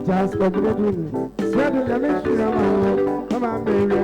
Just for the sweating the mission of my baby,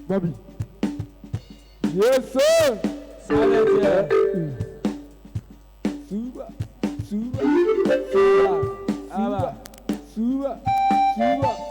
Bobby. Yes, sir. Silence here. Suba, suba, suba, suba, suba, suba.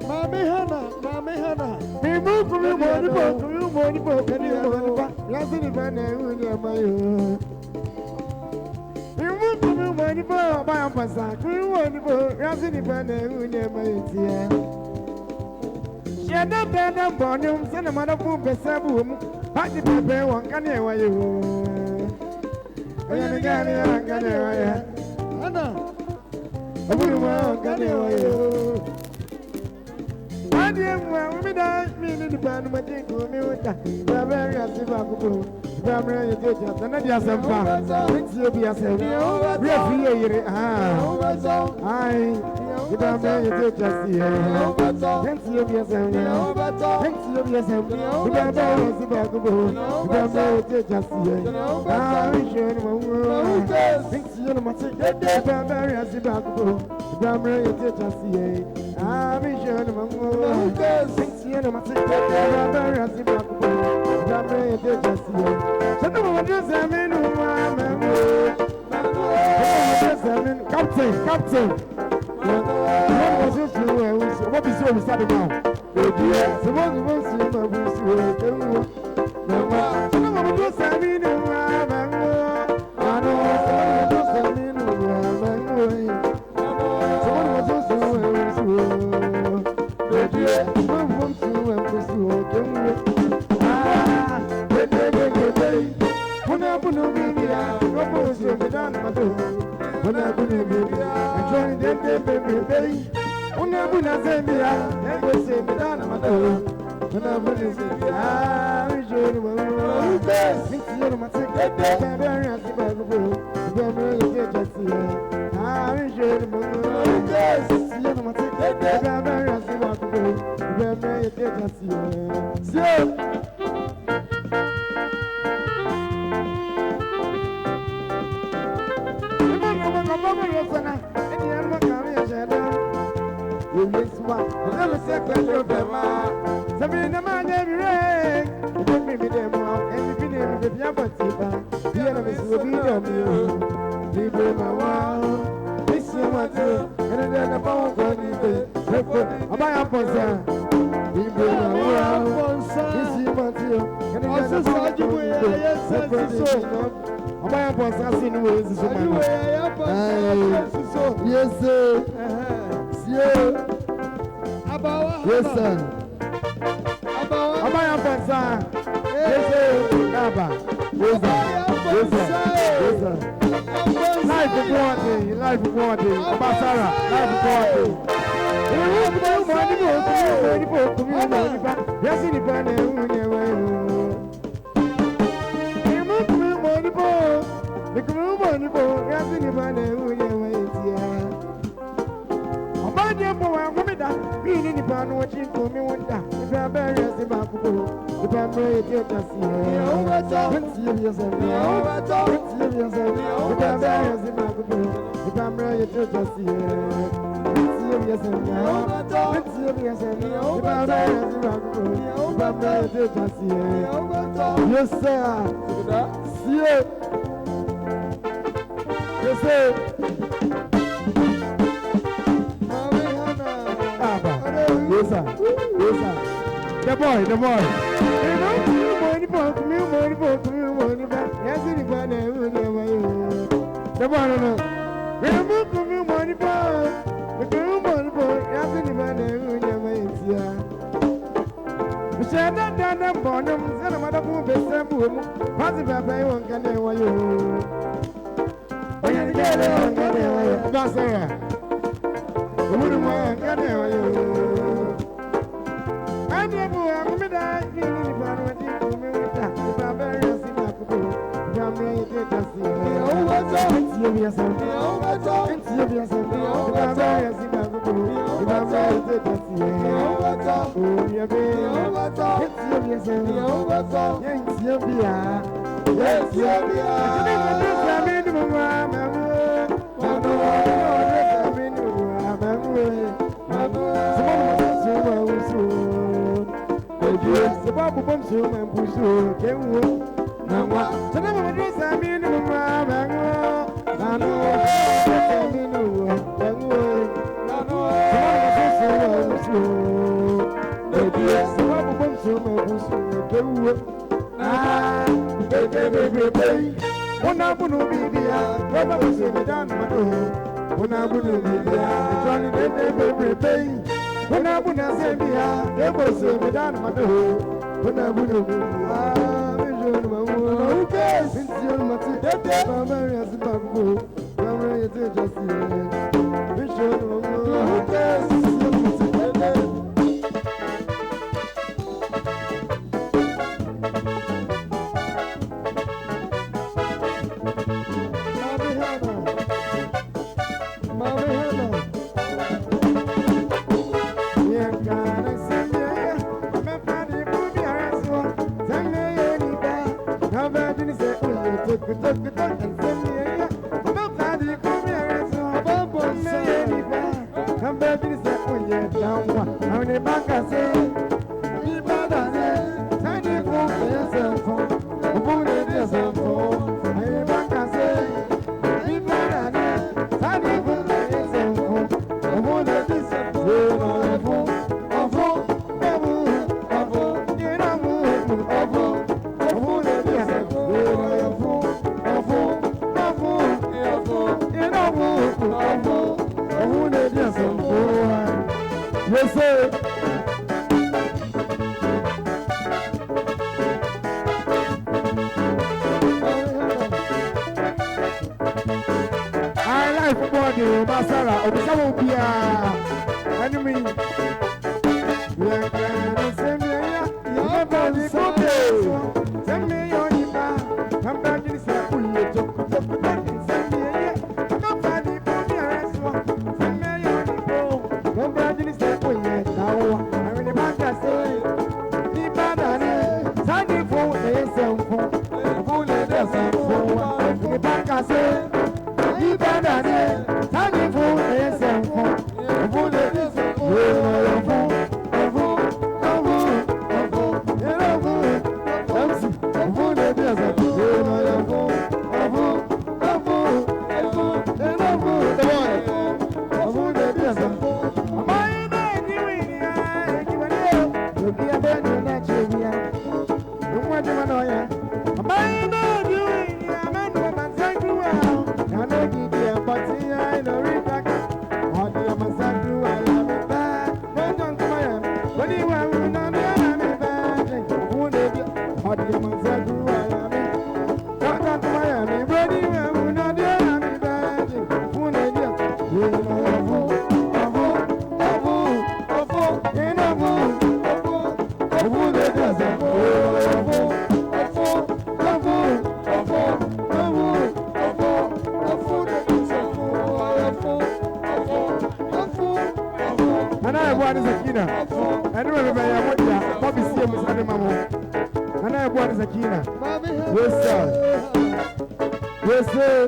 Mami Hana, Mama Hana. Me move from you, money, can you Yasin if I know you, my own. You move from you, money, by a passac, you want to go, Yasin if I know you, my dear. She had not been a bonum, send a mother for Bessaboom. I did prepare one, can you? I am a guy, Anna. I wouldn't want, can you? I didn't want me that meaning the band of my thing for me with that. The very as if I could go. The very good, and I just am far. You'll be a savior. We are free. I if I'm very good, just here. Thanks you, be a savior. Thanks you, be a savior. If I'm very as if I could go. If I'm very good, just here. I'm sure my world. Thanks you, my sick. If I'm very as if I could go. If I'm very good, just here. I'm sure my world. Thanks you, my sick. If I'm very as if I could go. If I'm very good, just here. So no one just a minute, Captain. What is your starting now? Someone wants to know who's yes, sir. Yes, sir. Yes, sir. The boy. Una bunu bibia, Baba was in the down my door. Una bunu bibia, Johnny de baby. Una buna sebia, they was in the down my door. Una bunu bibia, vision my woman. Who cares? Since you're my sister, Mama is a babu. Mama is a just vision my woman. Who cares? Since you're my sister. Yes, sir. I like body, Masara, Obisabo Pia, enemy. We are going to send me your body for me. Send me your neighbor. Come back in the circle. Send me come back in the restaurant. Send me your neighbor. Come back in the circle. I'm in the back. I say, the banana, Sunday for the same phone. Who let us in the back? I say, the banana, Sunday for the same phone. Who let us in the phone? Yes, sir. Yes, sir.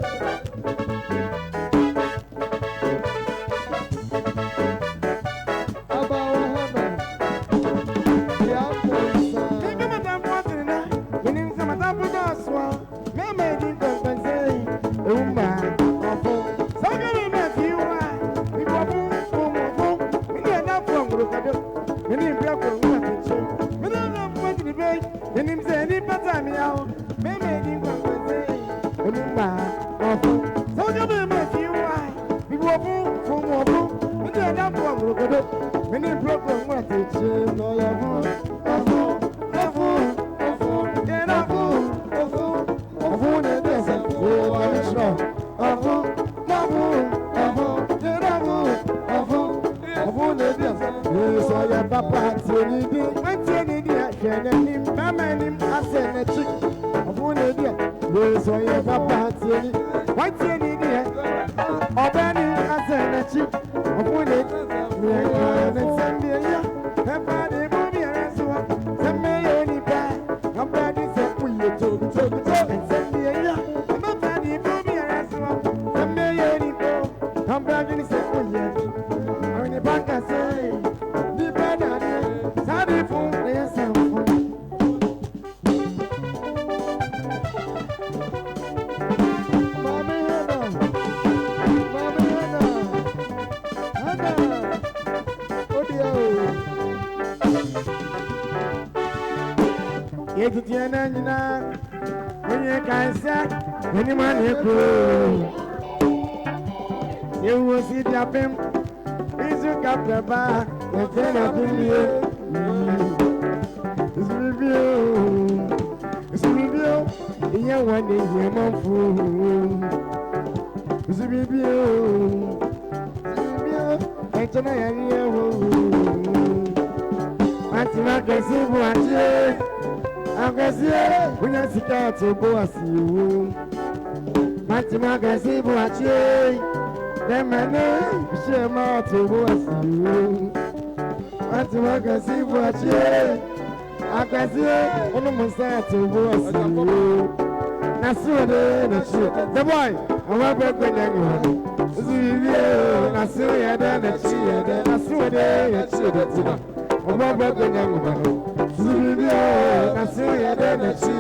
Yetu tiana nina Onye kansa Eni mani eko Yewu si diapem Isu kapeba Nefena kumye Isubibio Iye wane iye manfu Isubibio Echana yari ewo Atima kesibu atie Akesie Unya sika tobo asiwo Atima kesibu atie Demene Shema tobo asiwo Atima kesibu atie Akesie Unu musa tobo asiwo Nasuode Nachi The boy Awa bebe nyanyo Isubibio Nasuode Nachi Nasuode Nachi Natina Oba bebe nyanyo Isubibio Nasuode Nachi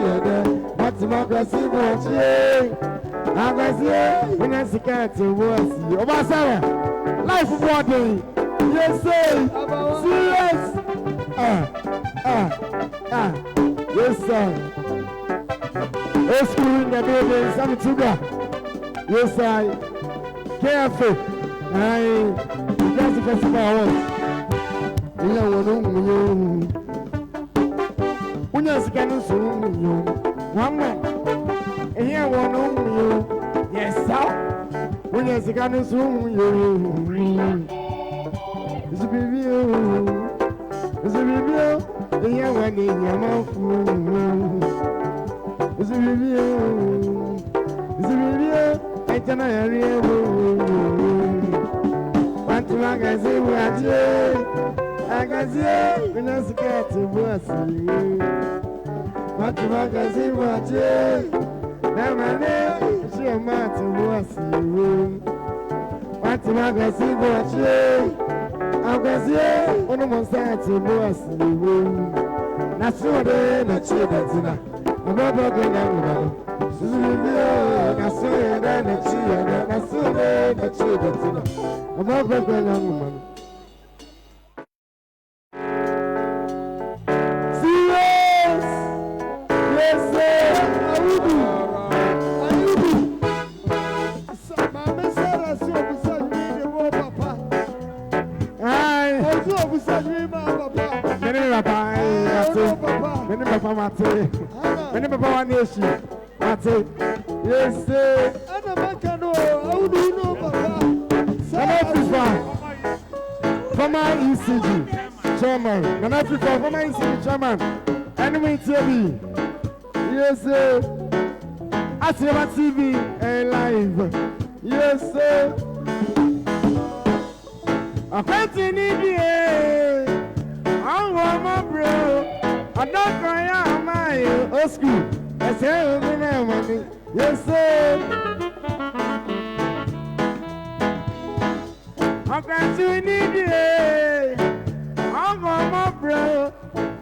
Matima kesibu atie Akesie Unya sika tobo asiwo Oba Sarah Life body Yes sir Serious Yes sir School in the building, Sammy Tuga. Yes, I. Careful. That's the festival awards. You know, when you're scanning soon, you. One man. And here, one you. Yes, sir. When you're scanning soon, you. It's a review. It's a review. And here, one in your mouth. It's a review. It's a review. I tell you, want to make a see what I can see when I get to Bossy. Want to make a see what now my name, she a man to Bossy. Want to make a see what I can see when I'm on side to Bossy. That's what they're children. I'm not going to Suzubio, Nasu, and a cheer, Nasu, and a cheer. I'm not going to Serious! Yes, sir! I will do. I will do. Mamma said I saw beside me the war, Papa. I saw beside me, my Papa. Many Papa, many Papa, many Papa, nation. Yes, sir. And a man can know. How do you know, Papa? Former ECG chairman. Nanafifa, former ECG chairman. Enemy TV. Yes, sir. Asiama TV live. Yes, sir. I can't see I'm my bro. I don't cry, my old school. I say, money. Yes, sir. I can't see I'm my bro.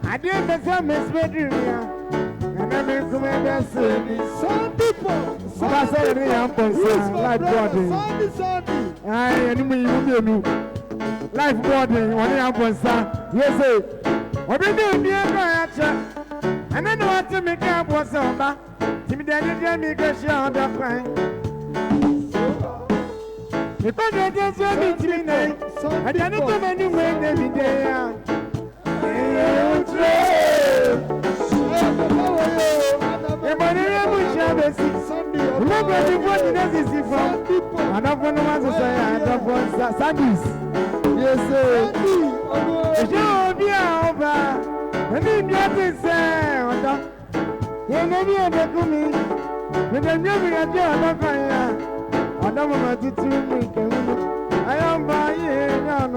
I didn't tell Miss Bedroom. And I make come and say, some people. So I said, I'm concerned. Life body. I am life body. One am concerned. Yes, sir. What do you do? And then what to make up was over. Timmy Daddy make a show the fine. If I get this one, it's me now. I don't know when you win every day. I don't want to say I don't want Sandys. Yes, sir. Show me over. And then you have to say, you never had to me. But then you have to fire. I don't want to me. I am buying on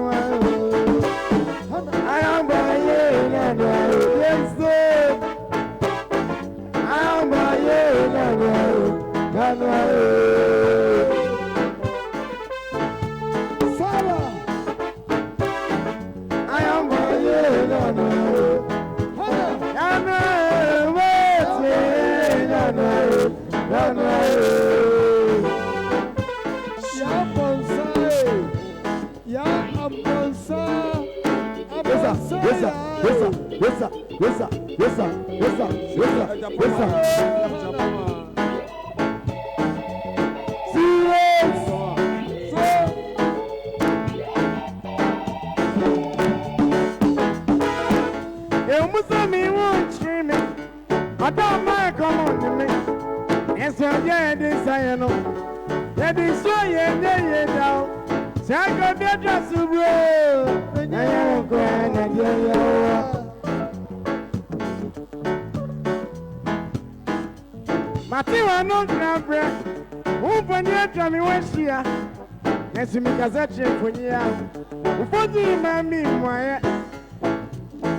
I am buying on yes, sir. I am buying on Sarah. I am buying on Yes, sir. Yes, sir. Yes, sir. Yes, sir. Yes, sir. Yes, sir. Serious. You must me won't stream it. I don't mind, come on to me. Yes, sir, yeah, this I know. Yeah, this way, yeah, down. Sango be just bro. I am going to get you. Matiwa no grab bread. Who for near Tommy West here? Yes, me Kazachi for you. Ufonyi mami mwaye.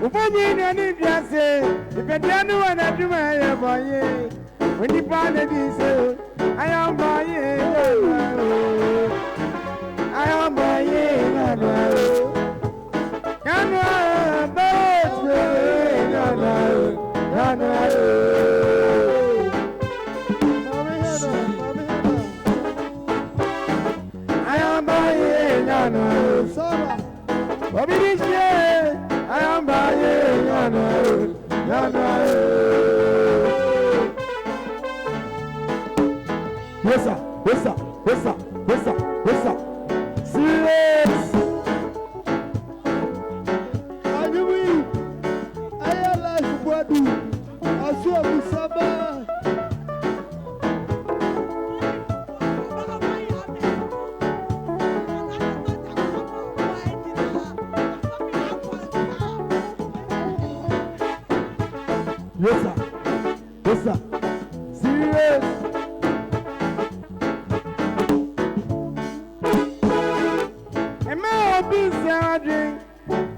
Ufonyi ni biase. Ipedianu wana juma ya boye. When you find it, I am boye. I am boye. Yes, sir. Yes, sir. Yes, sir. Yes, sir. Yes, sir. Serious. Yes, sir. Yes, sir. Serious.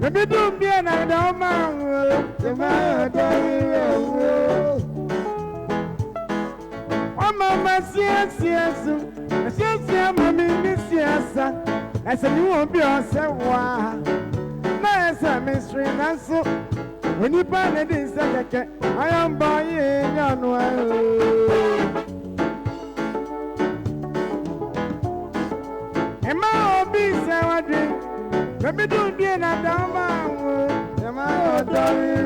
Maybe don't be another man. Oh, Mamma, yes, Mammy, Miss Yes. I said, you won't be yourself. Nice, mystery, and so when you find it, I am buying on Am I all be sour drink? Maybe don't be another man. Am I all done?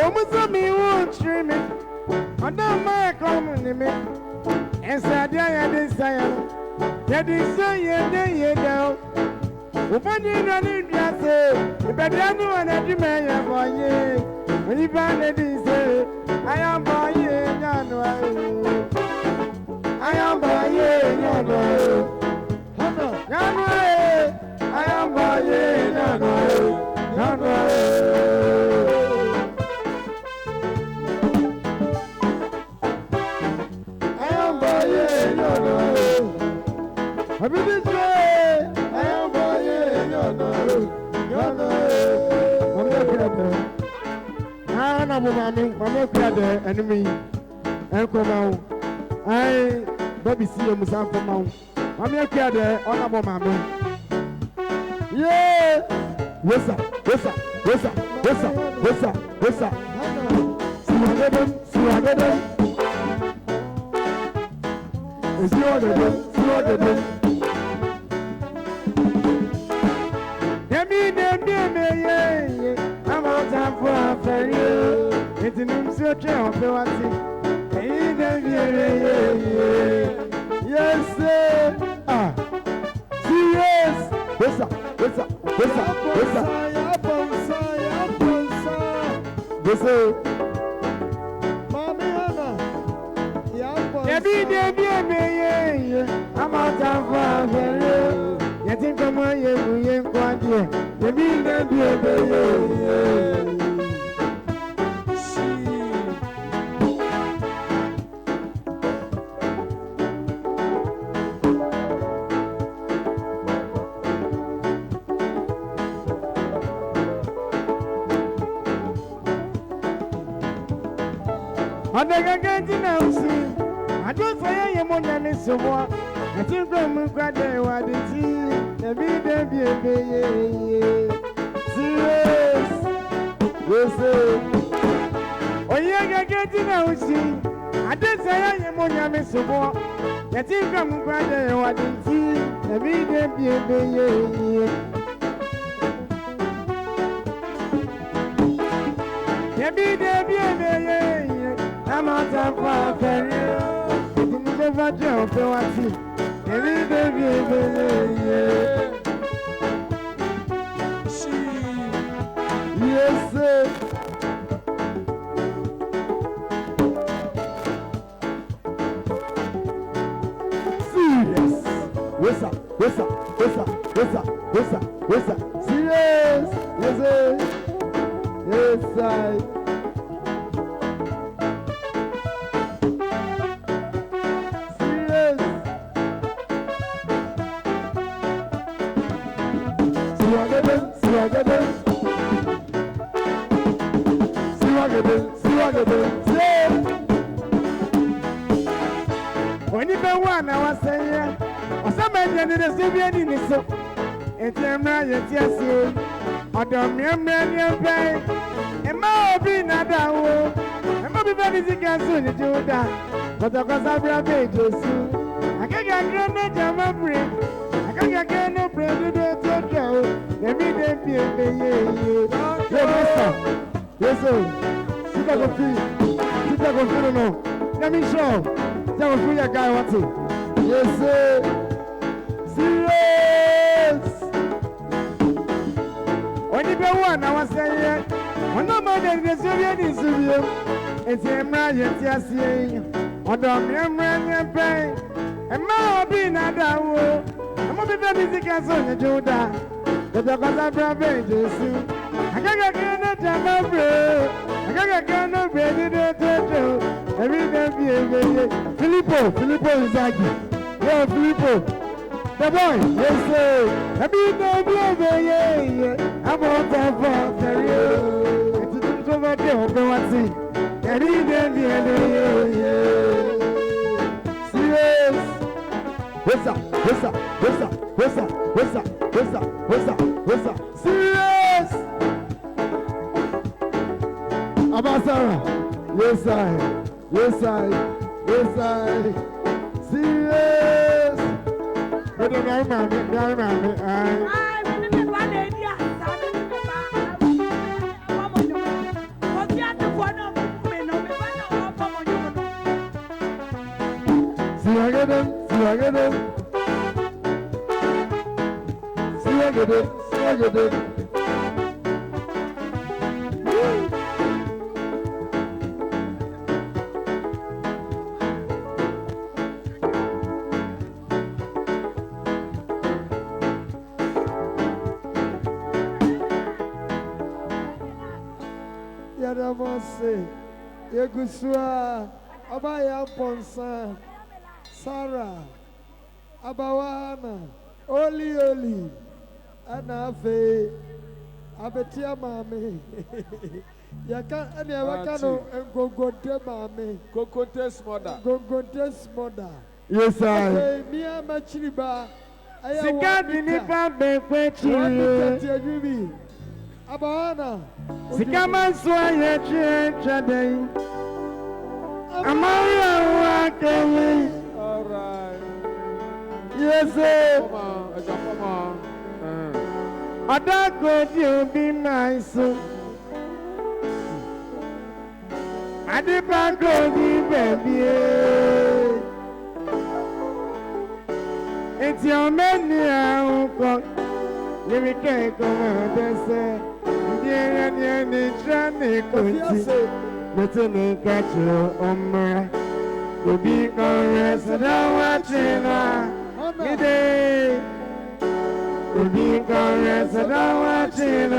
Almost me won't stream it. I don't mind coming to me. And said, I desire. That is so you know. When you don't need to say, if I don't know what you may have for you. When you find it, I am for you. I am by you, no. I am by you, no. I am by you, no. I mean this way. I am by you, no. I'm not the enemy. And come out. I baby see you Musa from Mount. I'm here there, honorable mammy. Yeah, Yes, sir. Yes, sir. Yes, sir. Yes, sir. Yes, sir. Yes, sir. See what they do. See what they do. See what they do. I'm out time for a ferry. It's an insert of the one. Yes, sir. Ah. Yes. Yes, sir. Yes, sir. Yes, sir. Yes, sir. Yes, sir. I'm out time for a ferry. You think I'm a young one? You mean that be I don't say I'm on any so what. I think I'm glad they were the tea. The baby, Serious. Yes, sir. oh, yeah, getting out. I don't say I'm on any so what. I think I'm glad they were the tea. The baby, I'm out of fire. You never jump to what you. Yes, sir. Serious. Yes, sir. Yes, sir. Yes, sir. Yes, sir. Yes, sir. Yes, sir. Serious. Yes, sir. Yes, sir. When you go one, I was saying, or some man in the Soviet in the soup, and Tamra, yes, or the mere pay, and more be not that way, and maybe very sick and soon to do that, but of course I'll be a pages soon. I can't get a jam of brain, I can't get no bread to do to go, every day be a yes, sir. Sit down, no. Let me show. Tell me who guy wants it. Yes, sir. Serious. When you go one, I was saying, when no more than the Soviet is Soviet, it's a man, yes, saying, on the membrane pay, and more being at that war. I'm going to be very sick and so to do that. But the cause I'm from Vegas. I can't get no time of bread. I can't get no bread to do. Every day be a Filippo is aggy. Yeah, Filippo. The boy, yes, sir. Every day be a I'm on time for career. I didn't over there, but what's it? Every day be a serious. What's up? Serious. Abasara. Yes, I. Serious. But the guy, See, I get him. Yadamose, Yegusua, Abaya Ponsa, Sarah, Abawana, Oli, Anafe, Abetia Mame, Yaka, and Yawakano, and Gogote Mame, Gogote's mother. Yes, I. Mia Machiriba, I am Abana, Sikaman Swaya Chadday. Amaria Wakami. All right. Yes, sir. Come on. Adako, you be nice. Adipako, be baby. It's your menu. Let me take over this. Kofiase. Let me catch you on my. To be caressed, watching me day. To be caressed, watching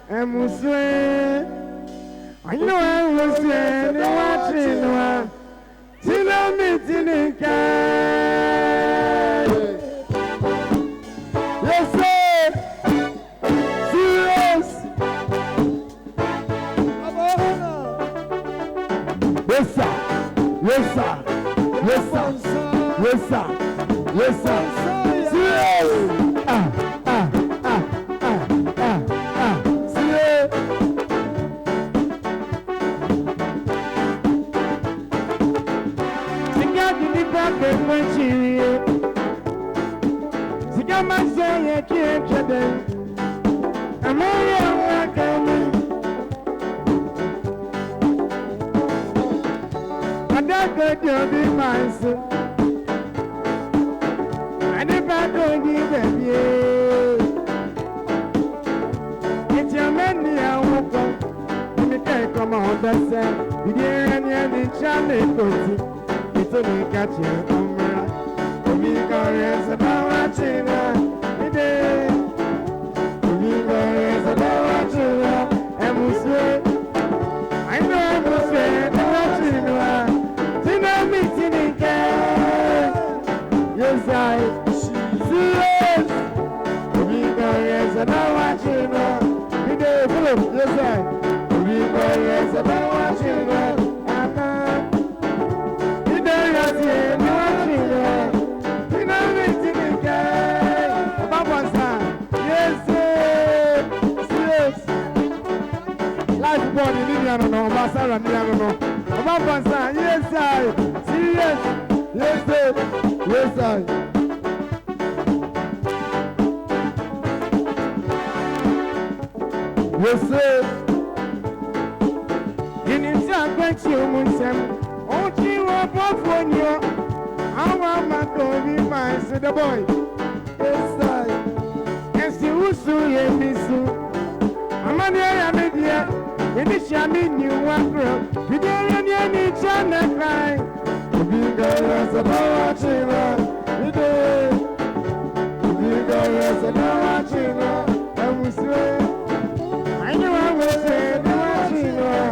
and Muslim. I know I was saying, watching till I'm meeting in Kai. Yes, sir. Yes, sir. Serious. Serious. Sika didi babe kwenchiri. Sika masaya kiechede. Amaya wakami. that good you'll be mine, sir. And if I don't give them, it's your many I won't go. Let me come on, that's it. You didn't any challenge, it's only catch you. We got rest about watching her. We got rest about watching her. And we say, I know I was saying, watching her. See no meeting again. Yes, I see it. We got rest about watching her. We did, Philip, yes, I. We got rest about watching her. We did, yes, watching her. Life born in India, no, Masara, no, about Bansa, yes, I, serious, yes, yes, I. Yes, sir. In India, quite you, Munsem, oh, you are both one year. I want my baby, my said the boy. Yes, I. And see who's so yeah, miss you. I'm on the media. In the shaman, you want girl. You didn't need China cry. You girls about watching her. You did. You girls about watching her. I was say, I know I was saying, watching her.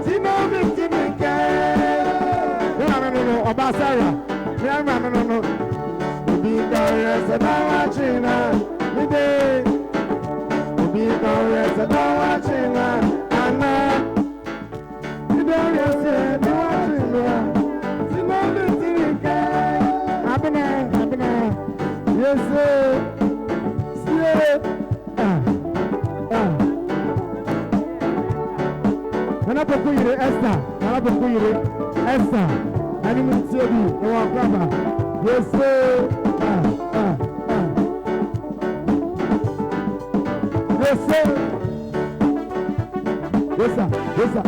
See no victim in care. No, Obasara. No. You girls about watching her. You did. You girls about watching her. You don't say, no, yes, sir. Esther. I didn't see you. Yes, sir. Yes, sir.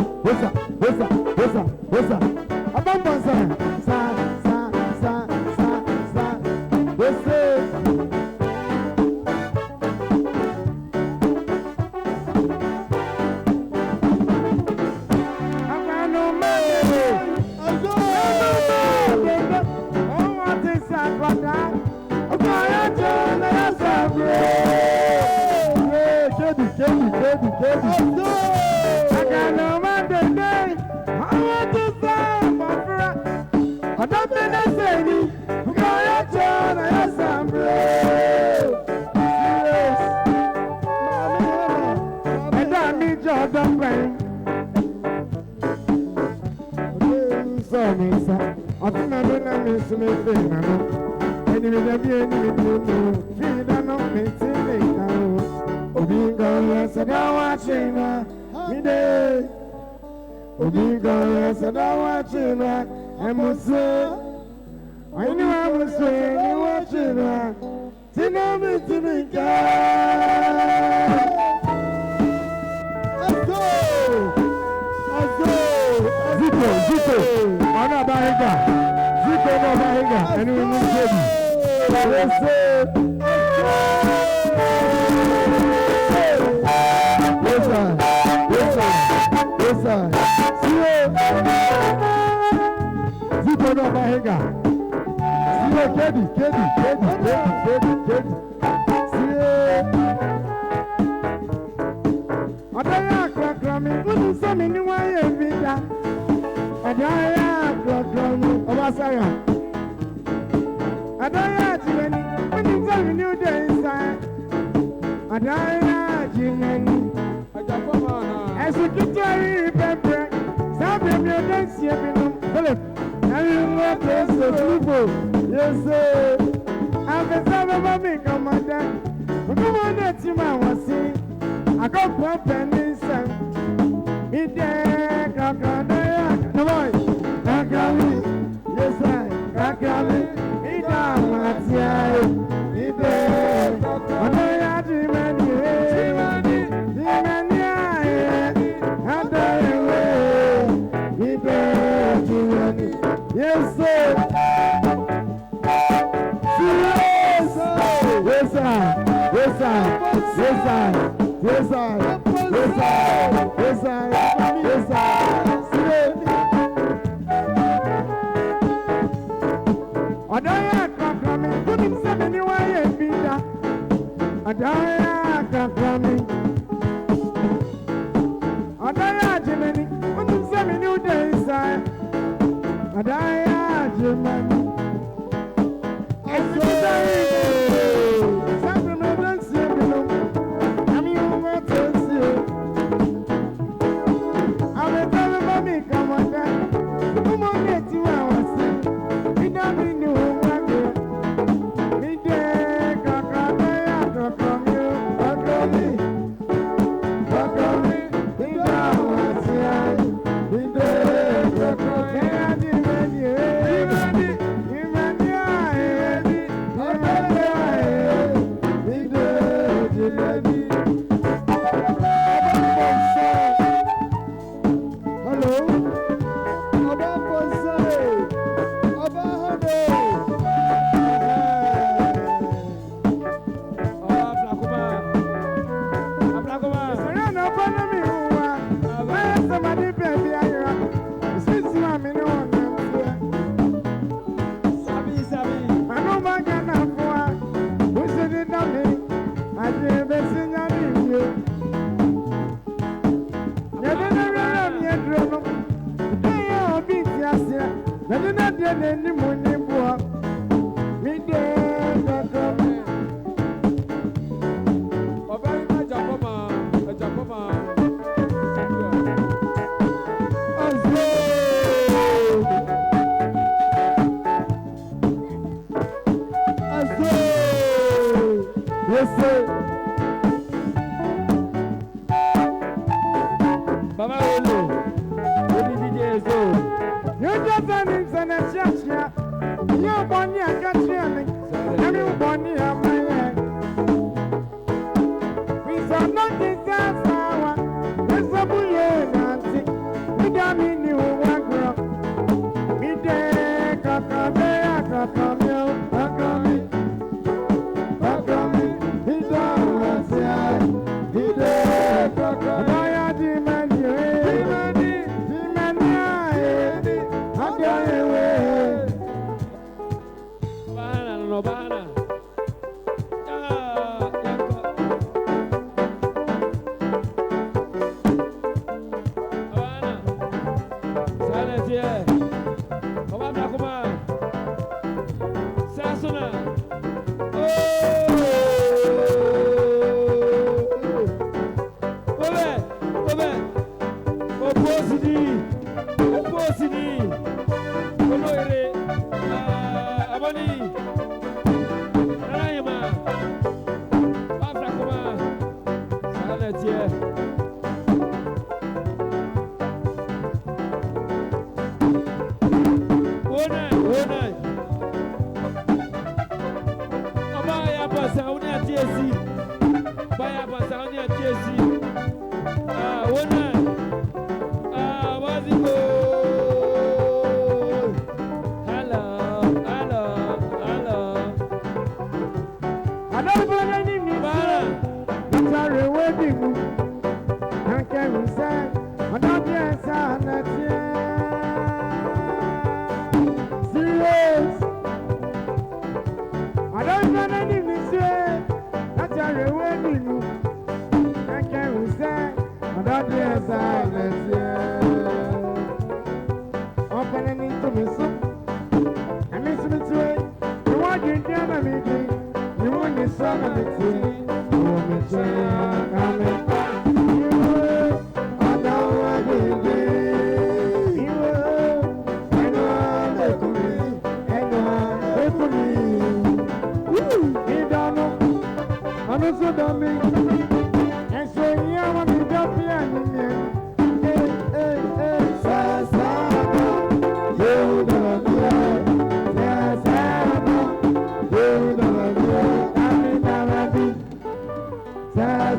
Yes, sir. Abandon, sir. Yes, sir. Adaya Jimmy, when you send me new days, Adaya Jimmy.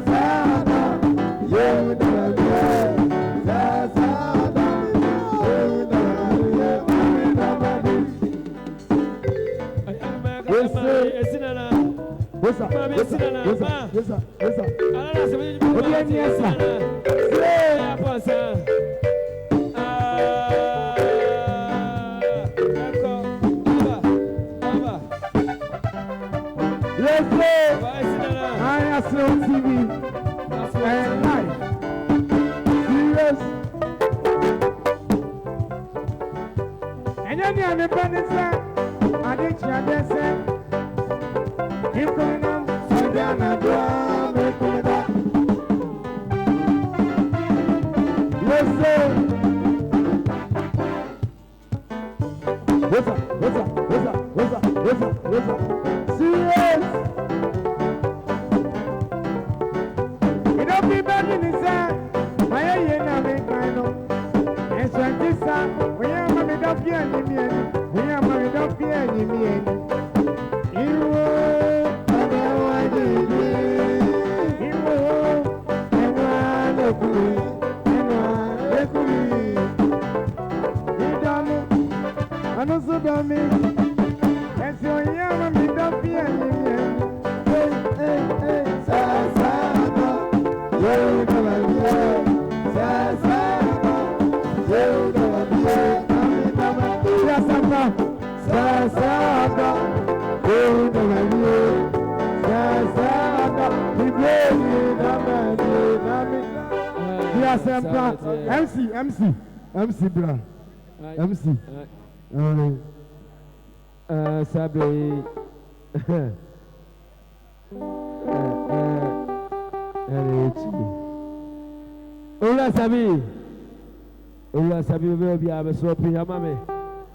Sa Anya ne penisa, ade chiade se. Ikunam, Sadiana dua me kumeda. Yes sir. What's up? Serious. You don't be bad in his side. My na me kind of. And so this time, we are my dog here, we are my dog here, you me, and so yeah, me don't be any. Hey, Sasa, you don't be, Sasa, you don't be, Sasa, you don't be, Sasa, we MC, bra, MC. Sabe Ola sabi be a so pia mame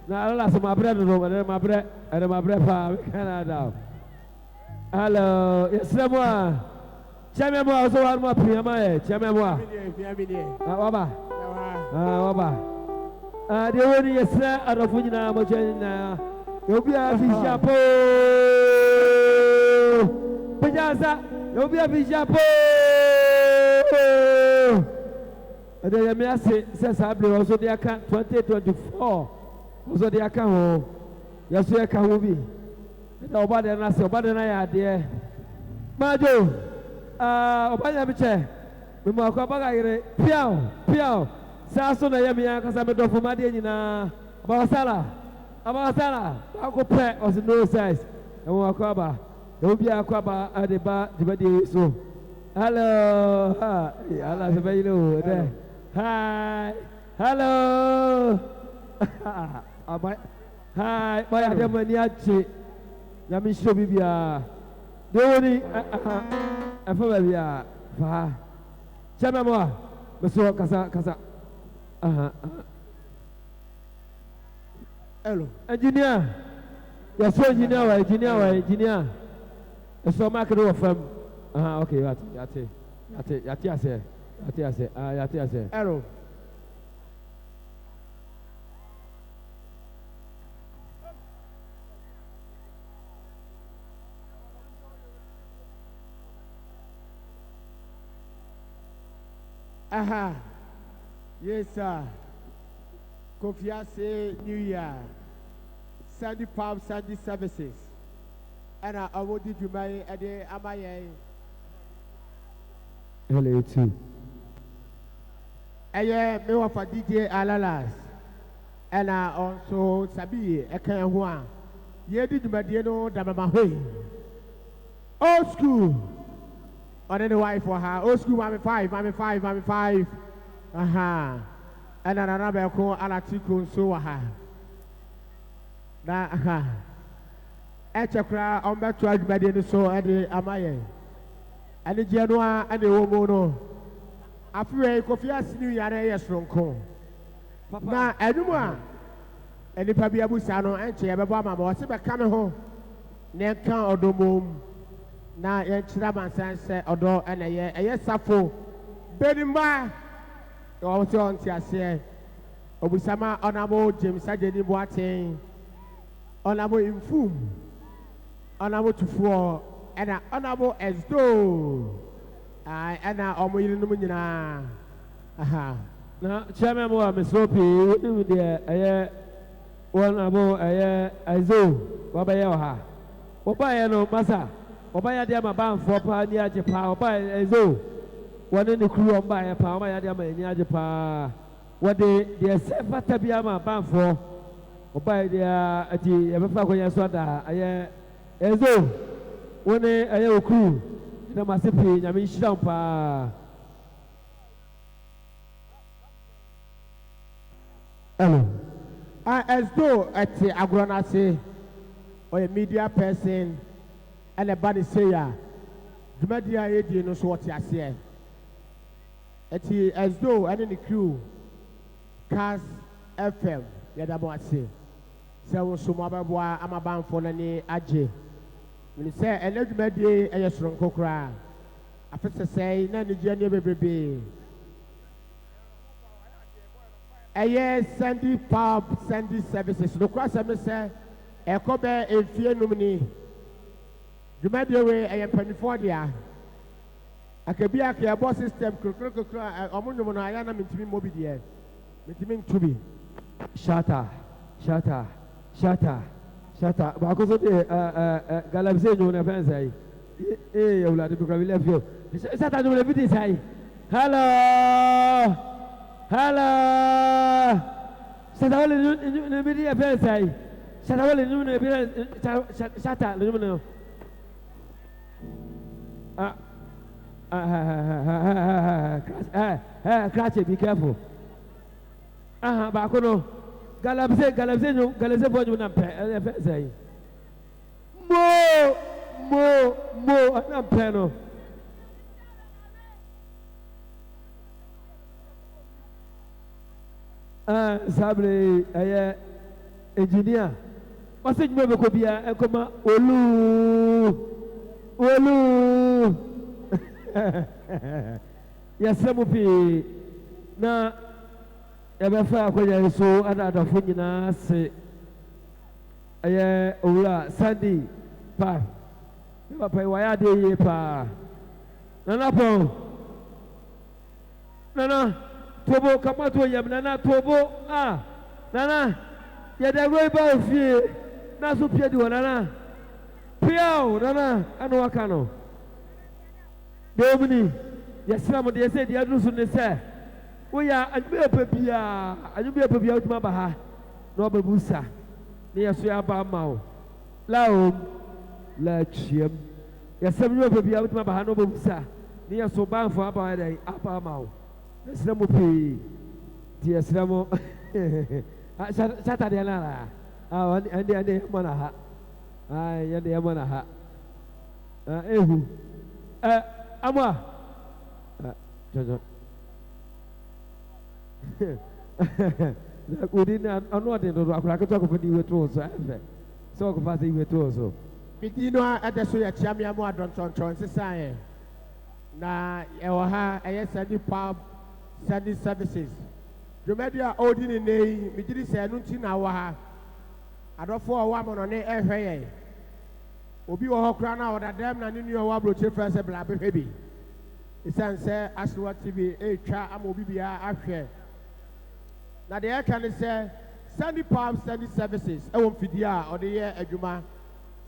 na ala so mabre no mabre pa Canada. Hello, yes moi. Chame moi so war mo pia ma chame moi. Waba. Waba. De woni yesra arofu nyina mo chena. Obi a fi chapo. Pejaza, obi a fi chapo. Ade me ase se sable also dey aka 2024. Also dey aka ho. Yeso e ka ho bi. Da oba de na se oba de na ya de. Majo. Oba ya bi che. Me mo akwa baga yire. Piao. Sa so na ya me aka sa me do fo ma de nyina. Abasala. Ako pe was no size. E mo akwa ba. Obi akwa ba ade ba de ba de so. Hello. Allah se be you there. Hi. Hello. Hi. Boy ade mani ache. Ya mi show bibia. De woni fa ba bia. Fa. Chama mo. Me so kasa. Hello. Engineer. Yes, engineer. So mark it from. Okay, yati ase. Hello. Yes, sir. Kofiase New Year. Sandy Pub, Sandy Services. And I would give you my idea. Am I? Hello, too. I me for DJ Alalas. And I also Sabi, I can't one. Ye did my dear no Damamahui. Old school. On any wife for her. Old school, mommy five. And another call Alatico so ha. Na Echakra on back to Agmadi so at the Amaye. And the Genoa and the Womono. After Kofiase New Year, yes, from Con. Now, Eduma and the Pabia Busano and Chiabama was ever coming home. Nenka or Domum. Now, Chiraman Sansa or door and a yes, Safo. Bedimba. Also on Tiasia. Obusama Honorable James Sajeni Boateng. Honorable Infum. Honorable Tufuo. And Honorable Esdo. And Omoyinumina. Aha. Now, Chairman Moa, Miss Ropi, with the Honorable Ezo, Babayaha. Obayano, Massa. Obaya Diama Bam for Pania Japa, Obaya Ezo. One in the crew on by a power, Diama in Yajapa. What they say, Fatabiama Bam for. Obaya the Evafakoya Swada, Ezo. One a crew. The Massipi, Yamin Shampa. Hello. as though at the agronase or a media person and a body sayer, the media agent knows what you say. As though any crew, Cast FM, Yadabwase. So, Sumaba, I'm a bound for any Aje. When you say, and let me be a strong cocra. I first say, none of the baby. Yes, Sandy Pub, Sandy Services. The cross I say, a cobe a fear nomini. You might be away, I am 24 there. I can be a boss system, Omunumana, I am to be mobile here. Meaning to be. Shata. Because of the Galabze, you never say. Eh, you let it become left you. Shata, do everything say. Hello. Shata, in the media, say. Shata, in the media, Shata, Lumino. Cratchet, be careful. Bakono. Galabze, no, Galabze, what you not say. Mo, I'm not piano. Sabre, engineer. What's it, Mobile Cobia, and come Olu. Yes, some of you. Now, ever far when so another phone say, Ola, Sandy, Pa. Never pay why I do, Pa. Nana, Tobo, come out to him, Nana, Tobo, Nana, yet a way by fear. Nasu Piadu, Nana. Piao, Nana, and Wakano. Domini, yes, some of the said the others on the say, we are and be a papia, and you be a papia out Mabaha, Robert Busa, near Suaba Mao, Lao, Lachim. Yes, some of you out Mabaha, no Busa, near Soban for Abba Mao. The Slamu dear Slamo, Satadiana, and the Monaha, and the Monaha. Ama, we didn't know I could talk about you too, so about you too. Bitino at the Suya Chamiamo, don't Society. Na Ewaha, Sandy Pub, Sandy Services. The media ordinary name, we did say, Nuntina Waha. I don't for a woman on the FA. Obi wa hokra na oda dem na ninu wa bro che first bla baby isan say Aswa TV twa am obi bia ahwe na de can say Sandy Palm Sandy Services e won fidi a ode ye adwuma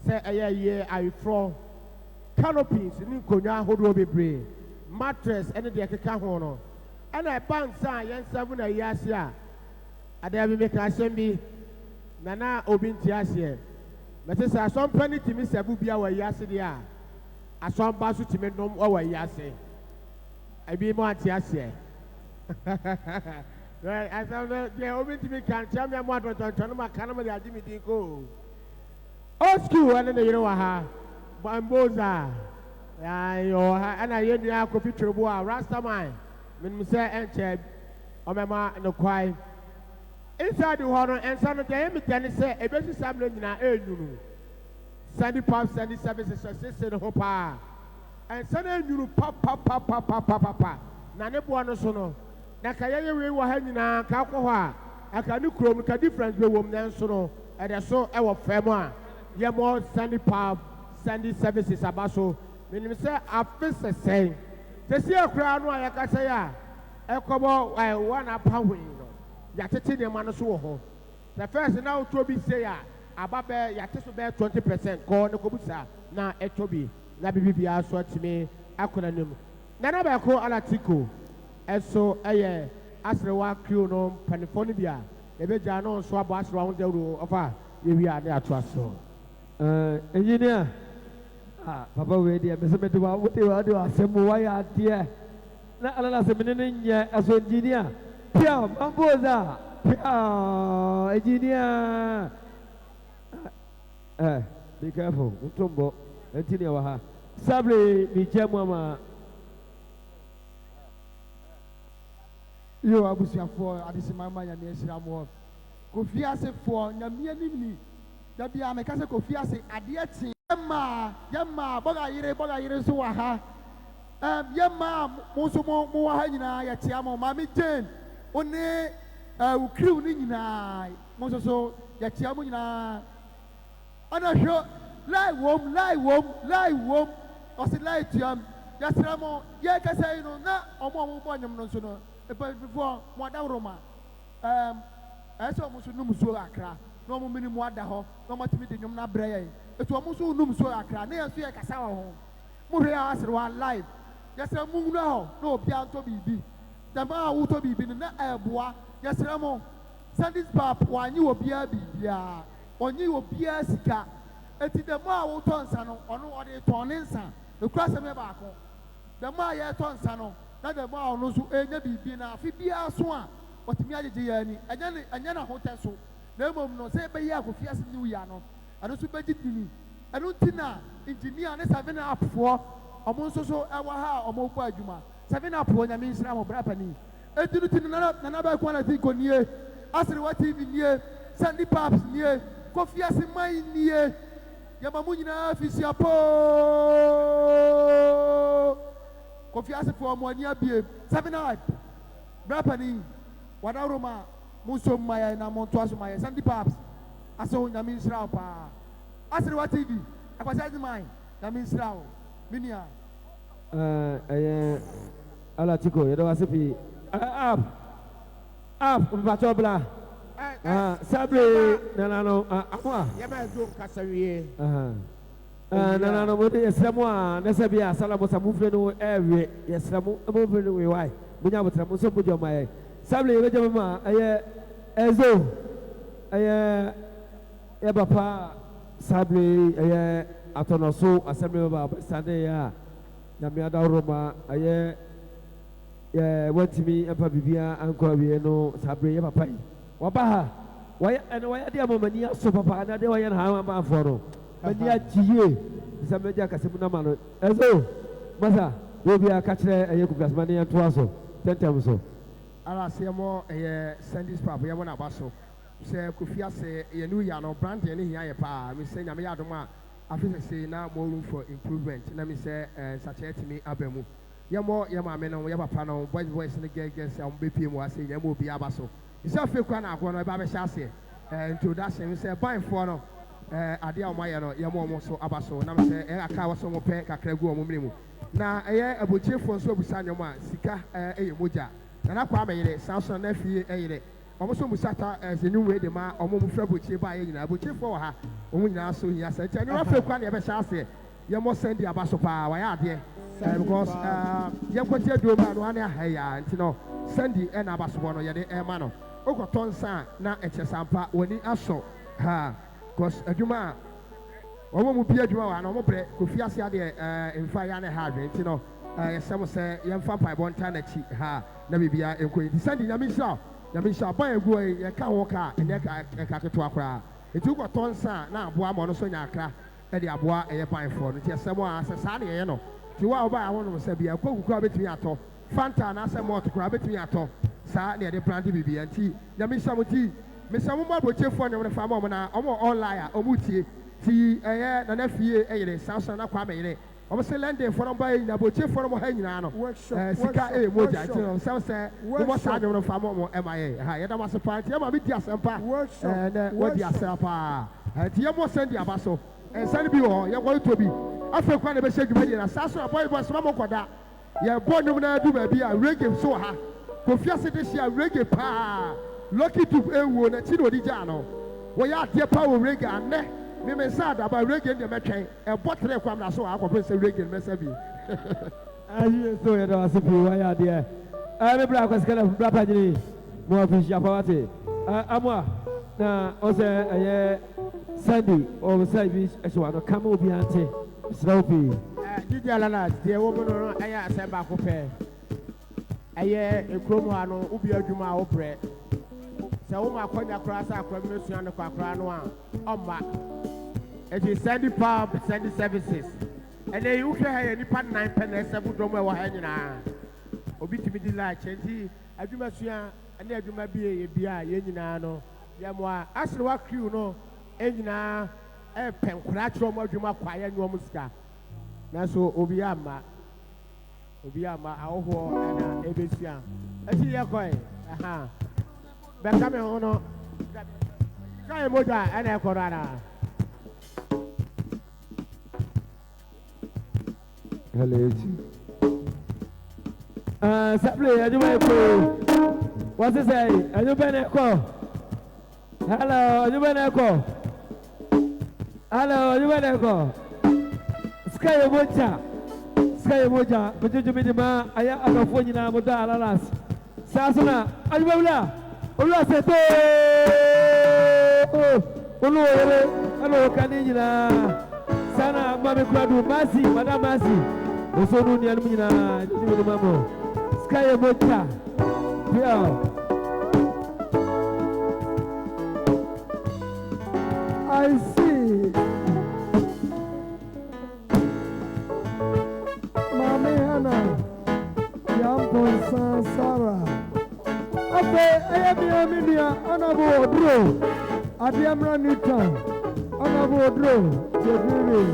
say ye ayfro canopies ni konwa hodo bebre mattress ene de keka ho no ana ban san yen 7 na yase a ade bi make asem bi na obi nti ase Mete say some penny to me sabu bia wa yase dia. Asom basu to me nom wa yase. I be mo anti ase. Right, as I the obi to me can tell me mo don ma kan mo dia jimi din ko. Old school and you know ha. Bamboza. Ya yo ha ana ye nua Kofi Trebo a Rastaman. Me say enche o me ma no kwai. Inside the horror and some of them, then say, a basic family in our Sandy Pop, Sandy Services, assisted Hopa. And suddenly you pop. Nanabuano sono. Nakaya, we were hanging on Kakoa. I can do chrome, a difference with women sono, and I saw our family. Yamo, Sandy Pop, Sandy Services, Abaso. When you say, I feel the same. To see a crowd, I can say, I come out, one up howling. Yatete de mano so ho. The first now to be say ababe yate so be 20% ko ne ko busa na etobi na bibia so atime akona nim. Na na ba ko alatiko. Eso eye asrewa crew no panifoni bia. E be ja no so abo asrewa ho dewro ofa ye wi ade ato aso. Engineer. Papa we dey be se me do wa do asemu wa ya tie. Na ala se me ne nya aso engineer. Pia, Mamboza, Engineer. Be careful. Utumbo. Engineer waha. Sabri mi jemwa. Yo abusuafo adesimama ya nesira mo. Kofiase fo nyamia nimni. Da bia me kase Kofiase ade ati yema boga yire so wa ha. Yema muso mo wa ha nyina ya tia mo mami Jane. One ukriw ni nyina mo so ya tia mo nyina. Ana hwo lai wom. Osi lai tiam. Ya sira mo ye kase no na omo bo nyam no so no. Before Mwada Roma, I saw Musu Akra, no more minimum Wadaho, no more timid in Yumna Bray. It's almost Numusu Akra, near Sia Casawa home. Muria as one life. Yes, a moon now, no Pianto Bibi. The Ma Uto Bibi, the Airbois, yes, Ramon. Sandys Pap, one you will be a Bibia, or you will be a Sika. It's the Ma Uton Sano, or no other Toninsa, the cross of Mebaco. The Ma Yaton Sano. Na the ma no so enya bibi na afi bia so a otimi agege ya ni anya na hotel so na mom no say be ya Kofiase new ya no ano so be gidini ano tina engineer ne 7 up for omo so so ewa ha omo kọ adwuma 7 up for nyame nsira mo bra pani edinu tin na ba kwa na ti ko nie asiri wa TV nie Sandy Paps nie Kofiase mai nie ya mamu nyina afisia po Kofiase for money abie 7 up brapani wada roma muso maya na monto aso maya Sandy Paps aso nyame nsira pa asiri wa TV akwasa mai nyame nsira o minia ala tiko yedo wasepi up mbatobla sabre nanano amwa yaba zo kasawie nanano mo de yesramo a nesabia salamo samufre no ewe yesramo amufre no we why munya botramo so bojo mai sabre yebeje mama ezo bapa sabre atonoso asemre baba sande ya na me ada roma wantimi empa bibia anko awie no sabre ye papa yi waba ha waya dia mamani aso papa na de waya na ha ma aforo mani ajiye sameja kasemu na mano ezo masa we bia ka kire Kofiase mani anto aso tentem so ala se mo Sandy Paps ye mo na baso se Kofiase ye nu ya no brand ye ne ya pa me se nyame ya doma afise say na more room for improvement na me say sachet me abemu ye ma me no ye papa no boys ne girls am be pie mu ase ye mo bi abaso isa fe kwa na agwo no e ba be sha ase introduction me say ban for no ade a omaye no ye mo so abaso na me say aka wo so mo pe kakra gu omo mremu na abochefo nso abusa nyom a sika moja na kwa ameyire Samson na fie eyire omo so musata zenyu de ma omo mu fra bochie ba ye nyina abochefo ha omo nyina so hia sa ntia nyoma fe kwa na ye be sha ase ye mo Sandy abaso pa wa ya ade because ye kwati aduo ba no ane ahaya nti no Sandy na abaso no ye de ma no okoton sa na echesampa woni aso ha because adwuma omo mu bia adwuma wa na omo bre Kofiase ade emfa ya ne ha adwe nti no yesem se ye mfa pai bonta na chi ha na bibia enkoyi Sandy nyame sha ban egu ye ka ho ka ene ka keto akra etu ko tonsa na aboa mo no so nya akra e de aboa ye ban fo no ti yesem a sa de ye no ti wa oba a wono se bia ko kuku abetumi ato fanta na se mo to kura abetumi ato sa na de brand bibia nti nyame sha mo ti me se mo ma bochefo ne mo fa mo na omo online a omo tie ti na na fie eyire Samson na kwa meyire omo se lende for ba yin aboche for mo ha nyina no sika moja ti no se mo sa adwo no fa mo emaye ha ye da ma se pa ti ma bi di asempa na wodi asempa ti ye mo Sandy abaso Sandy bi ho ye ko to bi afa kwa na be she dwuma di na sa so boy boy so mo koda ye bo num na du ba bi a reggae so ha Kofiase de shia reggae pa lucky to ewo na ti no di ja no wo ya ade pa wo reggae ane me me sad about reggae de metwen e botre kwam na so akopese se reggae me se bi ayi so ye do asipi wa ya de me bra kwaskala bra pagini mo official pawate amwa na o se Sandy o se bi ehwa no kama obi ante sloppy didi alana de wo mo no aya asemba ko pe ekromo ano ubi adwuma wo pre sɛ wo ma akɔnya koraa sɛ akɔra bi mesua no kwakora no a ɔmma ɛti sɛde power sɛde services ɛnɛ yi wohwɛ ha yɛ nipa 9 pɛ na ɛsɛ bodɔm ɛwɔ ha nyinaa obi tumi di laakye nti adwuma sua ɛne adwuma bi yɛ bia a yɛn nyinaa no yɛmmoa asere wa crew no nyinaa ɛpɛ nkora kyerɛ ɔmo adwuma kwa yɛ nyɛ ɔmo sika nanso obi amma ahohoɔ ɛna ɛbɛsua ɛti yɛ kɔe bɛka me ho no ka yɛ mogya ɛna ɛkɔ no anaa Supply, adwuma ekɔ. What is say? Adwuma na ekɔ. Hello, adwuma na ekɔ. Hello, adwuma na ekɔ. Sky moja. Betutu mi di ma aya akafo nyina mo da alalas. Sasuna, adwuma wula. Owura se to. Olu oyere, alo kani nyina. Sana mami kuradu Masi, Madam Masi. Osonu ni anu nyina, di mi mamo. Sky moja. Yeah. I see. Mami Hana, Yampon San Sarah. Okay, Ayamia, Honorable Odro, Adiamra Newton, Honorable Odro, Jebiri.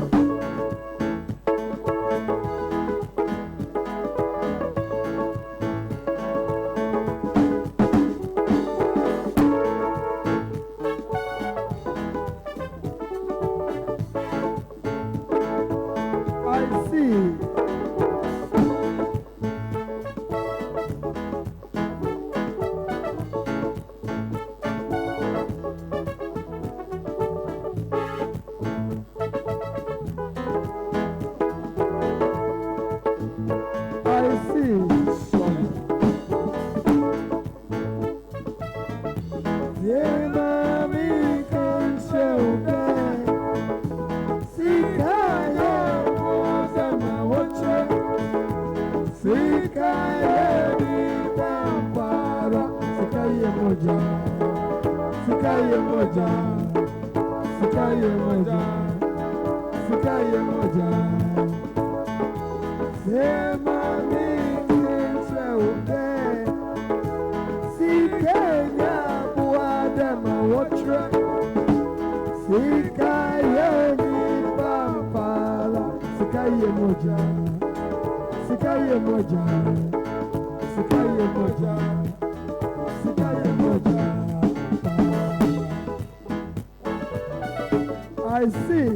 I see.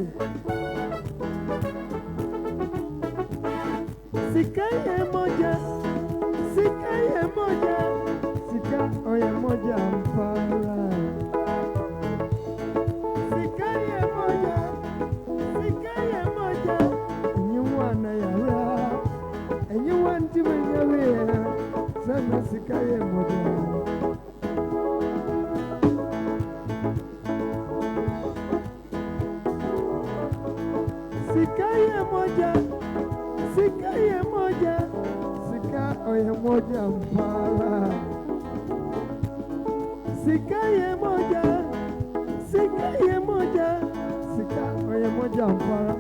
Sikaye moja, sika oye moja mpara. Sikaye moja, nyuwana yara, nyuwanti mwenyewe, sana sikaye moja. Sikaye moja, sika oye moja mpara. Sikaye moja, sika oye moja mpara.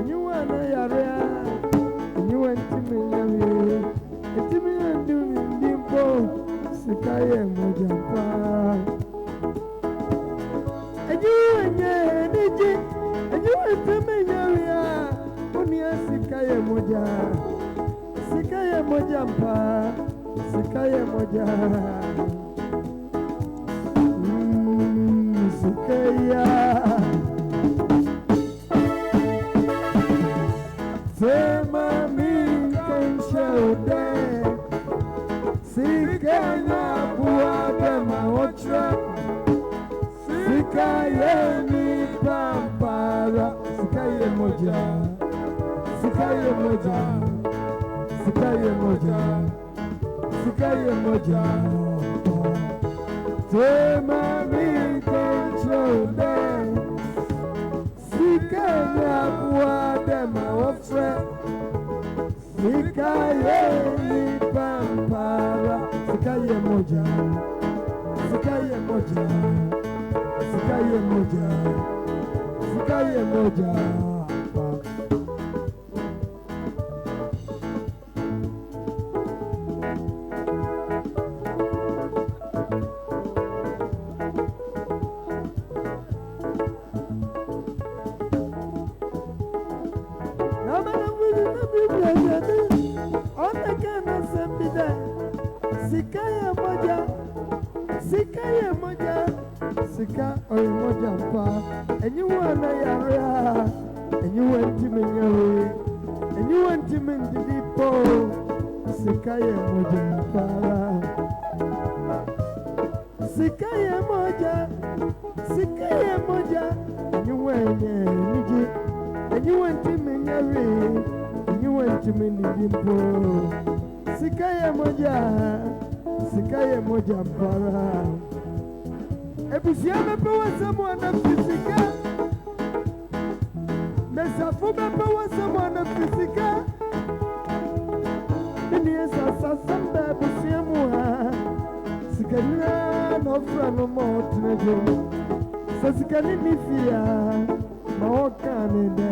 Nyuwana yarea, nyuwa ntimi ndumi ndimpo. Sikaye moja mpara. Nyuwa nye niji, nyuwa ntimi yarea. Sikaye moja mpa, sikaye moja. Sikaya sema minkenshude, sikanya buade maotra, sikaye ni pampara. Sikaye moja. Sikaye moja. Tema minkenshude, sikanya buade maotra, sikaye ni pampara. Sikaye moja. Sikaye moja, sikaye moja, sikaye moja. Sika oye moja mpa enyi wana yara enyi wanti menyawe enyi wanti mendidipo sika ye moja mpa sika ye moja enyi wenye niji enyi wanti menyawe enyi wanti mendidipo sika ye moja mpa Ebusia mepewa samwana fisika Mesafu mepewa samwana fisika Nini sasa samba ebusia muha Sikanina nofra no motine jo Sasikani nifia Mawakane de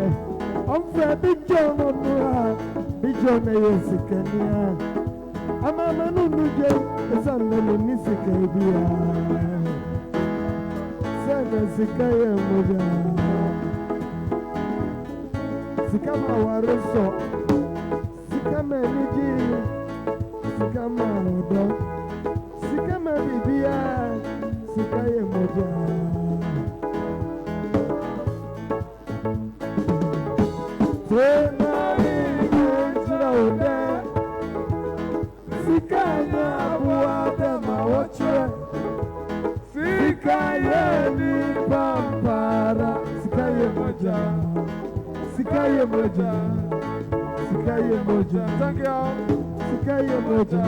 Omfra bijo no muha Bijo na yesikania Ama manu nuje Esana nisika ibia Sikaye moja, sikama waruso, sikama niji, sikama odo, sikama bibia, sikaye moja. Tena injira ode, sikama abuade mawoche. Sikaye ni pampara, sikaye moja, sikaye moja, sikaye moja. Thank you. Sikaye moja.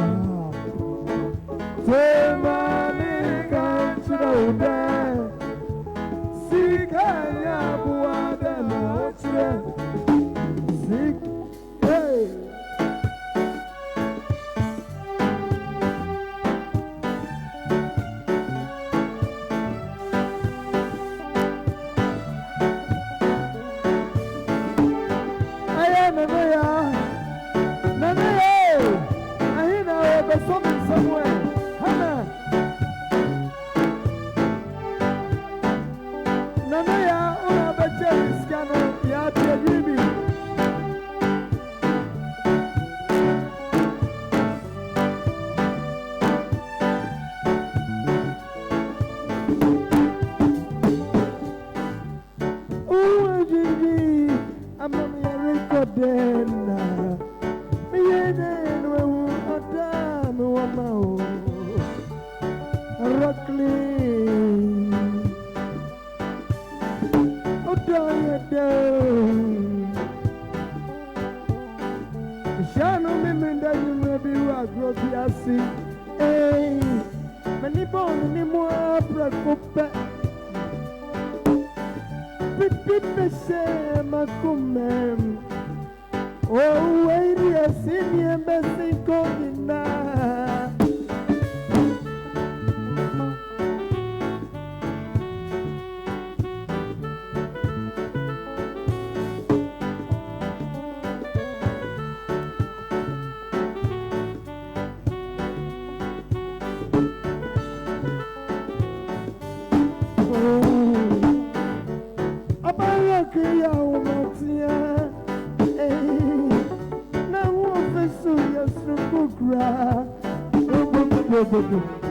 Tema ni kanchira ude, sikaye abuade na ochre, sikaye. Kofiase, many born in more precope. Pipi se macumem. Oh, wait, yes, in your best cogina.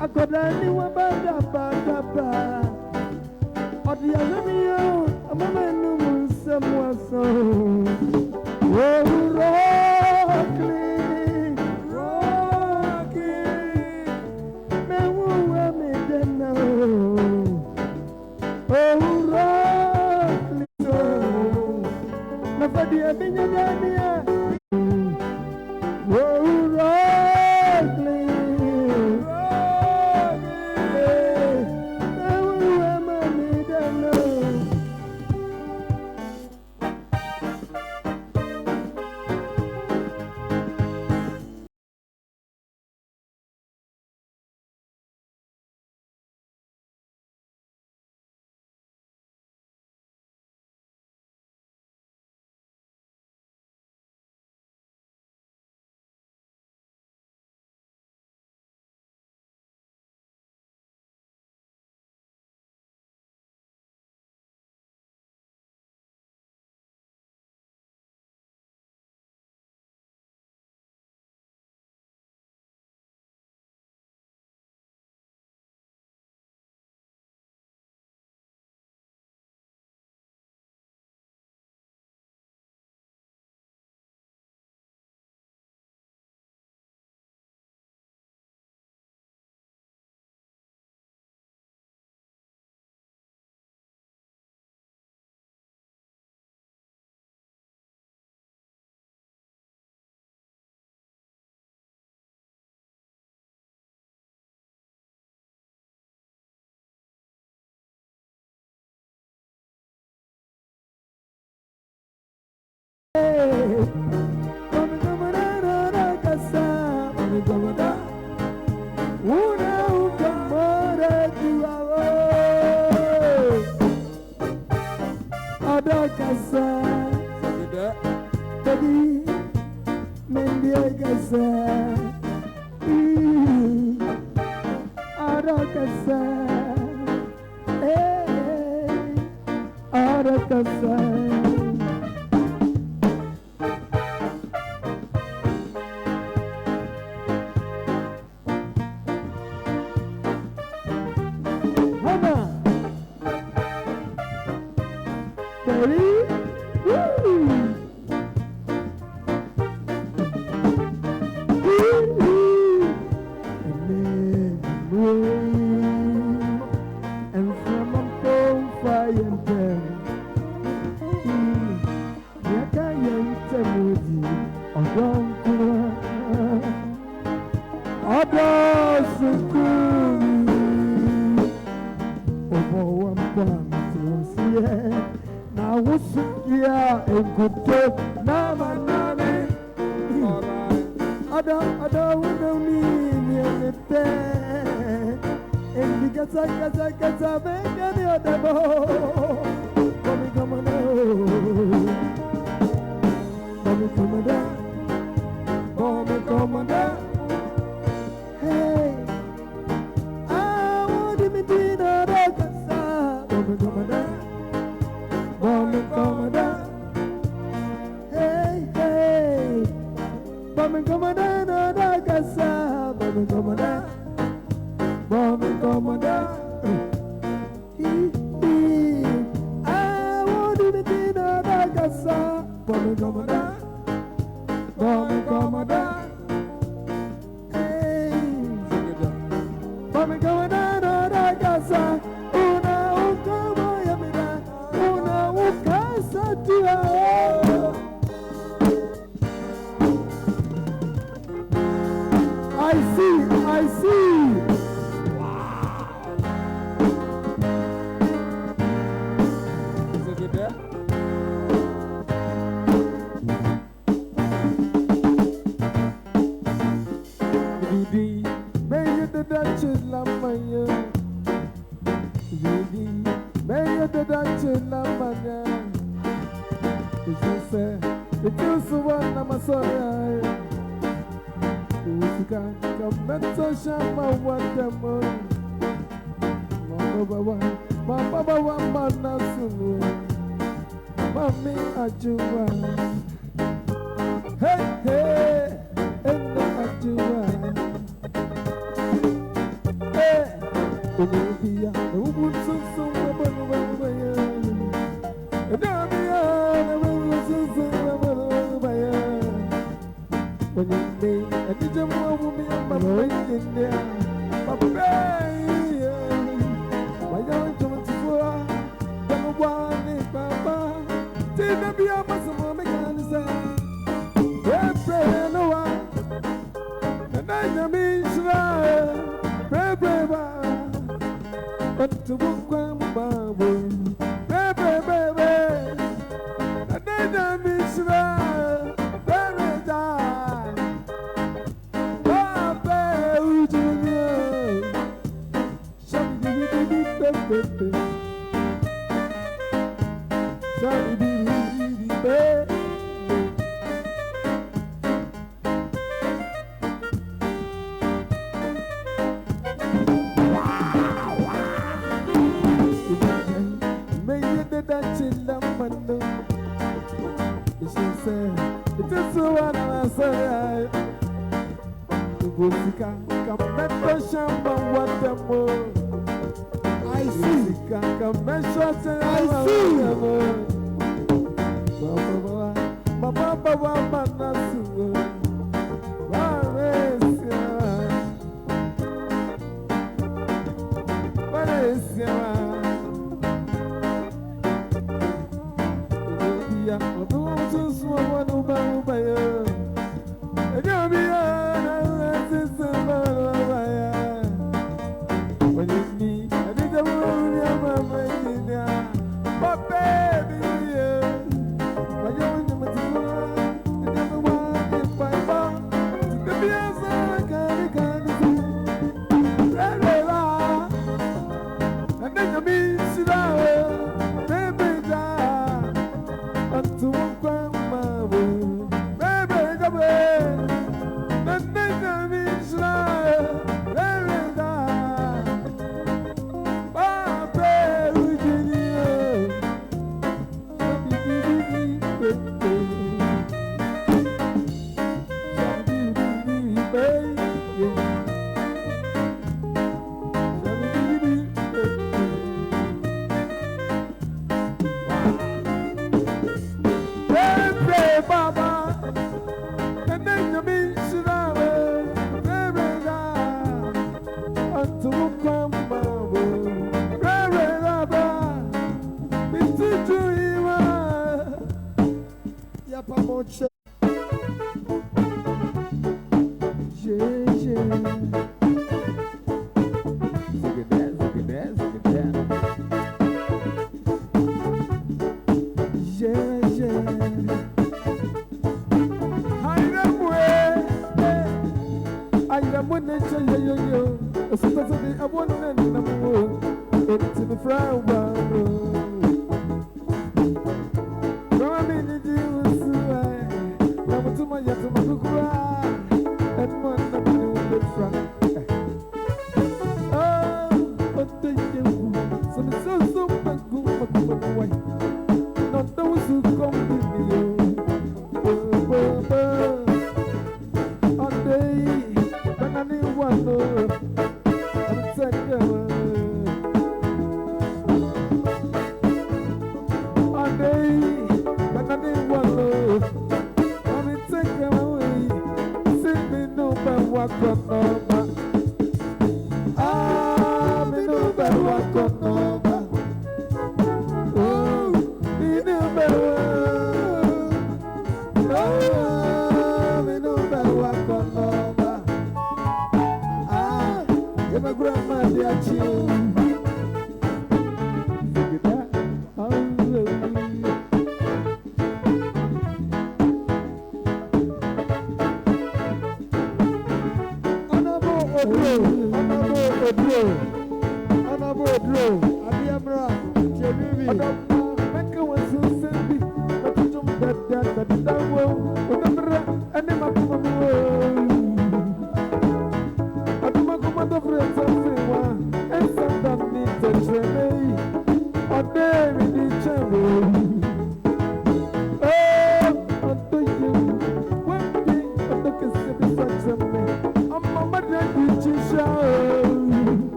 Akodani wa bada bada ba. Odi azamiyo amama numu semwaso. Oh rocky, me wuwa me dena. Oh rocky, na fadi abinya dania. Oh rocky.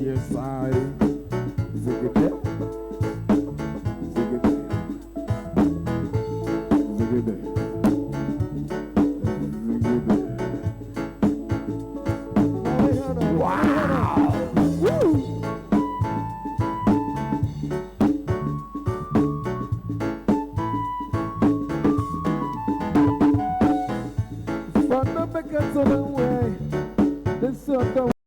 Yes, I.